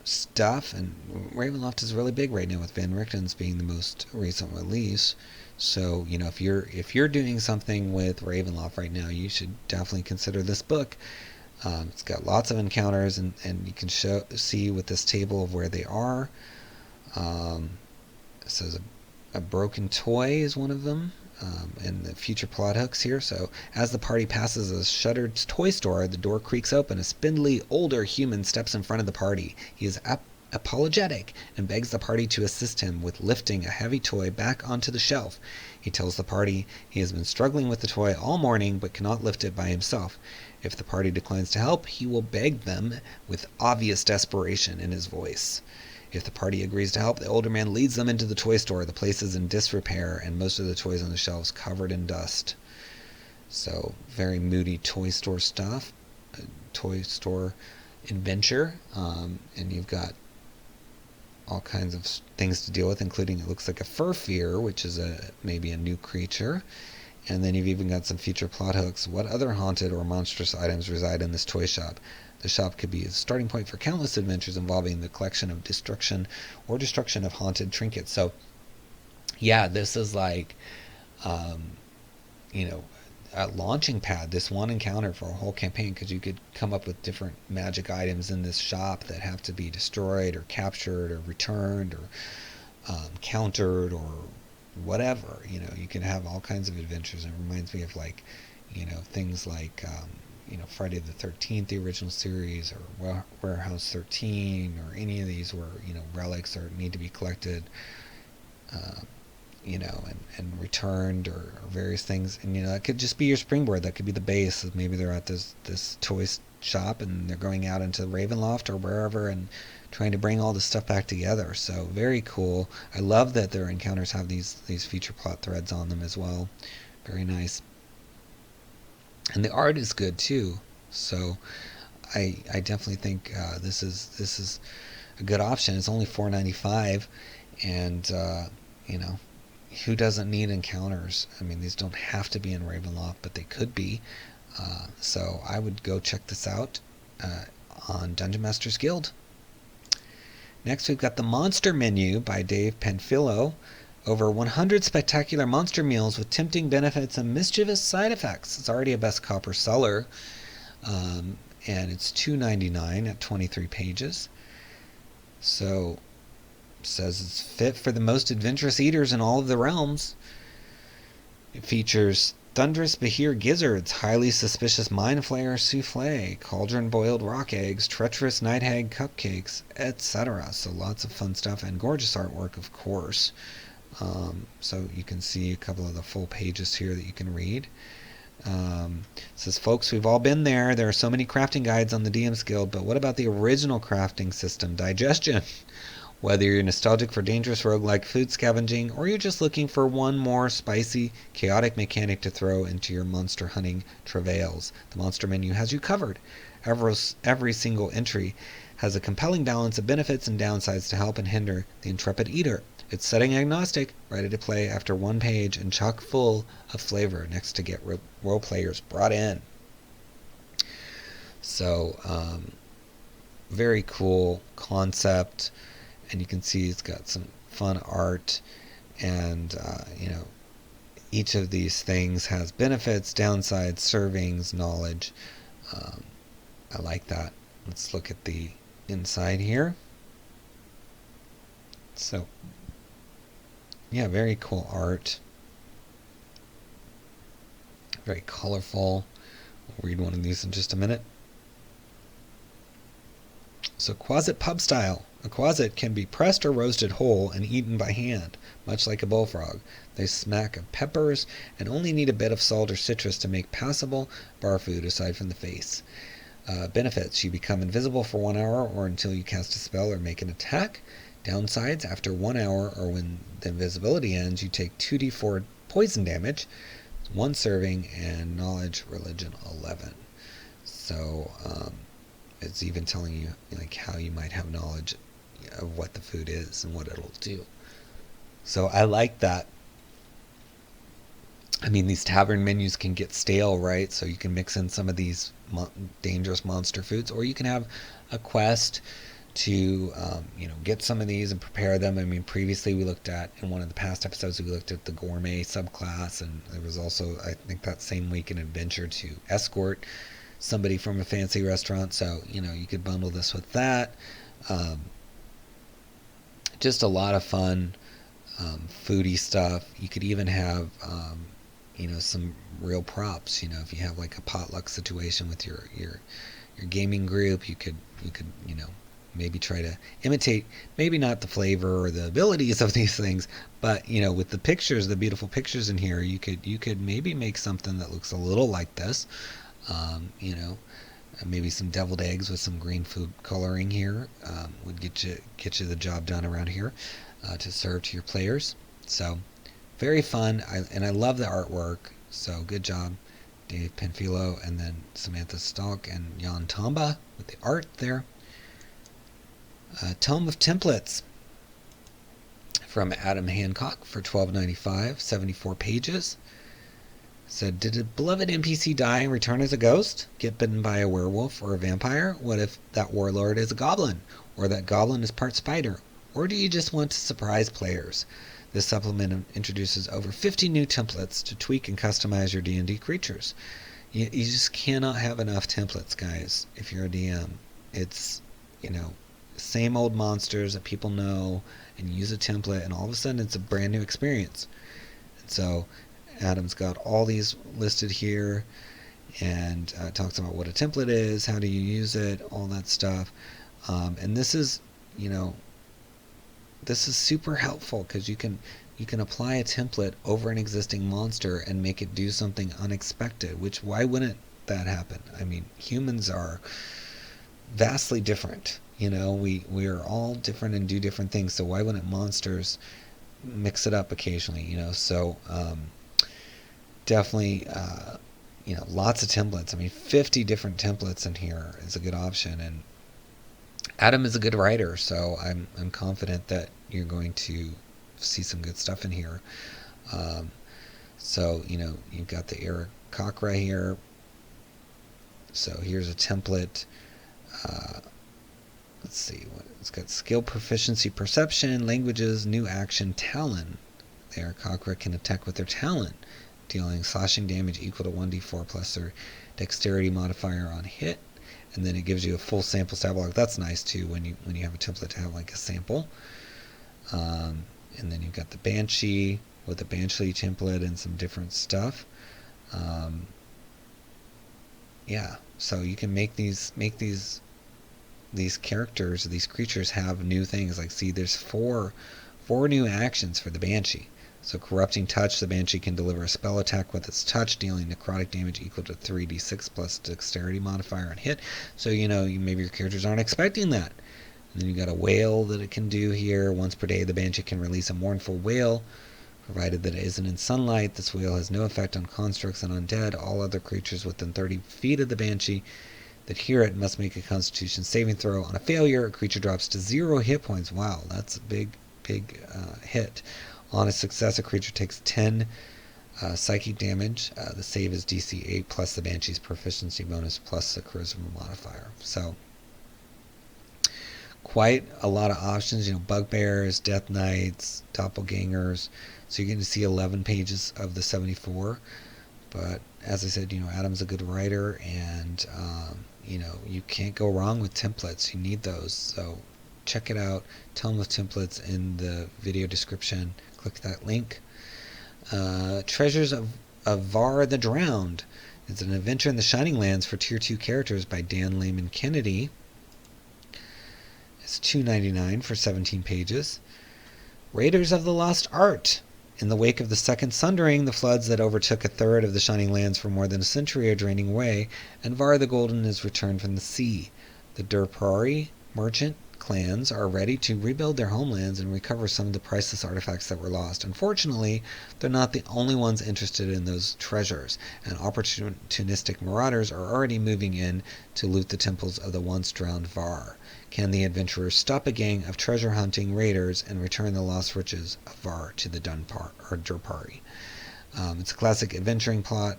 stuff, and Ravenloft is really big right now with Van Richten's being the most recent release. So if you're doing something with Ravenloft right now, you should definitely consider this book. It's got lots of encounters, and you can see with this table of where they are. It says a broken toy is one of them, and the future plot hooks here. So as the party passes a shuttered toy store, the door creaks open. A spindly, older human steps in front of the party. He is apologetic and begs the party to assist him with lifting a heavy toy back onto the shelf. He tells the party he has been struggling with the toy all morning but cannot lift it by himself. If the party declines to help, he will beg them with obvious desperation in his voice. If the party agrees to help, the older man leads them into the toy store. The place is in disrepair, and most of the toys on the shelves covered in dust. So, very moody toy store stuff, toy store adventure, and you've got all kinds of things to deal with, including, it looks like a fur-fear, which is maybe a new creature. And then you've even got some future plot hooks. What other haunted or monstrous items reside in this toy shop? The shop could be a starting point for countless adventures involving the collection of destruction of haunted trinkets. So, yeah, this is like, a launching pad, this one encounter for a whole campaign, because you could come up with different magic items in this shop that have to be destroyed or captured or returned or countered or whatever. You can have all kinds of adventures. It reminds me of things like Friday the 13th, the original series, or Warehouse 13, or any of these where relics need to be collected, and returned, or various things. And that could just be your springboard. That could be the base. Maybe they're at this toy shop and they're going out into Ravenloft or wherever and trying to bring all this stuff back together. So very cool. I love that their encounters have these feature plot threads on them as well. Very nice. And the art is good too. So I definitely think this is a good option. It's only $4.95, and who doesn't need encounters? I mean, these don't have to be in Ravenloft, but they could be. So I would go check this out on Dungeon Masters Guild. Next, we've got the Monster Menu by Dave Panfilo. Over 100 spectacular monster meals with tempting benefits and mischievous side effects. It's already a best copper seller, and it's $2.99 at 23 pages. So, it says it's fit for the most adventurous eaters in all of the realms. It features thunderous Behir gizzards, highly suspicious mind flayer souffle, cauldron boiled rock eggs, treacherous night hag cupcakes, etc. So lots of fun stuff, and gorgeous artwork, of course. So you can see a couple of the full pages here that you can read. It says, folks, we've all been there. There are so many crafting guides on the DM's Guild, but what about the original crafting system, Digestion? Whether you're nostalgic for dangerous roguelike food scavenging, or you're just looking for one more spicy, chaotic mechanic to throw into your monster hunting travails, the Monster Menu has you covered. Every single entry has a compelling balance of benefits and downsides to help and hinder the intrepid eater. It's setting agnostic, ready to play after one page, and chock full of flavor next to get role players brought in. So, very cool concept, and you can see it's got some fun art. And, each of these things has benefits, downsides, servings, knowledge. I like that. Let's look at the inside here. So, yeah, very cool art. Very colorful. We'll read one of these in just a minute. So, 𝙭𝑒𝑡 pub style. A 𝙭𝑒𝑡 can be pressed or roasted whole and eaten by hand, much like a bullfrog. They smack of peppers and only need a bit of salt or citrus to make passable bar food aside from the face. Benefits: you become invisible for 1 hour or until you cast a spell or make an attack. Downsides: after 1 hour or when the invisibility ends, you take 2d4 poison damage, 1 serving, and knowledge religion 11. So it's even telling you like how you might have knowledge of what the food is and what it'll do. So I like that. I mean, these tavern menus can get stale, right? So you can mix in some of these dangerous monster foods, or you can have a quest to get some of these and prepare them. I mean, previously we looked at, in one of the past episodes, we looked at the gourmet subclass, and there was also, I think that same week, an adventure to escort somebody from a fancy restaurant. So you could bundle this with that. Just a lot of fun foodie stuff. You could even have some real props. If you have like a potluck situation with your gaming group, you could maybe try to imitate, maybe not the flavor or the abilities of these things, but with the pictures, the beautiful pictures in here, you could maybe make something that looks a little like this. Maybe some deviled eggs with some green food coloring here would get you the job done around here to serve to your players. So very fun, and I love the artwork. So good job, Dave Penfilo, and then Samantha Stalk and Jan Tamba with the art there. Tome of Templates from Adam Hancock for $12.95, 74 pages. Said, did a beloved NPC die and return as a ghost? Get bitten by a werewolf or a vampire? What if that warlord is a goblin? Or that goblin is part spider? Or do you just want to surprise players? This supplement introduces over 50 new templates to tweak and customize your D&D creatures. You just cannot have enough templates, guys, if you're a DM. It's, same old monsters that people know, and use a template, and all of a sudden it's a brand new experience. And so Adam's got all these listed here, and talks about what a template is, how do you use it, all that stuff. And this is, this is super helpful because you can apply a template over an existing monster and make it do something unexpected. Which, why wouldn't that happen? I mean, humans are vastly different. We are all different and do different things. So why wouldn't monsters mix it up occasionally? So. Definitely, lots of templates. I mean, 50 different templates in here is a good option. And Adam is a good writer, so I'm confident that you're going to see some good stuff in here. So, you've got the Eric Koch right here. So here's a template. Let's see. It's got skill, proficiency, perception, languages, new action, talent. The Eric Koch can attack with their talent, dealing slashing damage equal to 1d4 plus their dexterity modifier on hit. And then it gives you a full sample stat block. That's nice too when you have a template to have like a sample. And then you've got the Banshee with a Banshee template and some different stuff. Yeah, so you can make these characters, these creatures have new things. Like, see, there's four new actions for the Banshee. So Corrupting Touch, the Banshee can deliver a spell attack with its touch, dealing necrotic damage equal to 3d6 plus dexterity modifier on hit. So, maybe your characters aren't expecting that. And then you got a wail that it can do here. Once per day, the Banshee can release a mournful wail, provided that it isn't in sunlight. This wail has no effect on constructs and undead. All other creatures within 30 feet of the Banshee that hear it must make a Constitution saving throw. On a failure, a creature drops to 0 hit points. Wow, that's a big hit. On a success, a creature takes 10 psychic damage. The save is DC 8 plus the Banshee's proficiency bonus plus the charisma modifier. So, quite a lot of options, bugbears, death knights, doppelgangers. So you're going to see 11 pages of the 74. But as I said, Adam's a good writer, and you can't go wrong with templates. You need those. So check it out. Tome of Templates in the video description. Click that link. Treasures of Var the Drowned. It's an adventure in the Shining Lands for Tier 2 characters by Dan Layman Kennedy. It's $2.99 for 17 pages. Raiders of the Lost Art. In the wake of the Second Sundering, the floods that overtook a third of the Shining Lands for more than a century are draining away, and Var the Golden is returned from the sea. The 𝙬𝙬𝙧𝙬𝙪 merchant clans are ready to rebuild their homelands and recover some of the priceless artifacts that were lost. Unfortunately, they're not the only ones interested in those treasures, and opportunistic marauders are already moving in to loot the temples of the once drowned Var. Can the adventurers stop a gang of treasure-hunting raiders and return the lost riches of Var to the 𝙬𝙬𝙧𝙬𝙪? It's a classic adventuring plot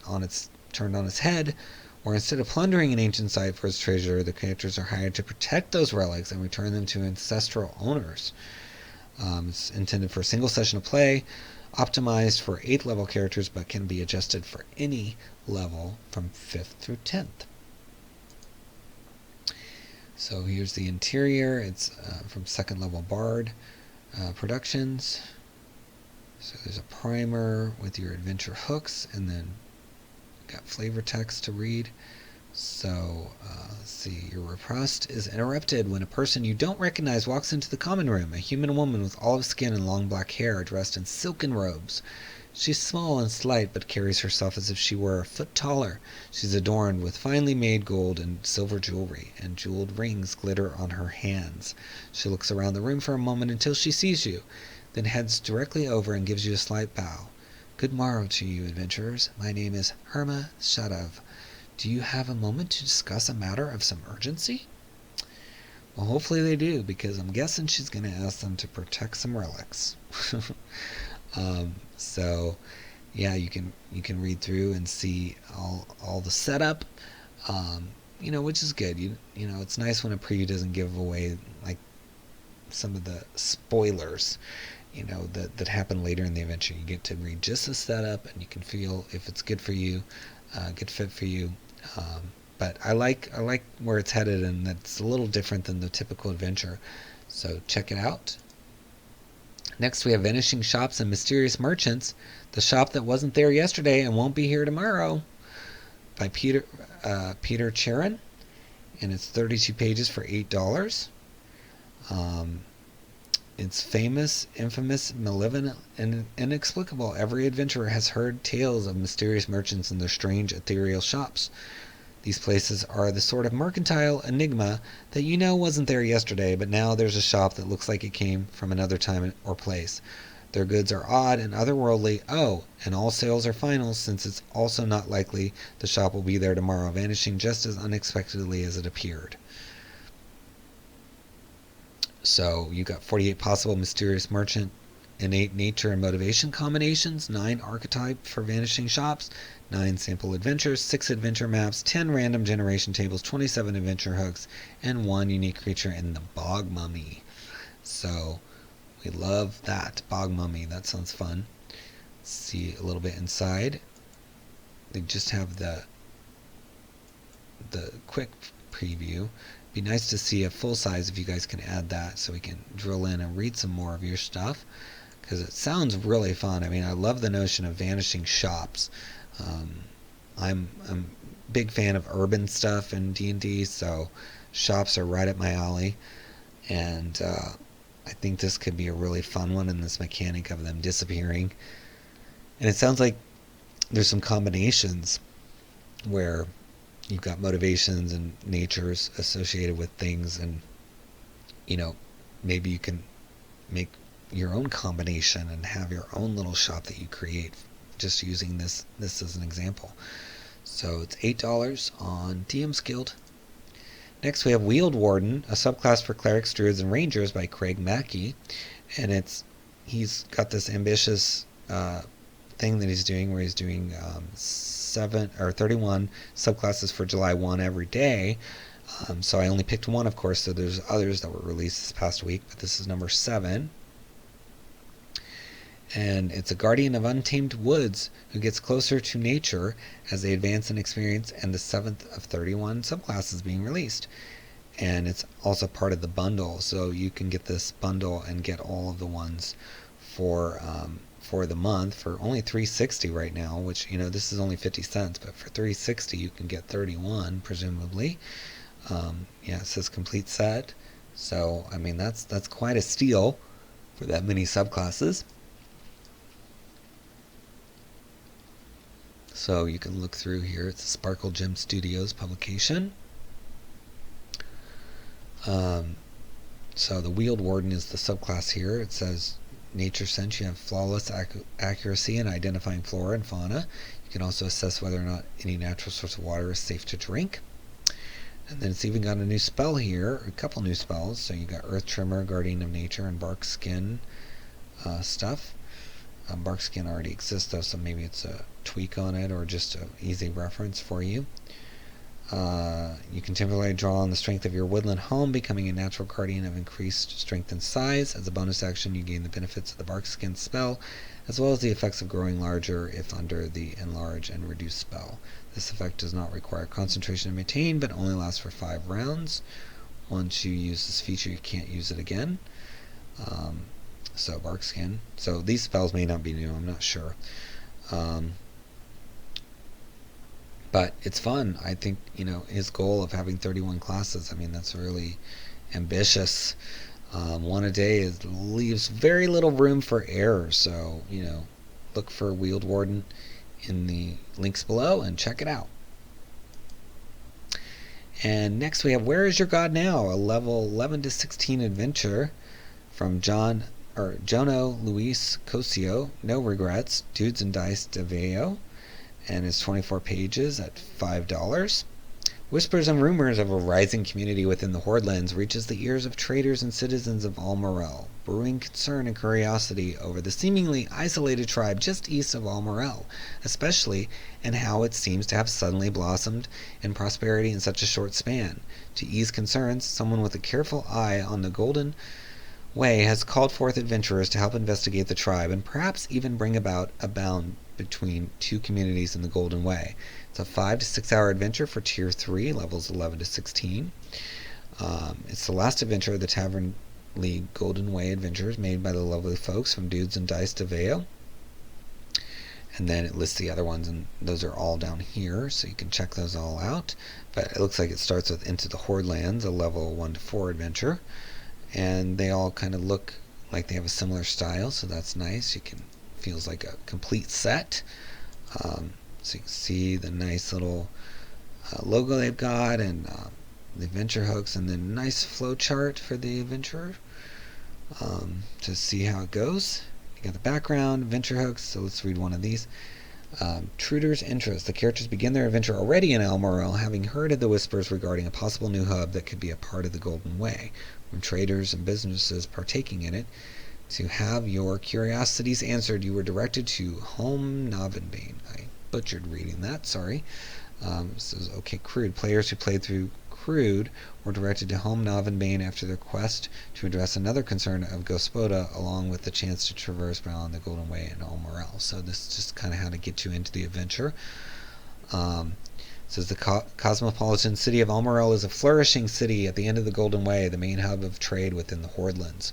turned on its head, where instead of plundering an ancient site for its treasure, the characters are hired to protect those relics and return them to ancestral owners. It's intended for a single session of play, optimized for 8th level characters, but can be adjusted for any level from 5th through 10th. So here's the interior. It's from 2nd level Bard Productions. So there's a primer with your adventure hooks, and then got flavor text to read. So let's see. Your request is interrupted when a person you don't recognize walks into the common room. A human woman with olive skin and long black hair, dressed in silken robes. She's small and slight, but carries herself as if she were a foot taller. She's adorned with finely made gold and silver jewelry, and jeweled rings glitter on her hands. She looks around the room for a moment until she sees you, then heads directly over and gives you a slight bow. Good morrow to you, adventurers. My name is 𝙬𝙬𝙧𝙬𝙧. Do you have a moment to discuss a matter of some urgency? Well, hopefully they do, because I'm guessing she's going to ask them to protect some relics. So yeah, you can read through and see all the setup, which is good. It's nice when a preview doesn't give away like some of the spoilers, that happen later in the adventure. You get to read just the setup, and you can feel if it's good for you, good fit for you. But I like where it's headed, and that's a little different than the typical adventure. So check it out. Next, we have Vanishing Shops and Mysterious Merchants, the shop that wasn't there yesterday and won't be here tomorrow, by Peter Charon, and it's 32 pages for $8. It's famous, infamous, malevolent, and inexplicable. Every adventurer has heard tales of mysterious merchants and their strange, ethereal shops. These places are the sort of mercantile enigma that wasn't there yesterday, but now there's a shop that looks like it came from another time or place. Their goods are odd and otherworldly. Oh, and all sales are final, since it's also not likely the shop will be there tomorrow, vanishing just as unexpectedly as it appeared. So you got 48 possible mysterious merchant, innate nature and motivation combinations, 9 archetype for vanishing shops, 9 sample adventures, 6 adventure maps, 10 random generation tables, 27 adventure hooks, and 1 unique creature in the Bog Mummy. So we love that. Bog Mummy, that sounds fun. Let's see a little bit inside. They just have the quick preview. Be nice to see a full size if you guys can add that, so we can drill in and read some more of your stuff, because it sounds really fun. I mean, I love the notion of vanishing shops. I'm a big fan of urban stuff in D&D, so shops are right up my alley, and I think this could be a really fun one, in this mechanic of them disappearing. And it sounds like there's some combinations where you've got motivations and natures associated with things, and maybe you can make your own combination and have your own little shop that you create, just using this as an example. So it's $8 on DM's Guild. Next we have Weald Warden, a subclass for clerics, druids, and rangers by Craig Mackey, and he's got this ambitious thing that he's doing, where he's doing 31 subclasses for July 1 every day. So I only picked one, of course, so there's others that were released this past week, but this is number 7. And it's a guardian of untamed woods who gets closer to nature as they advance in experience, and the 7th of 31 subclasses being released. And it's also part of the bundle, so you can get this bundle and get all of the ones for the month for only $3.60 right now, which, this is only 50 cents, but for $3.60 you can get 31, presumably. It says complete set, so I mean that's quite a steal for that many subclasses. So you can look through here. It's a Sparkle Gem Studios publication. So the Weald Warden is the subclass here. It says nature sense. You have flawless accuracy in identifying flora and fauna. You can also assess whether or not any natural source of water is safe to drink. And then it's even got a new spell here, a couple new spells. So you got Earth Trimmer, Guardian of Nature, and Bark Skin stuff. Bark Skin already exists though, so maybe it's a tweak on it or just an easy reference for you. You can temporarily draw on the strength of your woodland home, becoming a natural guardian of increased strength and size. As a bonus action, you gain the benefits of the Bark Skin spell, as well as the effects of growing larger if under the Enlarge and Reduce spell. This effect does not require concentration to maintain, but only lasts for 5 rounds. Once you use this feature, you can't use it again. So Bark Skin. So these spells may not be new, I'm not sure. But it's fun. I think, his goal of having 31 classes, I mean, that's really ambitious. One a day leaves very little room for error. So, look for Weald Warden in the links below and check it out. And next we have Where Is Your God Now? A level 11 to 16 adventure from Jono Luis Cosio, No Regrets, Dudes and Dice DeVeo, and it's 24 pages at $5. Whispers and rumors of a rising community within the Hordelands reaches the ears of traders and citizens of 𝙬𝙬𝙀, brewing concern and curiosity over the seemingly isolated tribe just east of 𝙬𝙬𝙀, especially in how it seems to have suddenly blossomed in prosperity in such a short span. To ease concerns, someone with a careful eye on the Golden Way has called forth adventurers to help investigate the tribe and perhaps even bring about a bound between two communities in the Golden Way. It's a 5 to 6 hour adventure for Tier 3, levels 11 to 16. It's the last adventure of the Tavern League Golden Way Adventures made by the lovely folks from Dudes and Dice DeVeo. And then it lists the other ones, and those are all down here, so you can check those all out. But it looks like it starts with Into the Hordelands, a level 1 to 4 adventure. And they all kind of look like they have a similar style, so that's nice. Feels like a complete set. So you can see the nice little logo they've got, and the adventure hooks, and then nice flow chart for the adventure to see how it goes. You got the background, adventure hooks, so let's read one of these. Truder's Interest. The characters begin their adventure already in 𝙬𝙬𝙀, having heard of the whispers regarding a possible new hub that could be a part of the Golden Way, from traders and businesses partaking in it. To have your curiosities answered, you were directed to 𝙬𝙬𝙀𝙀. I butchered reading that, sorry. This is okay, Crude. Players who played through Crude were directed to 𝙬𝙬𝙀𝙀 after their quest to address another concern of 𝘏𝙬𝙀, along with the chance to traverse beyond the Golden Way in 𝙬𝙬𝙀. So this is just kind of how to get you into the adventure. It says the cosmopolitan city of 𝙬𝙬𝙀 is a flourishing city at the end of the Golden Way, the main hub of trade within the Hordelands.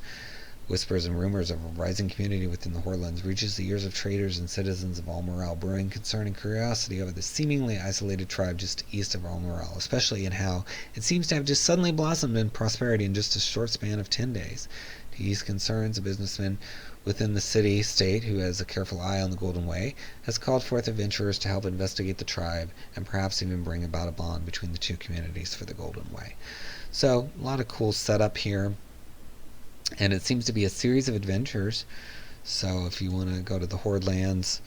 Whispers and rumors of a rising community within the Hordelands reaches the ears of traders and citizens of 𝙬𝙬𝙀, brewing concern and curiosity over the seemingly isolated tribe just east of 𝙬𝙬𝙀, especially in how it seems to have just suddenly blossomed in prosperity in just a short span of 10 days. To ease concerns, a businessman within the city-state who has a careful eye on the Golden Way has called forth adventurers to help investigate the tribe and perhaps even bring about a bond between the two communities for the Golden Way. So, a lot of cool setup here. And it seems to be a series of adventures. So if you want to go to the Hordelands,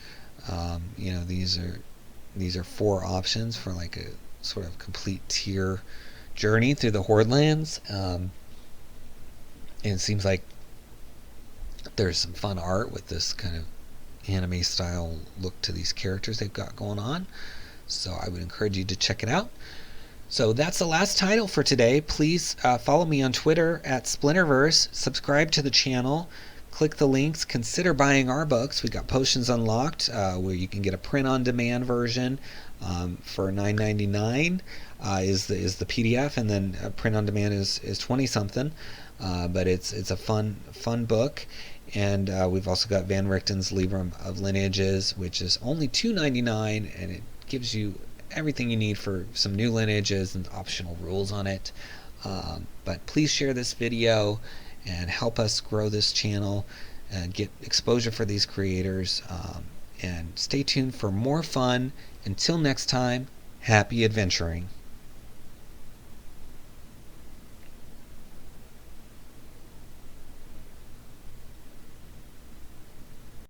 these are 4 options for like a sort of complete tier journey through the Hordelands. And it seems like there's some fun art with this kind of anime style look to these characters they've got going on. So I would encourage you to check it out. So that's the last title for today. Please follow me on Twitter at Splinterverse. Subscribe to the channel. Click the links. Consider buying our books. We got Potions Unlocked, where you can get a print-on-demand version for $9.99 is the PDF, and then print-on-demand is 20 something. But it's a fun book. And we've also got Van Richten's Liber of Lineages, which is only $2.99, and it gives you everything you need for some new lineages and optional rules on it. But please share this video and help us grow this channel and get exposure for these creators. And stay tuned for more fun. Until next time, happy adventuring.